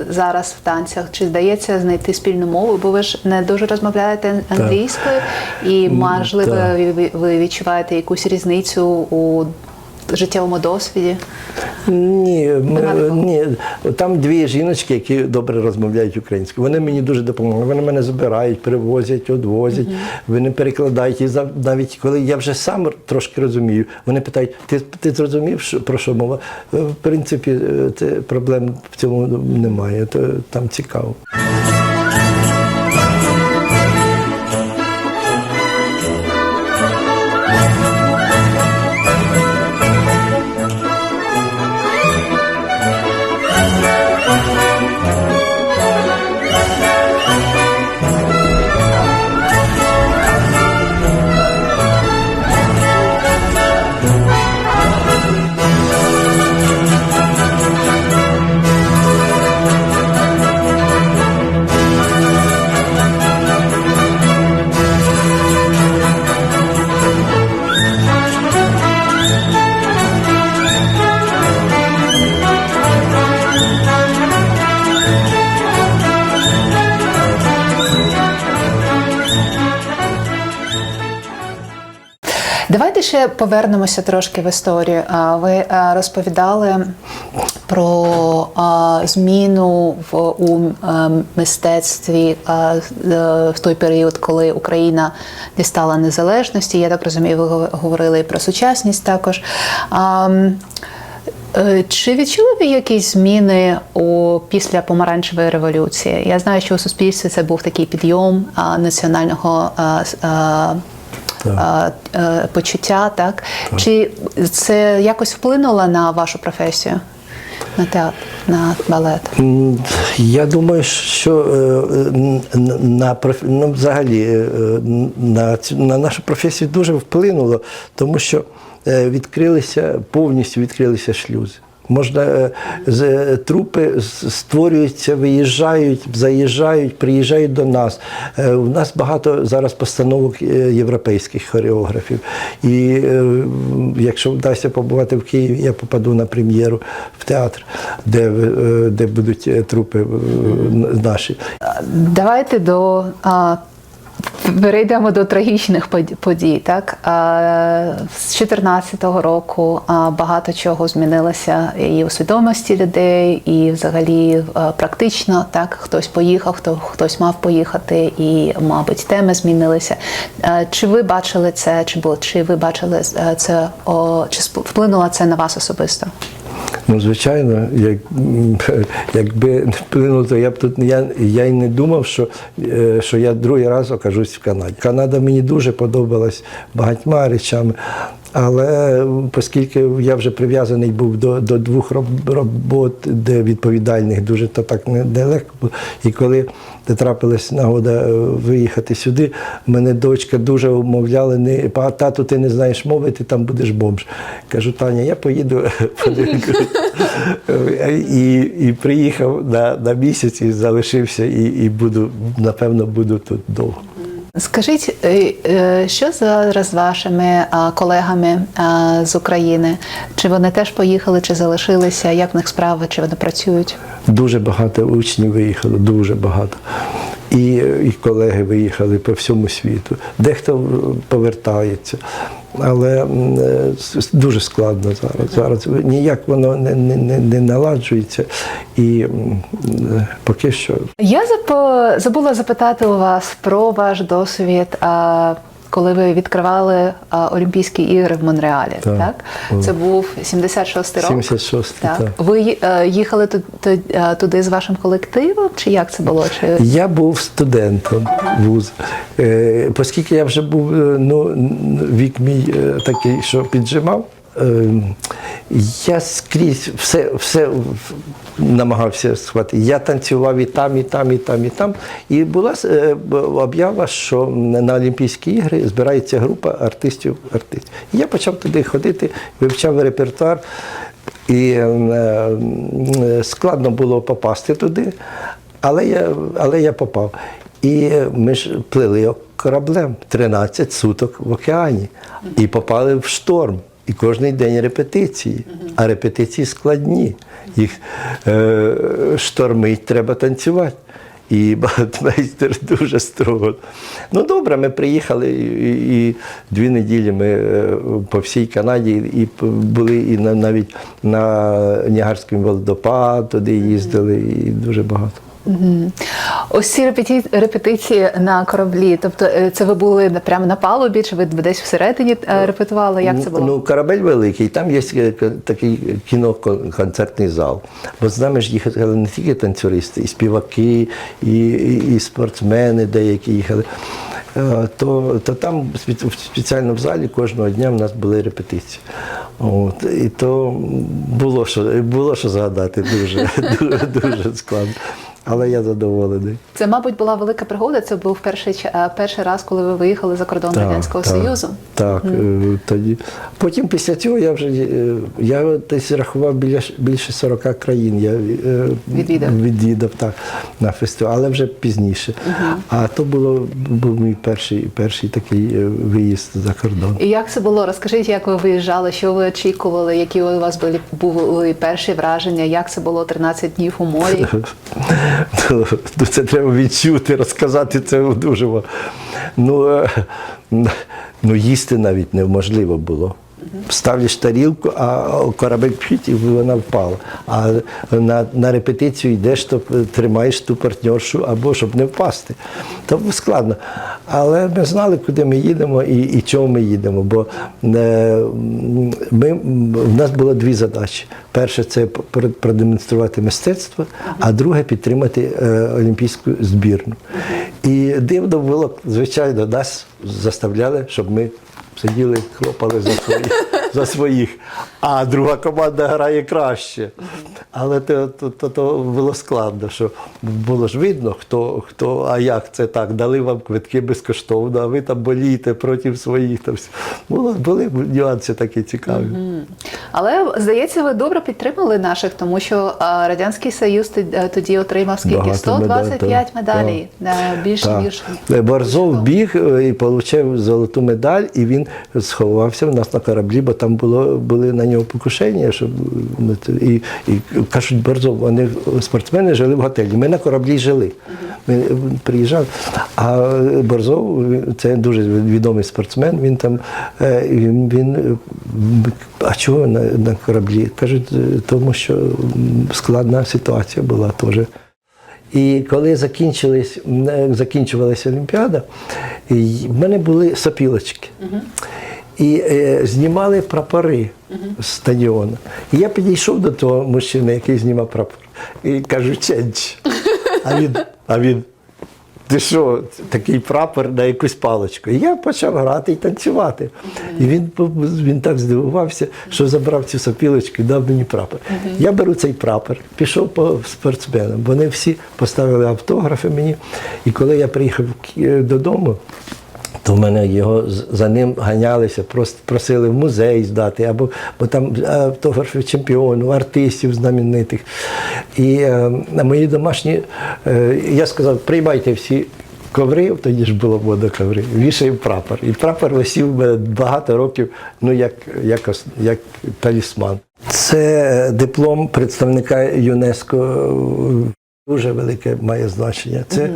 зараз в танцях? Чи вдається знайти спільну мову? Бо ви ж не дуже розмовляєте англійською, і, можливо, ви відчуваєте якусь різницю у життєвому досвіді? Ні. Там 2 жіночки, які добре розмовляють українською. Вони мені дуже допомагають. Вони мене забирають, привозять, одвозять, вони перекладають. І навіть коли я вже сам трошки розумію, вони питають, ти зрозумів, про що мова? В принципі, проблем в цьому немає. Там цікаво. Давайте ще повернемося трошки в історію. Ви розповідали про зміну у мистецтві в той період, коли Україна дістала незалежності. Я так розумію, ви говорили і про сучасність також. Чи відчули ви якісь зміни після помаранчевої революції? Я знаю, що у суспільстві це був такий підйом національного почуття, так? Чи це якось вплинуло на вашу професію, на театр, на балет? Я думаю, що взагалі на нашу професію дуже вплинуло, тому що повністю відкрилися шлюзи. Трупи створюються, виїжджають, заїжджають, приїжджають до нас. У нас багато зараз постановок європейських хореографів. І якщо вдасться побувати в Києві, я попаду на прем'єру в театр, де будуть трупи наші. Давайте перейдемо до трагічних подій. Так? З 2014 року багато чого змінилося і у свідомості людей, і взагалі практично. Так? Хтось поїхав, хтось мав поїхати, і, мабуть, теми змінилися. Чи ви бачили це, чи ви бачили це, чи вплинуло це на вас особисто? Ну, звичайно, якби не вплинуло, то я й не думав, що я другий раз окажусь в Канаді. Канада мені дуже подобалась багатьма речами, але оскільки я вже прив'язаний був до двох робот, де відповідальних, дуже то так нелегко було. І коли трапилась нагода виїхати сюди, мене дочка дуже умовляла: тату, ти не знаєш мови, ти там будеш бомж. Кажу: Таня, я поїду і приїхав на місяць, і залишився, і напевно буду тут довго. Скажіть, що зараз з вашими колегами з України? Чи вони теж поїхали, чи залишилися? Як в них справи, чи вони працюють? Дуже багато учнів виїхало, дуже багато. І колеги виїхали по всьому світу. Дехто повертається. Але дуже складно зараз. Ніяк воно не наладжується. І поки що. Я забула запитати у вас про ваш досвід, коли ви відкривали Олімпійські ігри в Монреалі. Так? Це був 76-й рік. 76-й, так. Ви їхали туди з вашим колективом, чи як це було? Я був студентом вузу. Оскільки я вже був, вік мій такий, що піджимав, я скрізь все намагався схватити. Я танцював і там, і там, і там, і там. І була об'ява, що на Олімпійські ігри збирається група артистів. Я почав туди ходити, вивчав репертуар. І складно було попасти туди, але я попав. І ми ж плили кораблем 13 суток в океані і попали в шторм. І кожен день репетиції, а репетиції складні. Їх штормить, треба танцювати. І балетмейстер дуже строго. Ну добре, ми приїхали, і 2 неділі ми по всій Канаді, і були і навіть на Ніагарський водопад, туди їздили, і дуже багато. Ось ці репетиції на кораблі, тобто це ви були прямо на палубі, чи ви десь всередині репетували? Як це було? Ну, корабель великий, там є такий кіноконцертний зал. Бо з нами ж їхали не тільки танцюристи, і співаки, і спортсмени деякі їхали. То там в спеціальному залі кожного дня в нас були репетиції. І то було що згадати, дуже складно. Але я задоволений. Це, мабуть, була велика пригода. Це був перший раз, коли ви виїхали за кордон Радянського Союзу. Так, тоді. Потім після цього я десь рахував більше 40 країн. Я відвідав на фестиваль, але вже пізніше. А то був мій перший такий виїзд за кордон. І як це було? Розкажіть, як ви виїжджали, що ви очікували, які у вас були перші враження, як це було 13 днів у морі? то це треба відчути, розказати це одужимо. Ну, їсти навіть неможливо було. Ставиш тарілку, а корабель п'ють, і вона впала. А на репетицію йдеш, то тримаєш ту партнершу, або щоб не впасти. То було складно. Але ми знали, куди ми їдемо і чого ми їдемо. Бо в нас було дві задачі. Перше – це продемонструвати мистецтво, а друге – підтримати олімпійську збірну. І дивно було, звичайно, нас заставляли, щоб ми сиділи, хлопали за своїх, а друга команда грає краще. Але то було складно, що було ж видно, хто, а як це так, дали вам квитки безкоштовно, а ви там болієте проти своїх. Були нюанси такі цікаві. Але, здається, ви добре підтримали наших, тому що Радянський Союз тоді отримав скільки? 125 медалей. Більше, ніж. Борзов біг і отримав золоту медаль, і він сховався в нас на кораблі, бо там були на нього покушення. І кажуть, Борзов, вони спортсмени жили в готелі. Ми на кораблі жили. Ми приїжджали. А Борзов, це дуже відомий спортсмен, він там, а чого на кораблі? Кажуть, тому що складна ситуація була теж. І коли закінчувалася Олімпіада, в мене були сопілочки. І знімали прапори з стадіону. І я підійшов до того мужчини, який знімав прапор, і кажу, ченч. А він, ти що, такий прапор на якусь паличку. І я почав грати і танцювати. І він так здивувався, що забрав цю сопілочку і дав мені прапор. Я беру цей прапор, пішов по спортсменам. Вони всі поставили автографи мені. І коли я приїхав додому, то в мене за ним ганялися, просто просили в музей здати, бо там автографи чемпіонів, артистів знаменитих. І мої домашні, я сказав, приймайте всі коври, тоді ж було мода коври, вішаємо прапор. І прапор висів багато років, як талісман. Це диплом представника ЮНЕСКО. Дуже велике має значення. Це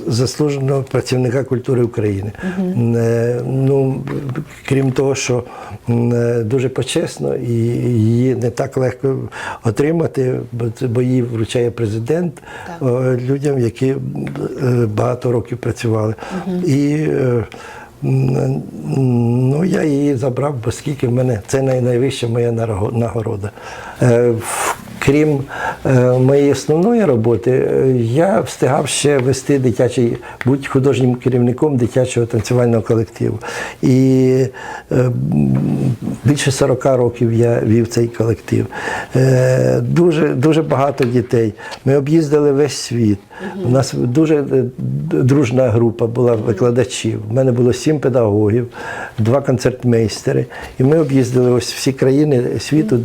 заслуженого працівника культури України. Крім того, що дуже почесно і її не так легко отримати, бо її вручає президент людям, які багато років працювали. І я її забрав, оскільки в мене це найвища моя нагорода. Крім моєї основної роботи, я встигав ще вести бути художнім керівником дитячого танцювального колективу. І більше 40 років я вів цей колектив. Дуже багато дітей. Ми об'їздили весь світ. У нас дуже дружна група була викладачів. У мене було 7 педагогів, 2 концертмейстери. І ми об'їздили ось всі країни світу,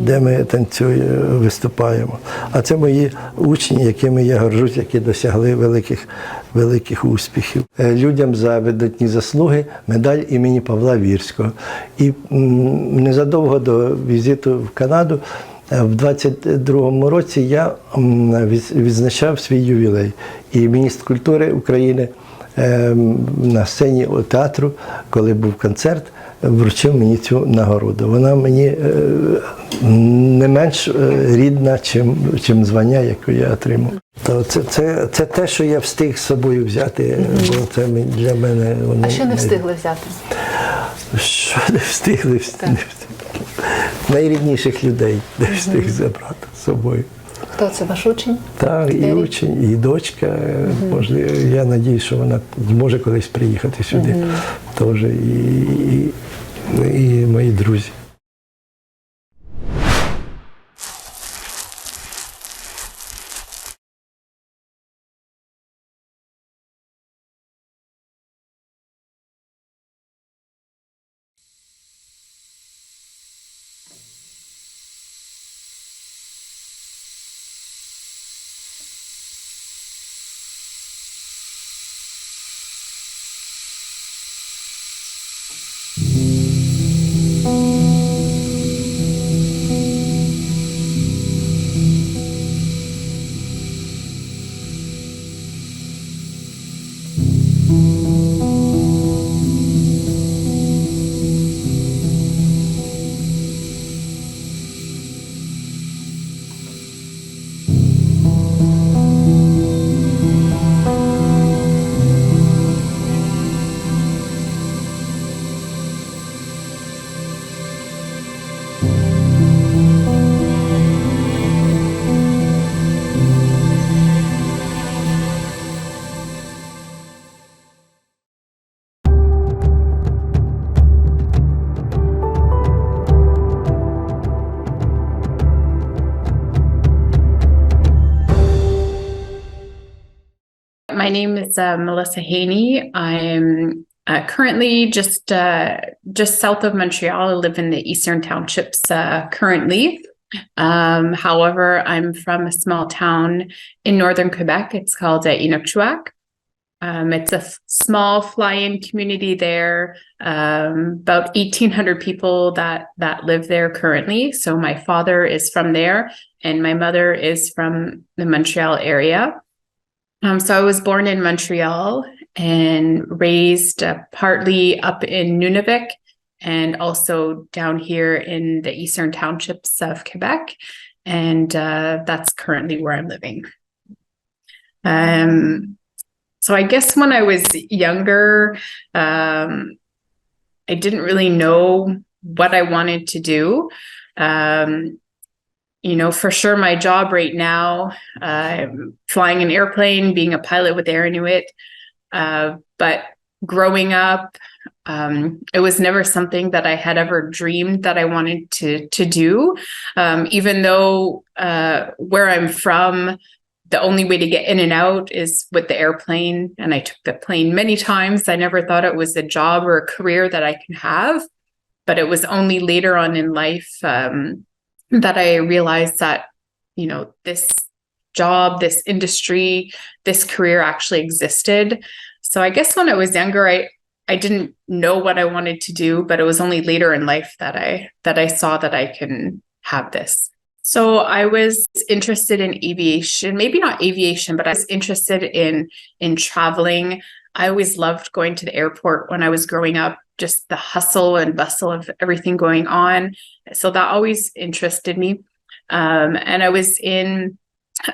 де ми танцюємо, виступаємо. А це мої учні, якими я горжусь, які досягли великих успіхів. Людям за видатні заслуги медаль імені Павла Вірського. І незадовго до візиту в Канаду в 22-му році я відзначав свій ювілей. І міністр культури України на сцені театру, коли був концерт, вручив мені цю нагороду. Вона мені не менш рідна, чим звання, яке я отримав. То це те, що я встиг з собою взяти, бо це для мене... А що не встигли взяти? Що не встигли? Найрідніших людей не встиг забрати з собою. Хто це, ваш учень? Так, і учень, і дочка. Можливо, я сподіваюся, що вона зможе колись приїхати сюди. Теж і мої друзі. My name is Melissa Haney. I'm currently just south of Montreal. I live in the Eastern Townships currently. However, I'm from a small town in northern Quebec. It's called Inukjuak. It's a small fly-in community there, about 1,800 people that live there currently. So my father is from there, and my mother is from the Montreal area. So I was born in Montreal and raised partly up in Nunavik and also down here in the Eastern Townships of Quebec. And that's currently where I'm living. So I guess when I was younger, I didn't really know what I wanted to do. For sure, my job right now, flying an airplane, being a pilot with Air Inuit. But growing up, it was never something that I had ever dreamed that I wanted to do. Even though where I'm from, the only way to get in and out is with the airplane. And I took the plane many times. I never thought it was a job or a career that I can have. But it was only later on in life that I realized that, this job, this industry, this career actually existed. So I guess when I was younger, I didn't know what I wanted to do, but it was only later in life that I saw that I can have this. So I was interested in aviation, maybe not aviation, but I was interested in traveling. I always loved going to the airport when I was growing up, just the hustle and bustle of everything going on. So that always interested me. And I was in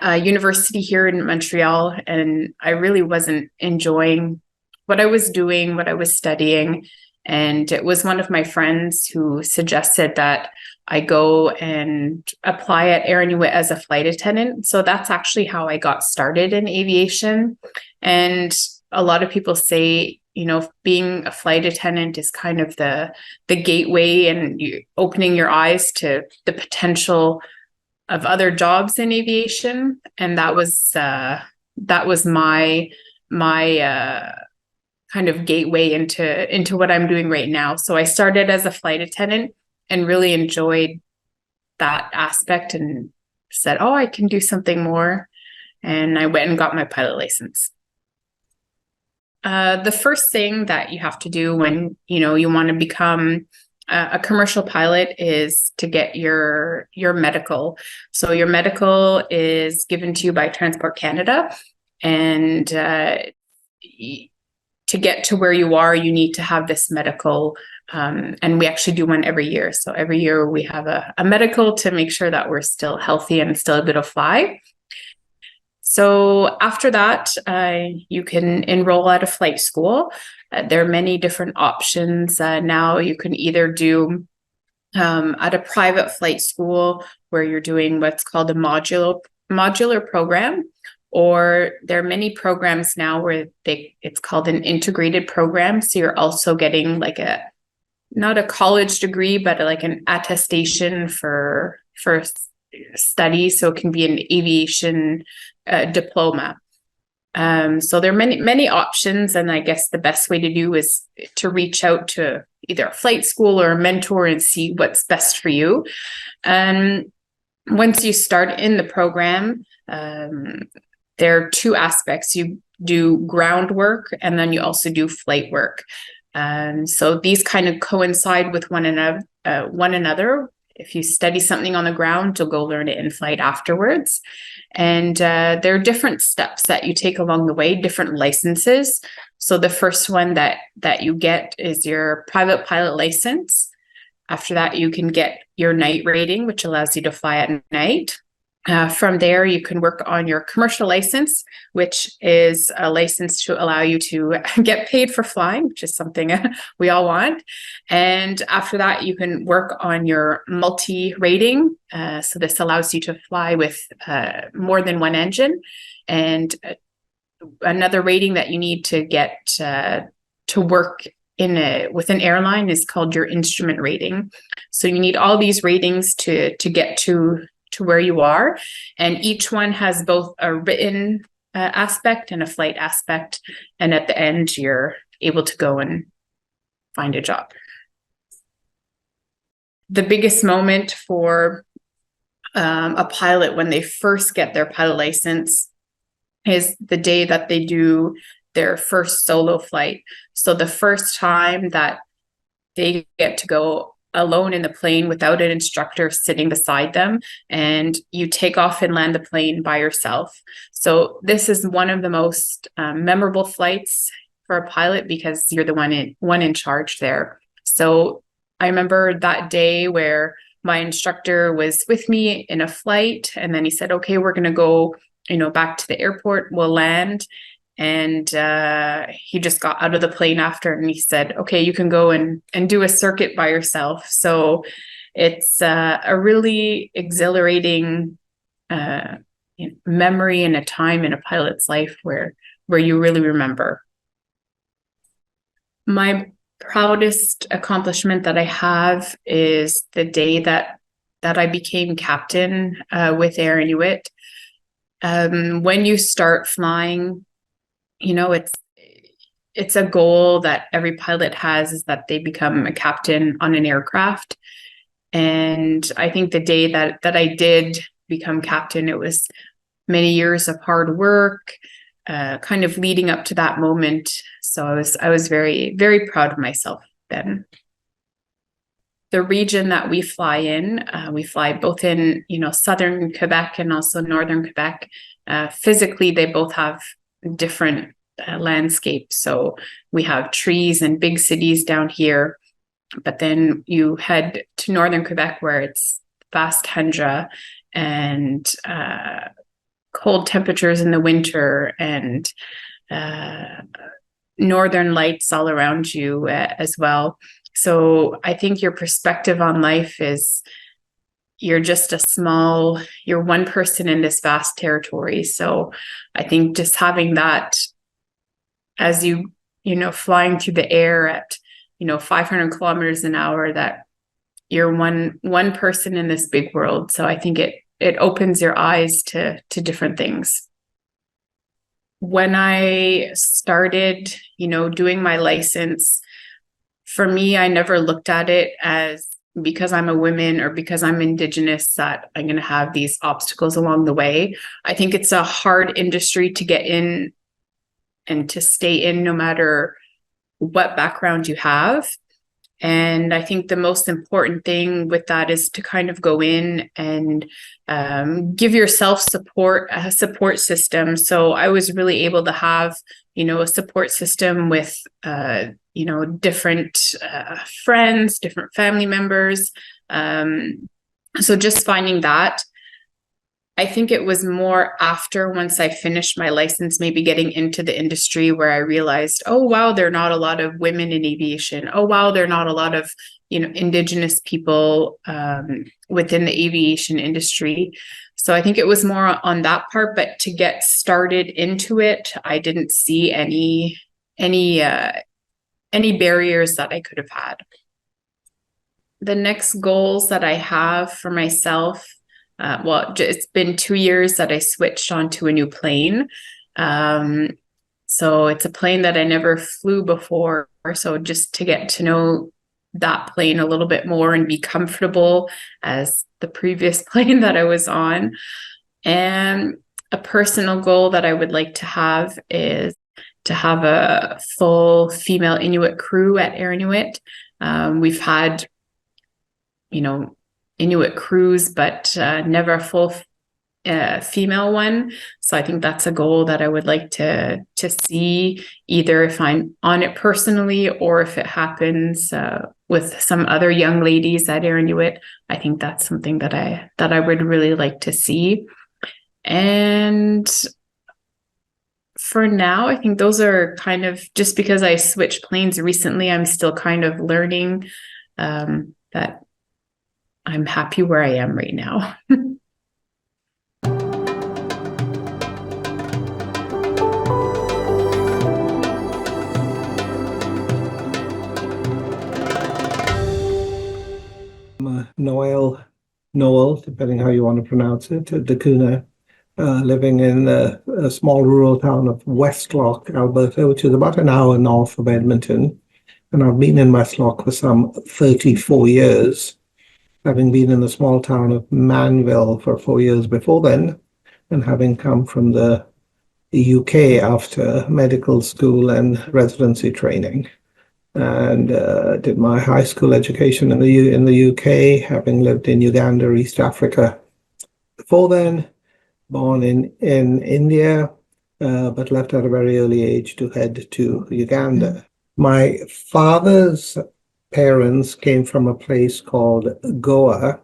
university here in Montreal, and I really wasn't enjoying what I was doing, what I was studying. And it was one of my friends who suggested that I go and apply at Air Inuit as a flight attendant. So that's actually how I got started in aviation. And a lot of people say, being a flight attendant is kind of the gateway and opening your eyes to the potential of other jobs in aviation. And that was my kind of gateway into what I'm doing right now. So I started as a flight attendant and really enjoyed that aspect and said, oh, I can do something more. And I went and got my pilot license. The first thing that you have to do when, you want to become a commercial pilot is to get your medical. So your medical is given to you by Transport Canada. And to get to where you are, you need to have this medical. And we actually do one every year. So every year we have a medical to make sure that we're still healthy and still able to fly. So after that, you can enroll at a flight school. There are many different options. Now you can either do at a private flight school where you're doing what's called a modular program, or there are many programs now where it's called an integrated program. So you're also getting like not a college degree, but like an attestation for study. So it can be an aviation diploma. So there are many options. And I guess the best way to do is to reach out to either a flight school or a mentor and see what's best for you. And once you start in the program, there are two aspects. You do ground work and then you also do flight work. So these kind of coincide with one another. If you study something on the ground, you'll go learn it in flight afterwards. And there are different steps that you take along the way, different licenses. So the first one that you get is your private pilot license. After that, you can get your night rating, which allows you to fly at night. From there, you can work on your commercial license, which is a license to allow you to get paid for flying, which is something we all want. And after that, you can work on your multi-rating. So this allows you to fly with more than one engine. And another rating that you need to get to work with an airline is called your instrument rating. So you need all these ratings to get to where you are, and each one has both a written aspect and a flight aspect, and at the end you're able to go and find a job. The biggest moment for a pilot when they first get their pilot license is the day that they do their first solo flight. So the first time that they get to go alone in the plane without an instructor sitting beside them, and you take off and land the plane by yourself. So this is one of the most memorable flights for a pilot because you're the one in charge there. So I remember that day where my instructor was with me in a flight, and then he said, okay, we're going to go, back to the airport, we'll land. And he just got out of the plane after, and he said, okay, you can go and do a circuit by yourself. So it's a really exhilarating memory and a time in a pilot's life where you really remember. My proudest accomplishment that I have is the day that I became captain with Air Inuit. When you start flying, it's a goal that every pilot has, is that they become a captain on an aircraft. And I think the day that I did become captain, it was many years of hard work, kind of leading up to that moment. So I was very, very proud of myself then. The region that we fly in, we fly both in, southern Quebec and also northern Quebec. Physically, they both have different landscapes. So we have trees and big cities down here, but then you head to northern Quebec where it's vast tundra and cold temperatures in the winter and northern lights all around you as well. So I think your perspective on life is you're one person in this vast territory. So I think just having that as flying through the air at, 500 kilometers an hour, that you're one person in this big world. So I think it opens your eyes to different things. When I started, doing my license, for me, I never looked at it as because I'm a woman or because I'm Indigenous that I'm going to have these obstacles along the way. I think it's a hard industry to get in and to stay in no matter what background you have. And I think the most important thing with that is to kind of go in and give yourself a support system. So I was really able to have, a support system with, different friends, different family members. So just finding that, I think it was more after, once I finished my license, maybe getting into the industry, where I realized, oh, wow, there are not a lot of women in aviation. Oh, wow, there are not a lot of, Indigenous people within the aviation industry. So I think it was more on that part, but to get started into it, I didn't see any barriers that I could have had. The next goals that I have for myself, it's been 2 years that I switched onto a new plane. So it's a plane that I never flew before. So just to get to know that plane a little bit more and be comfortable as the previous plane that I was on. And a personal goal that I would like to have is to have a full female Inuit crew at Air Inuit. We've had, Inuit crews, but never a full female one. So I think that's a goal that I would like to see, either if I'm on it personally or if it happens with some other young ladies at Inuit. I think that's something that I would really like to see. And for now, I think those are kind of, just because I switched planes recently, I'm still kind of learning that I'm happy where I am right now. Noel, depending how you want to pronounce it, Dakuna, living in a small rural town of Westlock, Alberta, which is about an hour north of Edmonton. And I've been in Westlock for some 34 years, having been in the small town of Manville for 4 years before then, and having come from the UK after medical school and residency training. And did my high school education in the UK, having lived in Uganda, East Africa before then. Born in India, but left at a very early age to head to Uganda. My father's parents came from a place called Goa,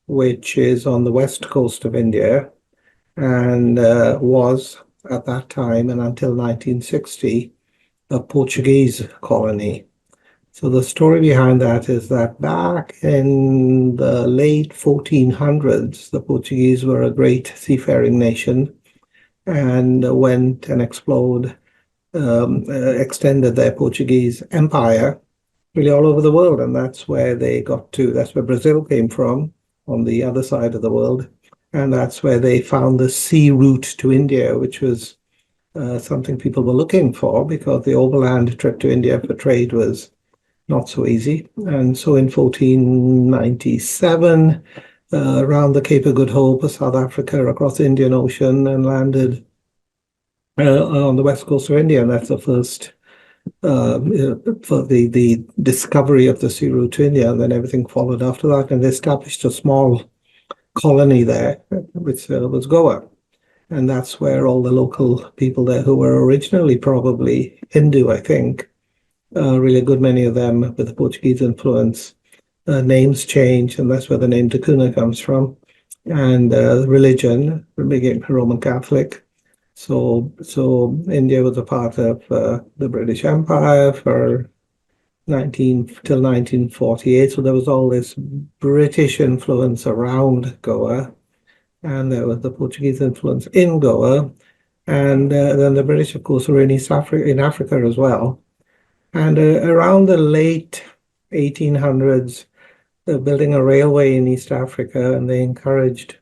which is on the west coast of India, and was at that time and until 1960 a Portuguese colony. So the story behind that is that back in the late 1400s, the Portuguese were a great seafaring nation and went and extended their Portuguese empire really all over the world. And that's where that's where Brazil came from, on the other side of the world. And that's where they found the sea route to India, which was something people were looking for, because the overland trip to India for trade was not so easy. And so in 1497, around the Cape of Good Hope, South Africa, across the Indian Ocean, and landed on the west coast of India. And that's the first for the discovery of the sea route to India. And then everything followed after that. And they established a small colony there, which was Goa. And that's where all the local people there, who were originally probably Hindu, I think, really a good many of them with the Portuguese influence, names changed, and that's where the name Dakuna comes from. And religion became Roman Catholic. So India was a part of the British Empire till 1948. So there was all this British influence around Goa, and there was the Portuguese influence in Goa, and then the British, of course, were in Africa as well. And around the late 1800s, they're building a railway in East Africa, and they encouraged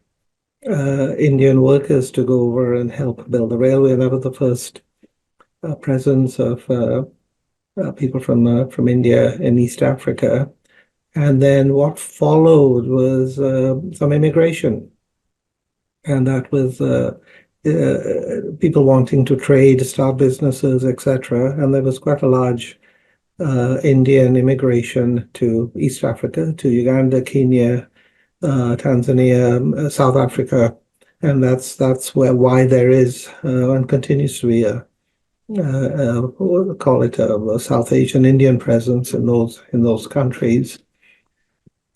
Indian workers to go over and help build the railway. And that was the first presence of people from India in East Africa. And then what followed was some immigration. And that was people wanting to trade, start businesses, etc. And there was quite a large Indian immigration to East Africa, to Uganda, Kenya, Tanzania, South Africa, and that's why there is and continues to be we'll call it a South Asian Indian presence in those countries.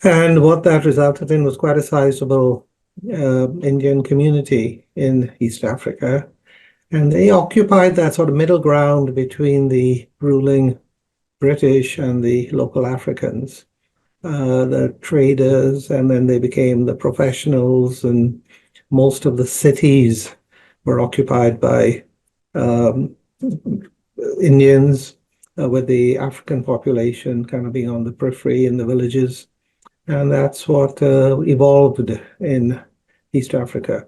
And what that resulted in was quite a sizable Indian community in East Africa, and they occupied that sort of middle ground between the ruling British and the local Africans, the traders, and then they became the professionals, and most of the cities were occupied by Indians, with the African population kind of being on the periphery in the villages. And that's what evolved in East Africa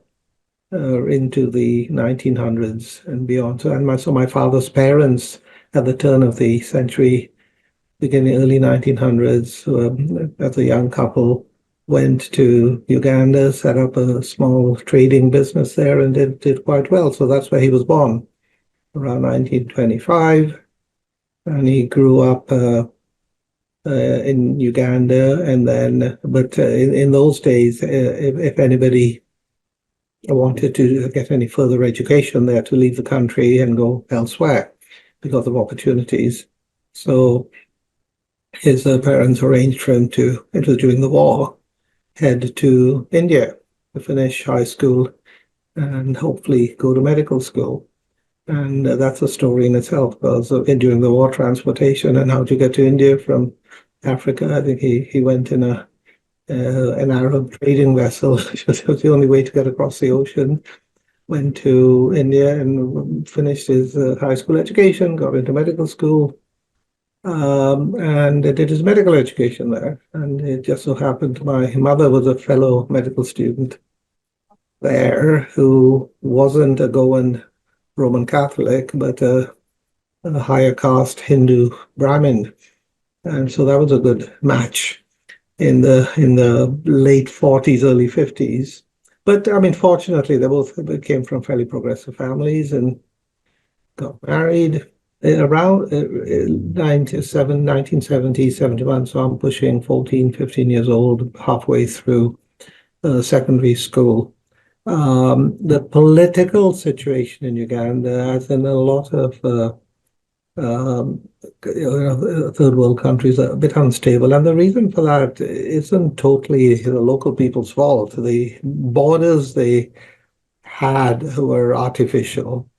into the 1900s and beyond. So my father's parents at the turn of the century, beginning early 1900s, as a young couple, went to Uganda, set up a small trading business there, and did quite well. So that's where he was born, around 1925. And he grew up in Uganda, and then, but in those days, if anybody wanted to get any further education there to leave the country and go elsewhere because of opportunities. So his parents arranged for him to, it was during the war, head to India to finish high school and hopefully go to medical school. And that's a story in itself, because during the war, transportation and how to get to India from Africa. I think he went in an Arab trading vessel. It was the only way to get across the ocean. Went to India and finished his high school education, got into medical school, and did his medical education there. And it just so happened my mother was a fellow medical student there who wasn't a Goan Roman Catholic, but a higher caste Hindu Brahmin. And so that was a good match in the late 40s, early 50s. But I mean, fortunately, they both came from fairly progressive families and got married around 1970, 71. So I'm pushing 14, 15 years old, halfway through secondary school. The political situation in Uganda, as in a lot of third world countries, are a bit unstable. And the reason for that isn't totally the local people's fault. The borders they had were artificial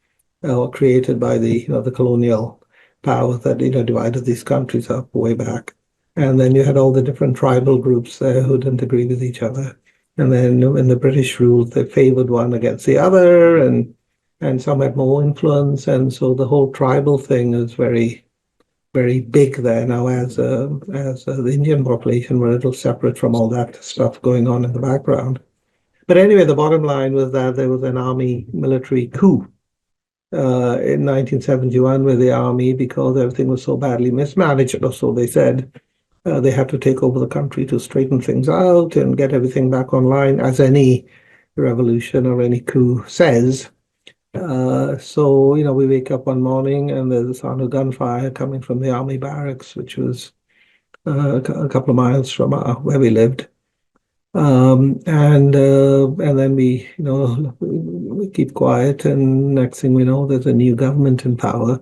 or created by the colonial power that divided these countries up way back. And then you had all the different tribal groups there who didn't agree with each other. And then in the British rule, they favored one against the other, and some had more influence. And so the whole tribal thing is very, very big there now, as the Indian population were a little separate from all that stuff going on in the background. But anyway, the bottom line was that there was an army military coup in 1971 with the army, because everything was so badly mismanaged, or so they said. They had to take over the country to straighten things out and get everything back online, as any revolution or any coup says. So, we wake up one morning and there's the sound of gunfire coming from the army barracks, which was a couple of miles from where we lived. And then we keep quiet, and next thing we know, there's a new government in power.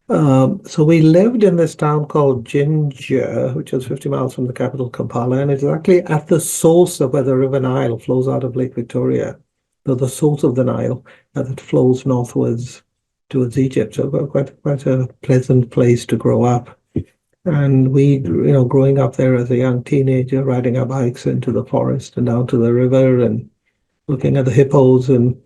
So we lived in this town called Jinja, which is 50 miles from the capital, Kampala, and it's actually at the source of where the River Nile flows out of Lake Victoria. So the source of the Nile as it flows northwards towards Egypt. So quite a pleasant place to grow up. And we, growing up there as a young teenager, riding our bikes into the forest and down to the river and looking at the hippos and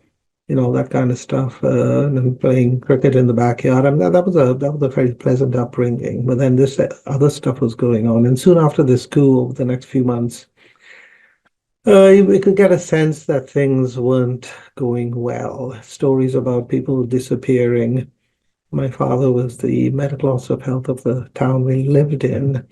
that kind of stuff, and playing cricket in the backyard. I mean, that was a very pleasant upbringing. But then this other stuff was going on, and soon after this coup, over the next few months, we could get a sense that things weren't going well. Stories about people disappearing. My father was the medical officer of health of the town we lived in,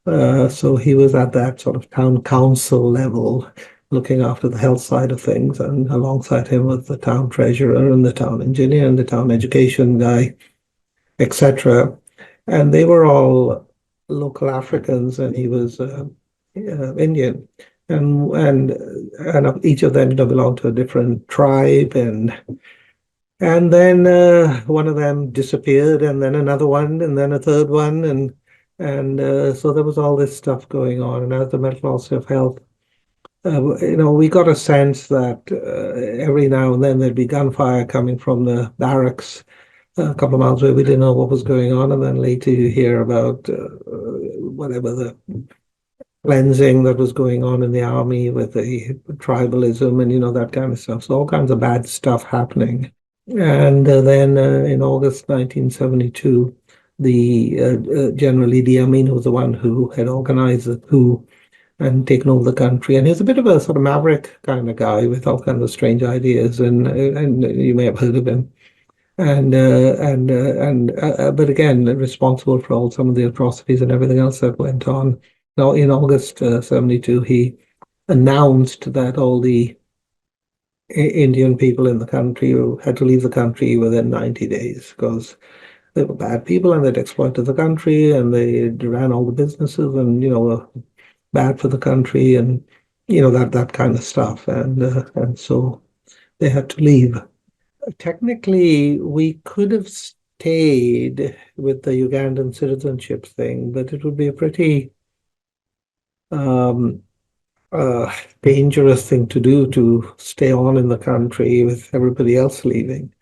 so he was at that sort of town council level, looking after the health side of things, and alongside him was the town treasurer and the town engineer and the town education guy, etc. And they were all local Africans, and he was Indian, and each of them belonged to a different tribe, and then one of them disappeared, and then another one, and then a third one, and so there was all this stuff going on. And as the medical officer of health, we got a sense that every now and then there'd be gunfire coming from the barracks a couple of miles away. We didn't know what was going on, and then later you hear about whatever the cleansing that was going on in the army with the tribalism and that kind of stuff. So all kinds of bad stuff happening. And then in August 1972, the General Idi Amin, who was the one who had organized the coup and taken over the country. And he's a bit of a sort of maverick kind of guy with all kinds of strange ideas, and you may have heard of him. But again, responsible for some of the atrocities and everything else that went on. Now, in August 72, he announced that all the Indian people in the country had to leave the country within 90 days because they were bad people and they'd exploited the country and they ran all the businesses and, were bad for the country and, that kind of stuff. And so they had to leave. Technically, we could have stayed with the Ugandan citizenship thing, but it would be a pretty dangerous thing to do, to stay on in the country with everybody else leaving,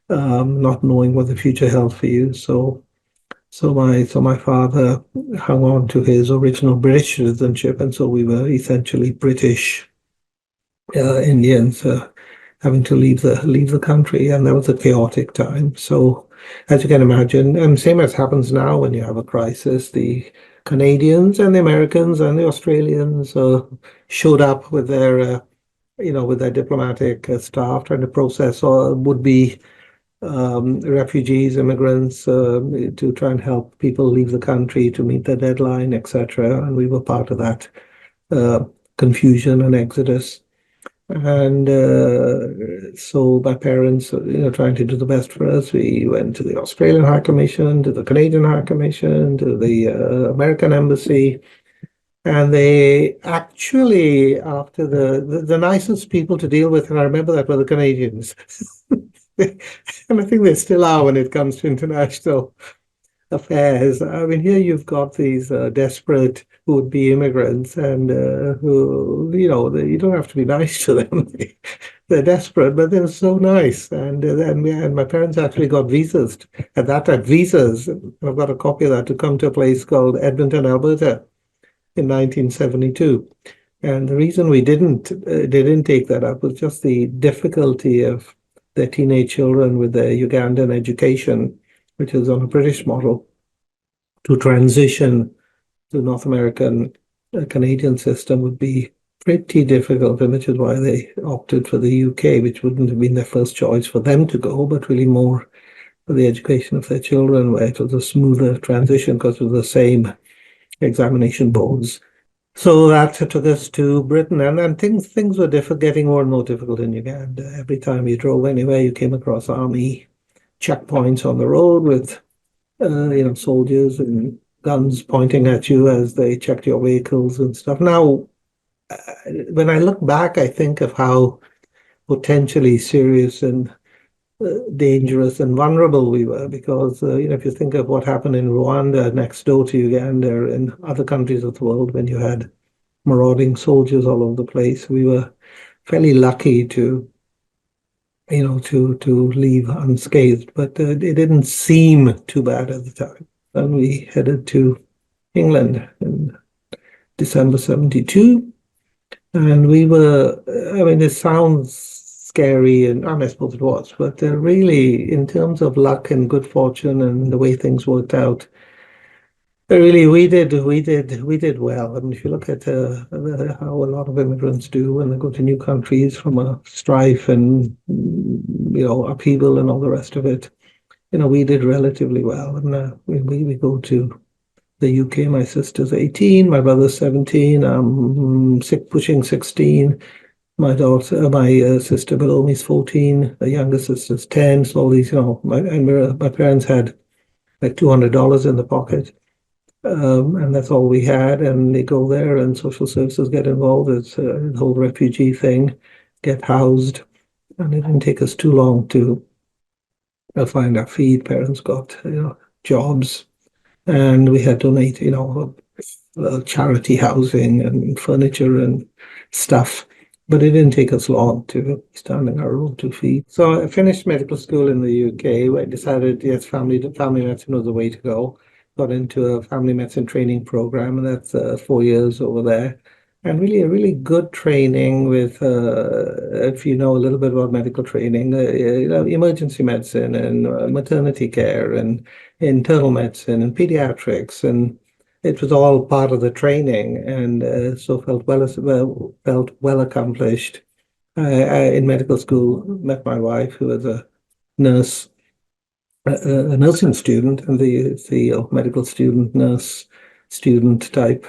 not knowing what the future held for you. So my father hung on to his original British citizenship, and so we were essentially British Indians having to leave the country, and that was a chaotic time. So, as you can imagine, and same as happens now when you have a crisis, the Canadians and the Americans and the Australians showed up with their, with their diplomatic staff trying to process would-be refugees, immigrants, to try and help people leave the country to meet the deadline, etc. And we were part of that confusion and exodus. And so my parents, trying to do the best for us, we went to the Australian High Commission, to the Canadian High Commission, to the American Embassy. And they actually, after the nicest people to deal with, and I remember that, were the Canadians. And I think they still are when it comes to international affairs. I mean, here you've got these desperate would-be immigrants, and who, you don't have to be nice to them. They're desperate, but they're so nice. And my parents actually got visas at that time. Visas, I've got a copy of that, to come to a place called Edmonton, Alberta, in 1972. And the reason they didn't take that up was just the difficulty of their teenage children with their Ugandan education, which is on a British model, to transition to North American Canadian system would be pretty difficult, and which is why they opted for the UK, which wouldn't have been their first choice for them to go, but really more for the education of their children, where it was a smoother transition because it was the same examination boards. So that took us to Britain, and things were getting more and more difficult in Uganda. Every time you drove anywhere, you came across army checkpoints on the road with, soldiers and guns pointing at you as they checked your vehicles and stuff. Now, when I look back, I think of how potentially serious and dangerous and vulnerable we were, because if you think of what happened in Rwanda next door to Uganda, and other countries of the world, when you had marauding soldiers all over the place, we were fairly lucky to leave unscathed. But it didn't seem too bad at the time. And we headed to England in December 72, and we were, it sounds scary, and I suppose it was, but really, in terms of luck and good fortune and the way things worked out, really we did well. I mean, if you look at how a lot of immigrants do when they go to new countries from a strife and upheaval and all the rest of it, we did relatively well. And we go to the UK. My sister's 18, my brother's 17, I'm pushing 16. My sister below me is 14. The younger sister's 10. So all these, my parents had like $200 in the pocket, and that's all we had. And they go there, and social services get involved. It's the whole refugee thing, get housed, and it didn't take us too long to find our feet. Parents got jobs, and we had donate charity housing and furniture and stuff. But it didn't take us long to stand on our own 2 feet. So I finished medical school in the UK, where I decided, yes, family medicine was the way to go. Got into a family medicine training program, and that's 4 years over there. And really a really good training with, if you know a little bit about medical training, emergency medicine and maternity care and internal medicine and pediatrics, and it was all part of the training, and so felt well accomplished. In medical school, met my wife, who was a nurse, a nursing student, and the medical student, nurse student type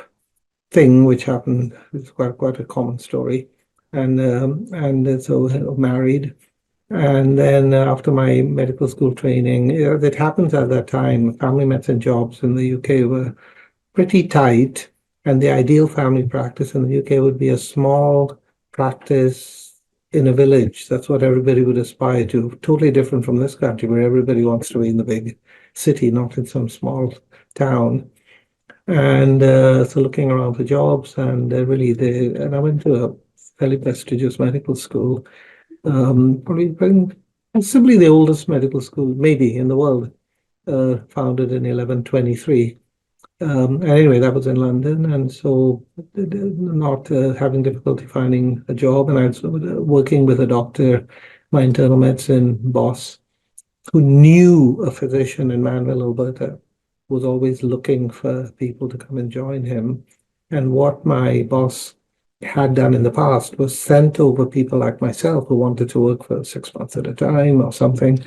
thing, which happened. It's quite a common story, and so married. And then after my medical school training, that happens at that time, family medicine jobs in the UK were pretty tight, and the ideal family practice in the UK would be a small practice in a village. That's what everybody would aspire to. Totally different from this country, where everybody wants to be in the big city, not in some small town. And so looking around for jobs, and and I went to a fairly prestigious medical school, probably possibly the oldest medical school maybe in the world, founded in 1123. And anyway, that was in London, and so not having difficulty finding a job, and I was working with a doctor, my internal medicine boss, who knew a physician in Manville, Alberta, was always looking for people to come and join him. And what my boss had done in the past was sent over people like myself who wanted to work for 6 months at a time or something,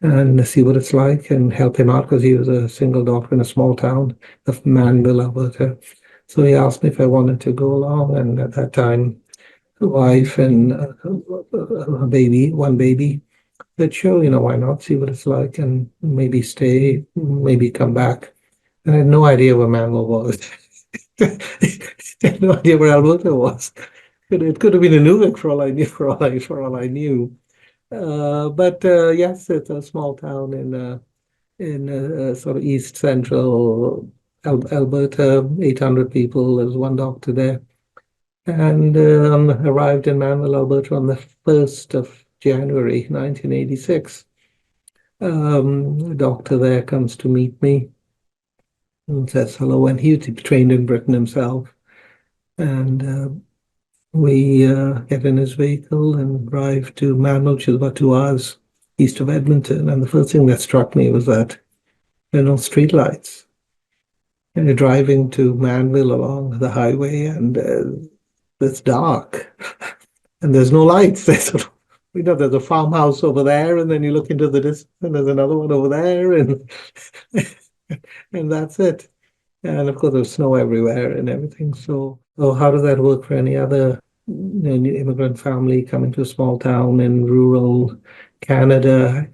and see what it's like and help him out, because he was a single doctor in a small town of Manville, Alberta. So he asked me if I wanted to go along, and at that time, a wife and a baby, one baby, said, sure, why not, see what it's like, and maybe stay, maybe come back. And I had no idea where Manville was. I had no idea where Alberta was. It could have been in Nunavut for all I knew, for all I knew. But yes, it's a small town in sort of east central Alberta, 800 people. There's one doctor there. And arrived in Manville, Alberta on the 1st of January, 1986. The doctor there comes to meet me and says hello, and he trained in Britain himself. And we get in his vehicle and drive to Manville, which is about 2 hours east of Edmonton. And the first thing that struck me was that there are no streetlights. And you're driving to Manville along the highway, and it's dark, and there's no lights. There's a farmhouse over there, and then you look into the distance, and there's another one over there, and and that's it. And of course, there's snow everywhere and everything. So how does that work for any other new immigrant family coming to a small town in rural Canada?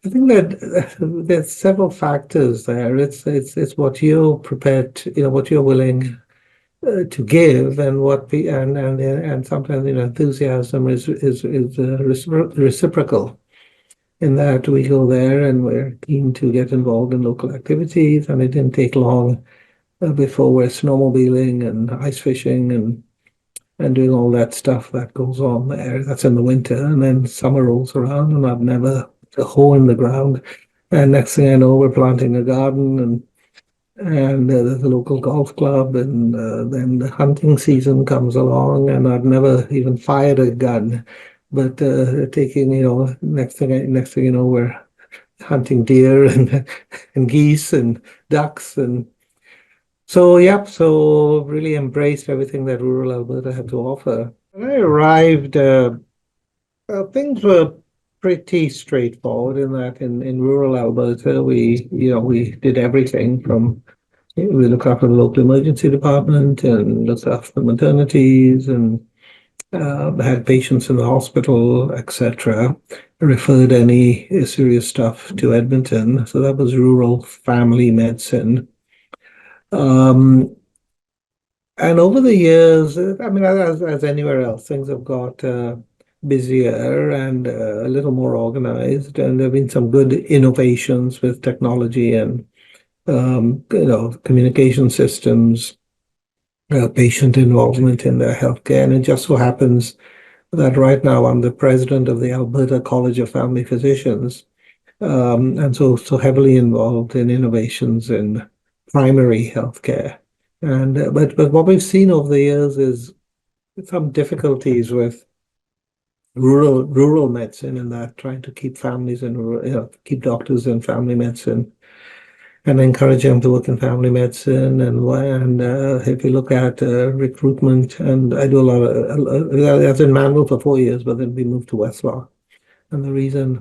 I think that there's several factors there. It's what you're prepared to, what you're willing to give, and and sometimes enthusiasm is reciprocal. In that we go there and we're keen to get involved in local activities, and it didn't take long before we're snowmobiling and ice fishing and doing all that stuff that goes on there. That's in the winter, and then summer rolls around, and I've never put a hole in the ground. And next thing I know, we're planting a garden, and there's a local golf club, and then the hunting season comes along, and I've never even fired a gun, but taking, next thing you know, we're hunting deer and geese and ducks, and so really embraced everything that rural Alberta had to offer. When I arrived, things were pretty straightforward in that in rural Alberta, we did everything from, we looked after the local emergency department and looked after maternities and had patients in the hospital, etc. Referred any serious stuff to Edmonton. So that was rural family medicine. And over the years, I mean, as anywhere else, things have got busier and a little more organized, and there have been some good innovations with technology and communication systems, patient involvement in their healthcare. And it just so happens that right now I'm the president of the Alberta College of Family Physicians, and so heavily involved in innovations in primary healthcare. And but what we've seen over the years is some difficulties with rural medicine, in that trying to keep families in keep doctors in family medicine and encourage them to work in family medicine. And if you look at recruitment, and I do a lot of, I was in Manville for 4 years, but then we moved to Westlock. And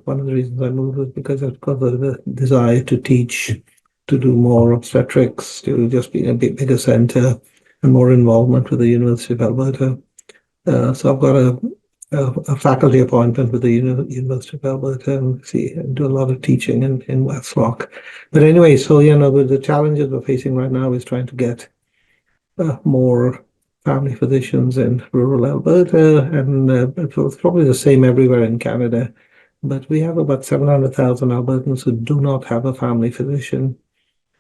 one of the reasons I moved was because of the desire to teach, to do more obstetrics, to just be a bigger center and more involvement with the University of Alberta. So I've got a faculty appointment with the University of Alberta and do a lot of teaching in Westlock. But anyway, so the challenges we're facing right now is trying to get more family physicians in rural Alberta, and it's probably the same everywhere in Canada. But we have about 700,000 Albertans who do not have a family physician.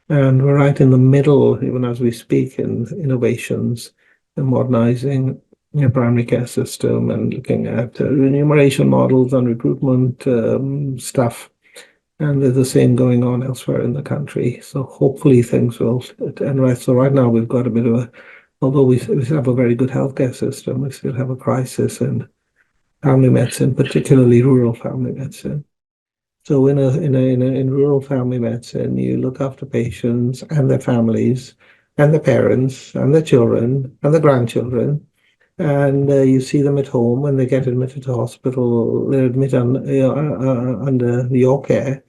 And we're right in the middle, even as we speak, in innovations and modernizing the primary care system and looking at remuneration models and recruitment stuff. And there's the same going on elsewhere in the country. So hopefully things will end right. So right now we've got a bit of a, although we have a very good healthcare system, we still have a crisis in family medicine, particularly rural family medicine. So in rural family medicine, you look after patients and their families and their parents and their children and their grandchildren. And you see them at home when they get admitted to hospital, they're admitted under your care,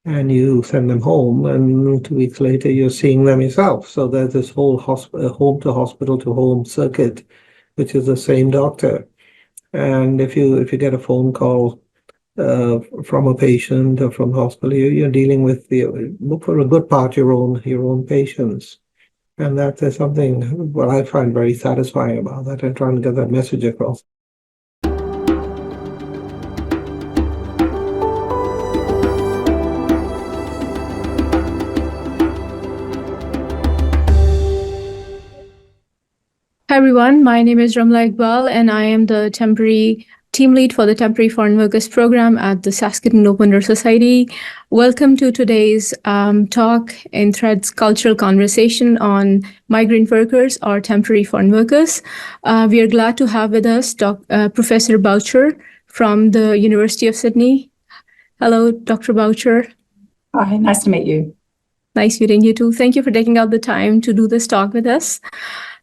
and you send them home, and 2 weeks later you're seeing them yourself. So there's this whole home to hospital to home circuit, which is the same doctor. And if you get a phone call from a patient or from hospital, you're dealing with for a good part your own patients. And that is something what I find very satisfying about that, and trying to get that message across. Hi everyone, my name is Ramla Iqbal and I am the temporary team lead for the Temporary Foreign Workers Program at the Saskatoon Open Door Society. Welcome to today's talk in Threads Cultural Conversation on Migrant Workers or Temporary Foreign Workers. We are glad to have with us Professor Boucher from the University of Sydney. Hello, Dr. Boucher. Hi, nice to meet you. Nice meeting you too. Thank you for taking out the time to do this talk with us.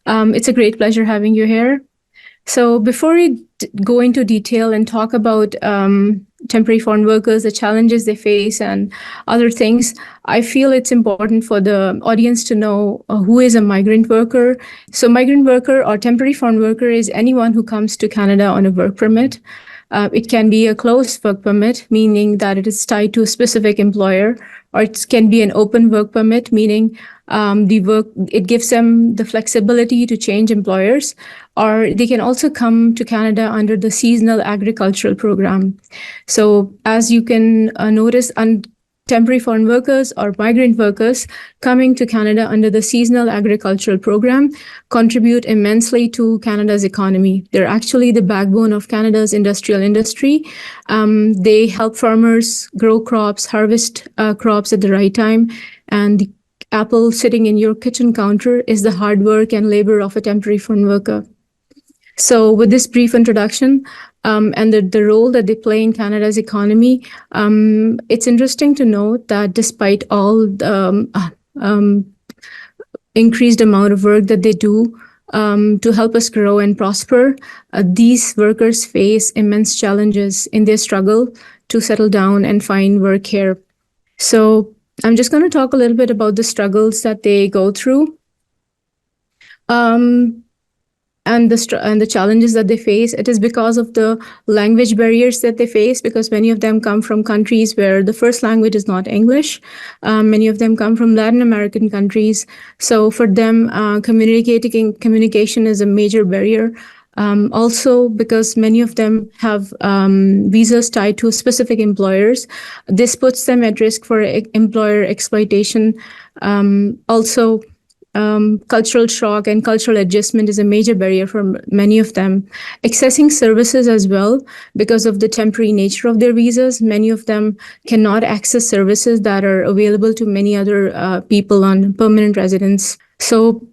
It's a great pleasure having you here. So before we go into detail and talk about temporary foreign workers, the challenges they face and other things, I feel it's important for the audience to know who is a migrant worker. So migrant worker or temporary foreign worker is anyone who comes to Canada on a work permit. It can be a closed work permit, meaning that it is tied to a specific employer, or it can be an open work permit, meaning it gives them the flexibility to change employers, or they can also come to Canada under the seasonal agricultural program. So as you can notice, temporary foreign workers or migrant workers coming to Canada under the seasonal agricultural program contribute immensely to Canada's economy. They're actually the backbone of Canada's industrial industry. They help farmers grow crops, harvest crops at the right time, and the apple sitting in your kitchen counter is the hard work and labor of a temporary foreign worker. So with this brief introduction and the role that they play in Canada's economy, it's interesting to note that despite all the increased amount of work that they do to help us grow and prosper, these workers face immense challenges in their struggle to settle down and find work here. So I'm just going to talk a little bit about the struggles that they go through. And the challenges that they face. It is because of the language barriers that they face, because many of them come from countries where the first language is not English. Many of them come from Latin American countries. So for them, communication is a major barrier. Also, because many of them have visas tied to specific employers, this puts them at risk for employer exploitation. Also, cultural shock and cultural adjustment is a major barrier for many of them. Accessing services as well, because of the temporary nature of their visas, many of them cannot access services that are available to many other people on permanent residence. So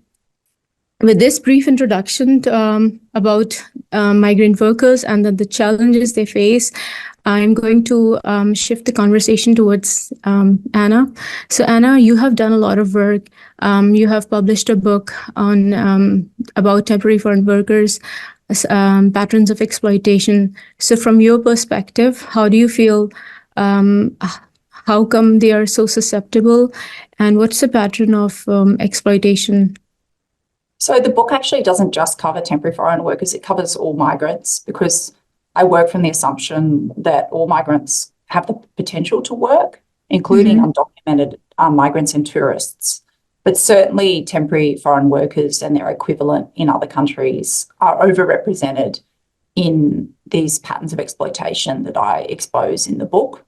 with this brief introduction about migrant workers and the challenges they face, I'm going to shift the conversation towards Anna. So Anna, you have done a lot of work. You have published a book on about temporary foreign workers, patterns of exploitation. So from your perspective, how do you feel, how come they are so susceptible, and what's the pattern of exploitation? So the book actually doesn't just cover temporary foreign workers, it covers all migrants, because I work from the assumption that all migrants have the potential to work, including undocumented migrants and tourists. but certainly temporary foreign workers and their equivalent in other countries are overrepresented in these patterns of exploitation that I expose in the book.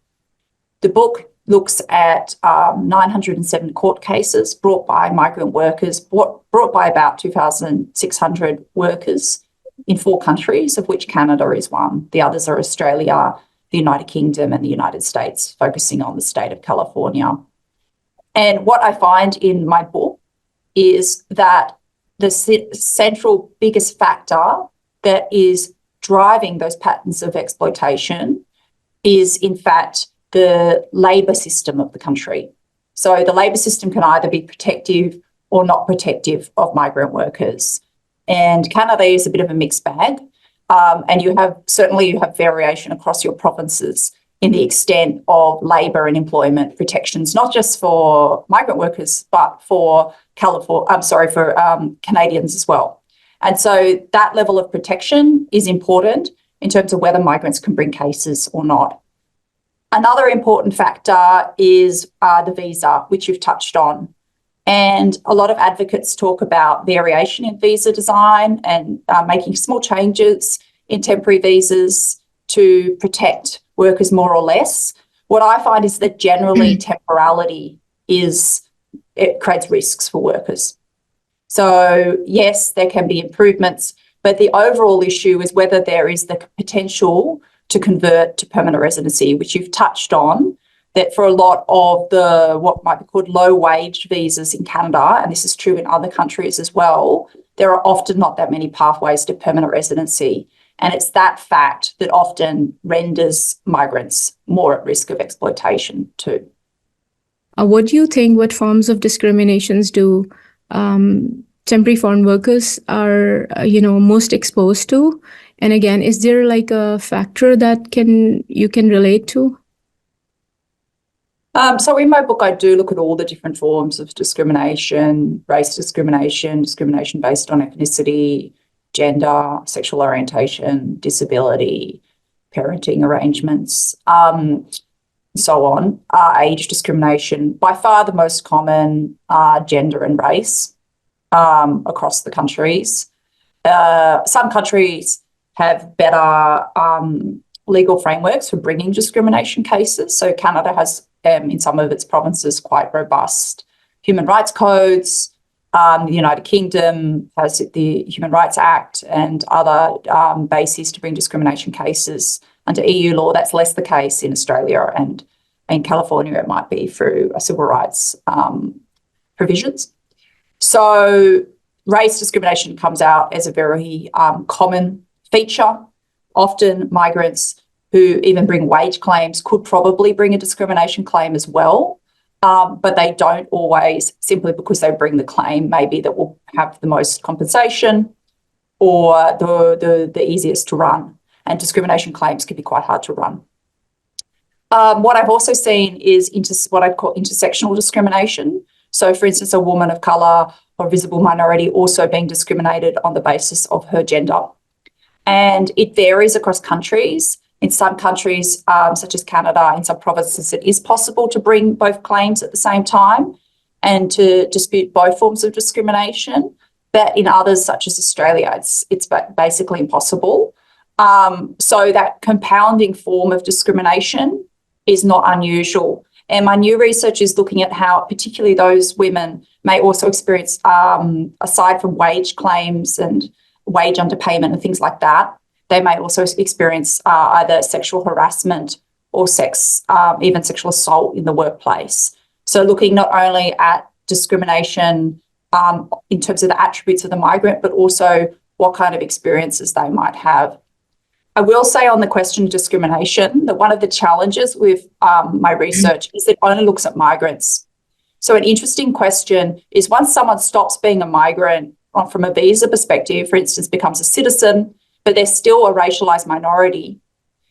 The book looks at 907 court cases brought by migrant workers, brought by about 2,600 workers in 4 countries, of which Canada is one. The others are Australia, the United Kingdom and the United States, focusing on the state of California. And what I find in my book is that the central biggest factor that is driving those patterns of exploitation is, in fact, the labour system of the country. So the labour system can either be protective or not protective of migrant workers. And Canada is a bit of a mixed bag. And you have variation across your provinces in the extent of labour and employment protections, not just for migrant workers, but for Canadians as well. And so that level of protection is important in terms of whether migrants can bring cases or not. Another important factor is the visa, which you've touched on. And a lot of advocates talk about variation in visa design and making small changes in temporary visas to protect workers more or less. What I find is that generally temporality it creates risks for workers. So yes, there can be improvements, but the overall issue is whether there is the potential to convert to permanent residency, which you've touched on, that for a lot of the what might be called low-wage visas in Canada, and this is true in other countries as well, there are often not that many pathways to permanent residency. And it's that fact that often renders migrants more at risk of exploitation too. What do you think, what forms of discriminations do temporary foreign workers are, most exposed to? And again, is there like a factor that you can relate to? So in my book, I do look at all the different forms of discrimination, race discrimination, discrimination based on ethnicity, gender, sexual orientation, disability, parenting arrangements, so on, age discrimination. By far the most common are gender and race across the countries. Some countries have better legal frameworks for bringing discrimination cases. So Canada has, in some of its provinces, quite robust human rights codes. The United Kingdom has the Human Rights Act and other bases to bring discrimination cases under EU law. That's less the case in Australia, and in California it might be through civil rights provisions. So race discrimination comes out as a very common feature. Often migrants who even bring wage claims could probably bring a discrimination claim as well. But they don't always, simply because they bring the claim maybe that will have the most compensation or the easiest to run. And discrimination claims can be quite hard to run. What I've also seen is what I'd call intersectional discrimination. So, for instance, a woman of colour or visible minority also being discriminated on the basis of her gender. And it varies across countries. In some countries, such as Canada, in some provinces, it is possible to bring both claims at the same time and to dispute both forms of discrimination. But in others, such as Australia, it's basically impossible. So that compounding form of discrimination is not unusual. And my new research is looking at how particularly those women may also experience, aside from wage claims and wage underpayment and things like that, they may also experience either sexual harassment or even sexual assault in the workplace. So looking not only at discrimination in terms of the attributes of the migrant, but also what kind of experiences they might have. I will say on the question of discrimination that one of the challenges with my research is it only looks at migrants. So an interesting question is, once someone stops being a migrant from a visa perspective, for instance, becomes a citizen, but they're still a racialised minority,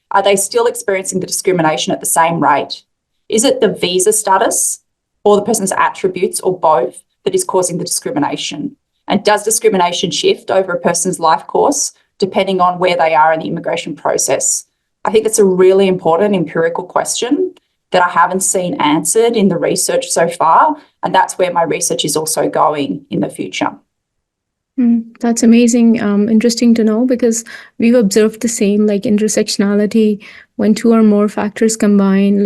are they still experiencing the discrimination at the same rate? Is it the visa status or the person's attributes or both that is causing the discrimination? And does discrimination shift over a person's life course depending on where they are in the immigration process? I think that's a really important empirical question that I haven't seen answered in the research so far. And that's where my research is also going in the future. That's amazing. Interesting to know, because we've observed the same, like intersectionality. When two or more factors combine,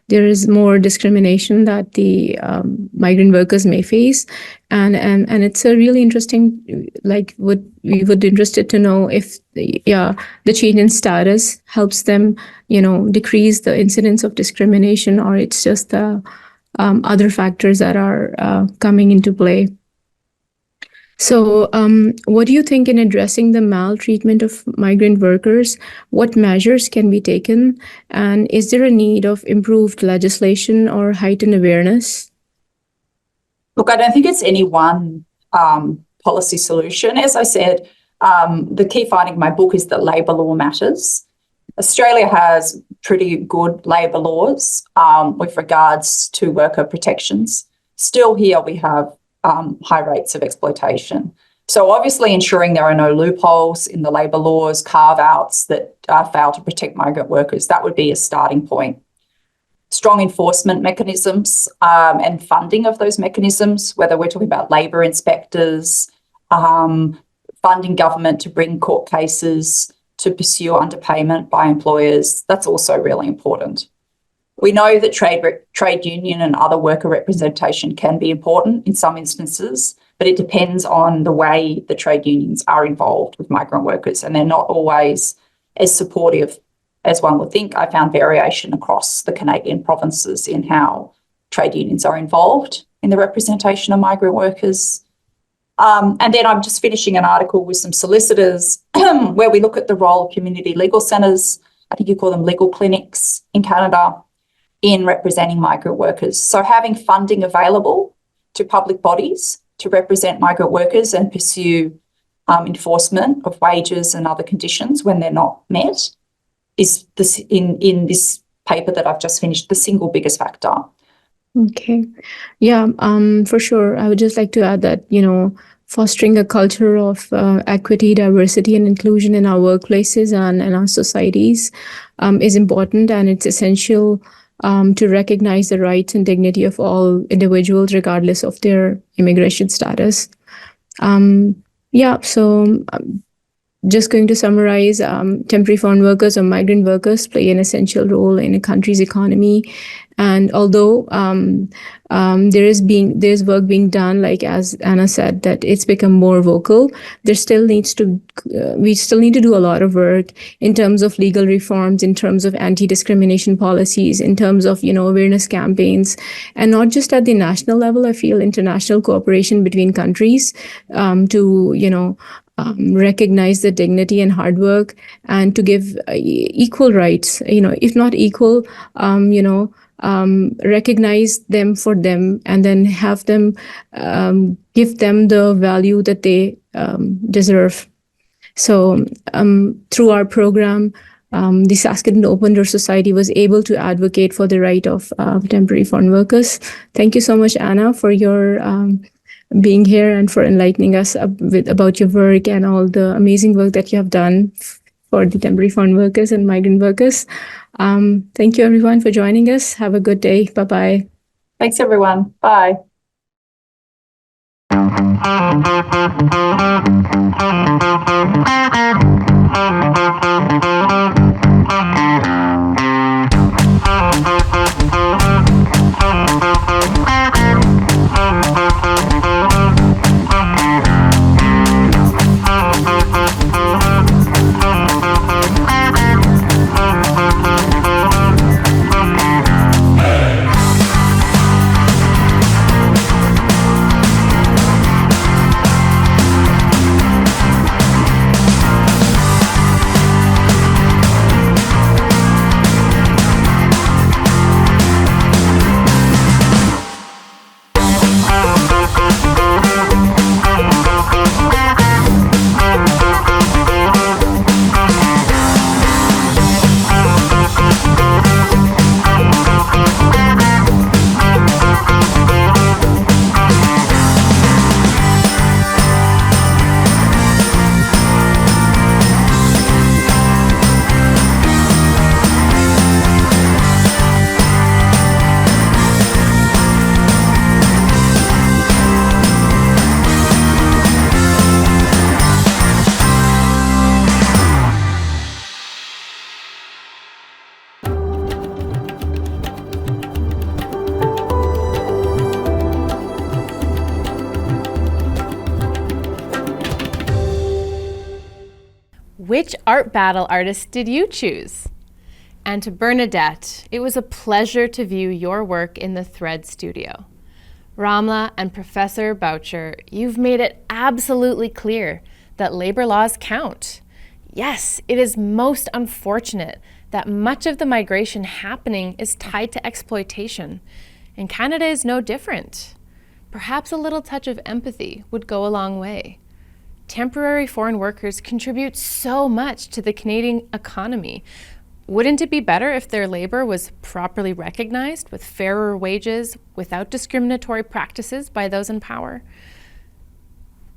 there is more discrimination that the migrant workers may face, and it's a really interesting. We would interested to know if the change in status helps them, decrease the incidence of discrimination, or it's just the other factors that are coming into play. So what do you think in addressing the maltreatment of migrant workers? What measures can be taken? And is there a need of improved legislation or heightened awareness? Look, I don't think it's any one policy solution. As I said, the key finding of my book is that labour law matters. Australia has pretty good labour laws with regards to worker protections. Still here we have high rates of exploitation. So obviously ensuring there are no loopholes in the labour laws, carve-outs that fail to protect migrant workers, that would be a starting point. Strong enforcement mechanisms and funding of those mechanisms, whether we're talking about labour inspectors, funding government to bring court cases to pursue underpayment by employers, that's also really important. We know that trade union and other worker representation can be important in some instances, but it depends on the way the trade unions are involved with migrant workers, and they're not always as supportive as one would think. I found variation across the Canadian provinces in how trade unions are involved in the representation of migrant workers. And then I'm just finishing an article with some solicitors where we look at the role of community legal centres, I think you call them legal clinics in Canada, in representing migrant workers. So having funding available to public bodies to represent migrant workers and pursue enforcement of wages and other conditions when they're not met is this, in this paper that I've just finished, the single biggest factor. Okay. Yeah, for sure. I would just like to add that, fostering a culture of equity, diversity, and inclusion in our workplaces and our societies is important, and it's essential to recognize the rights and dignity of all individuals, regardless of their immigration status. Just going to summarize, temporary foreign workers or migrant workers play an essential role in a country's economy. And although there's work being done, like as Anna said, that it's become more vocal, we still need to do a lot of work in terms of legal reforms, in terms of anti-discrimination policies, in terms of, awareness campaigns, and not just at the national level. I feel international cooperation between countries to, recognize the dignity and hard work, and to give equal rights, if not equal, recognize them for them, and then have them give them the value that they deserve. So through our program, the Saskatoon Open Door Society was able to advocate for the right of temporary foreign workers. Thank you so much, Anna, for your being here and for enlightening us about your work and all the amazing work that you have done for the temporary foreign workers and migrant workers. Thank you, everyone, for joining us. Have a good day. Bye-bye. Thanks, everyone. Bye. which art battle artist did you choose? And to Bernadette, it was a pleasure to view your work in the Thread studio. Ramla and Professor Boucher, you've made it absolutely clear that labor laws count. Yes, it is most unfortunate that much of the migration happening is tied to exploitation, and Canada is no different. Perhaps a little touch of empathy would go a long way. Temporary foreign workers contribute so much to the Canadian economy. Wouldn't it be better if their labor was properly recognized with fairer wages without discriminatory practices by those in power?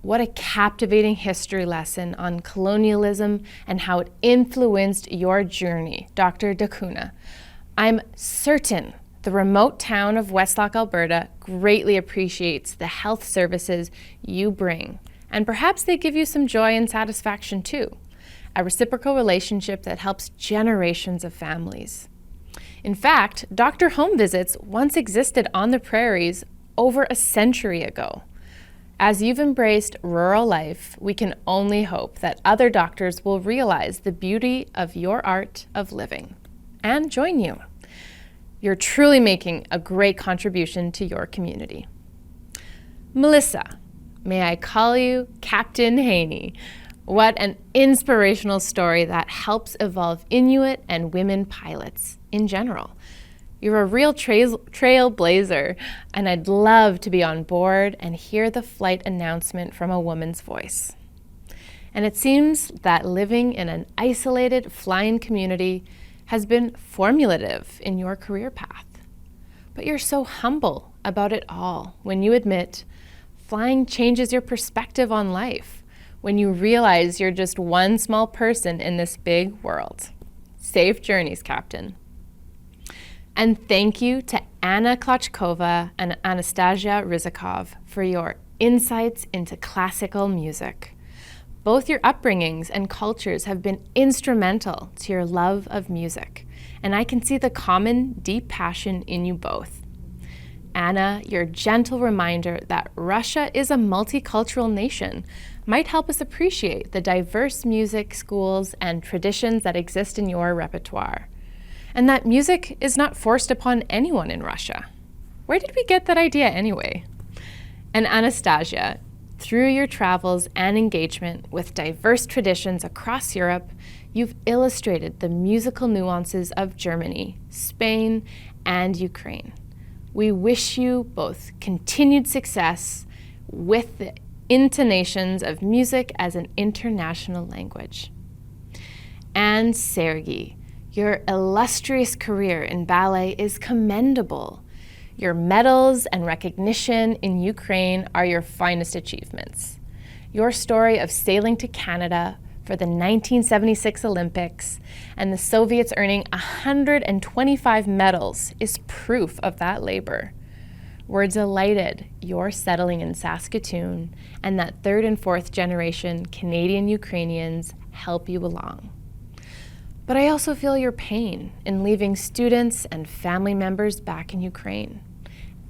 What a captivating history lesson on colonialism and how it influenced your journey, Dr. Da Cunha. I'm certain the remote town of Westlock, Alberta greatly appreciates the health services you bring, and perhaps they give you some joy and satisfaction too. A reciprocal relationship that helps generations of families. In fact, doctor home visits once existed on the prairies over a century ago. As you've embraced rural life, we can only hope that other doctors will realize the beauty of your art of living and join you. You're truly making a great contribution to your community. Melissa, may I call you Captain Haney? What an inspirational story that helps evolve Inuit and women pilots in general. You're a real trailblazer, and I'd love to be on board and hear the flight announcement from a woman's voice. And it seems that living in an isolated flying community has been formulative in your career path. But you're so humble about it all when you admit flying changes your perspective on life, when you realize you're just one small person in this big world. Safe journeys, Captain. And thank you to Anna Klochkova and Anastasia Rizikov for your insights into classical music. Both your upbringings and cultures have been instrumental to your love of music, and I can see the common, deep passion in you both. Anna, your gentle reminder that Russia is a multicultural nation might help us appreciate the diverse music schools and traditions that exist in your repertoire, and that music is not forced upon anyone in Russia. Where did we get that idea anyway? And Anastasia, through your travels and engagement with diverse traditions across Europe, you've illustrated the musical nuances of Germany, Spain, and Ukraine. We wish you both continued success with the intonations of music as an international language. And Sergei, your illustrious career in ballet is commendable. Your medals and recognition in Ukraine are your finest achievements. Your story of sailing to Canada for the 1976 Olympics and the Soviets earning 125 medals is proof of that labor. We're delighted you're settling in Saskatoon and that third and fourth generation Canadian Ukrainians help you along. But I also feel your pain in leaving students and family members back in Ukraine.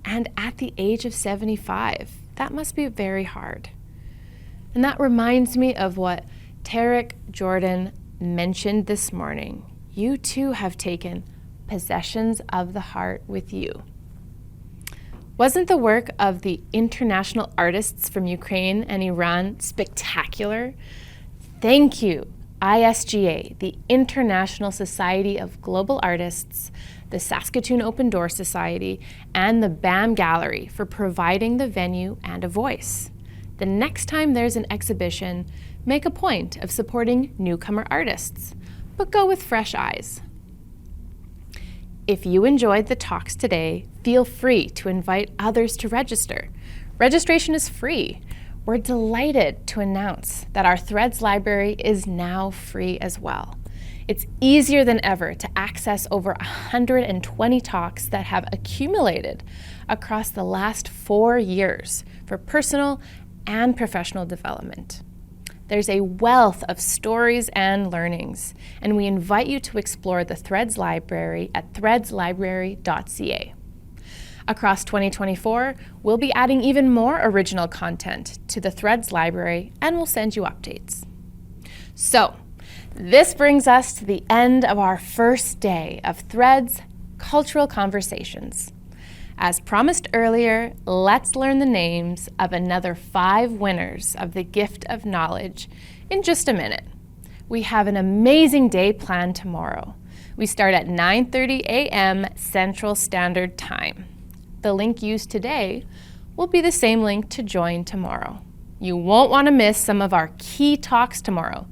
And at the age of 75, that must be very hard. And that reminds me of what Tarek Jordan mentioned this morning. You too have taken possessions of the heart with you. Wasn't the work of the international artists from Ukraine and Iran spectacular? Thank you, ISGA, the International Society of Global Artists, the Saskatoon Open Door Society, and the BAM Gallery for providing the venue and a voice. The next time there's an exhibition, make a point of supporting newcomer artists, but go with fresh eyes. If you enjoyed the talks today, feel free to invite others to register. Registration is free. We're delighted to announce that our Threads library is now free as well. It's easier than ever to access over 120 talks that have accumulated across the last 4 years for personal and professional development. There's a wealth of stories and learnings, and we invite you to explore the Threads library at threadslibrary.ca. Across 2024, we'll be adding even more original content to the Threads library, and we'll send you updates. So, This brings us to the end of our first day of Threads Cultural Conversations. As promised earlier, let's learn the names of another 5 winners of the Gift of Knowledge in just a minute. We have an amazing day planned tomorrow. We start at 9:30 a.m. Central Standard Time. The link used today will be the same link to join tomorrow. You won't want to miss some of our key talks tomorrow,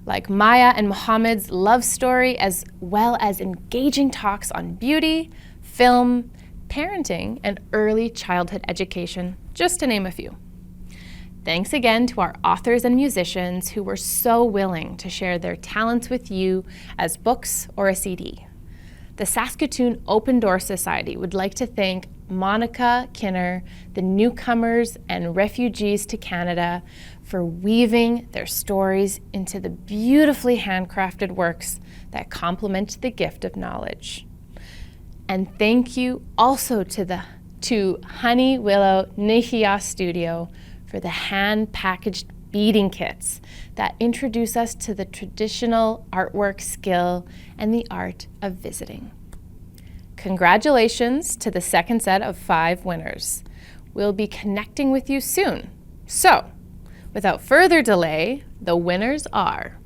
like Maya and Mohammed's love story, as well as engaging talks on beauty, film, parenting, and early childhood education, just to name a few. Thanks again to our authors and musicians who were so willing to share their talents with you as books or a CD. The Saskatoon Open Door Society would like to thank Monica Kinner, the newcomers and refugees to Canada, for weaving their stories into the beautifully handcrafted works that complement the gift of knowledge. And thank you also to Honey Willow Nihia Studio for the hand-packaged beading kits that introduce us to the traditional artwork skill and the art of visiting. Congratulations to the second set of 5 winners. We'll be connecting with you soon. So, without further delay, the winners are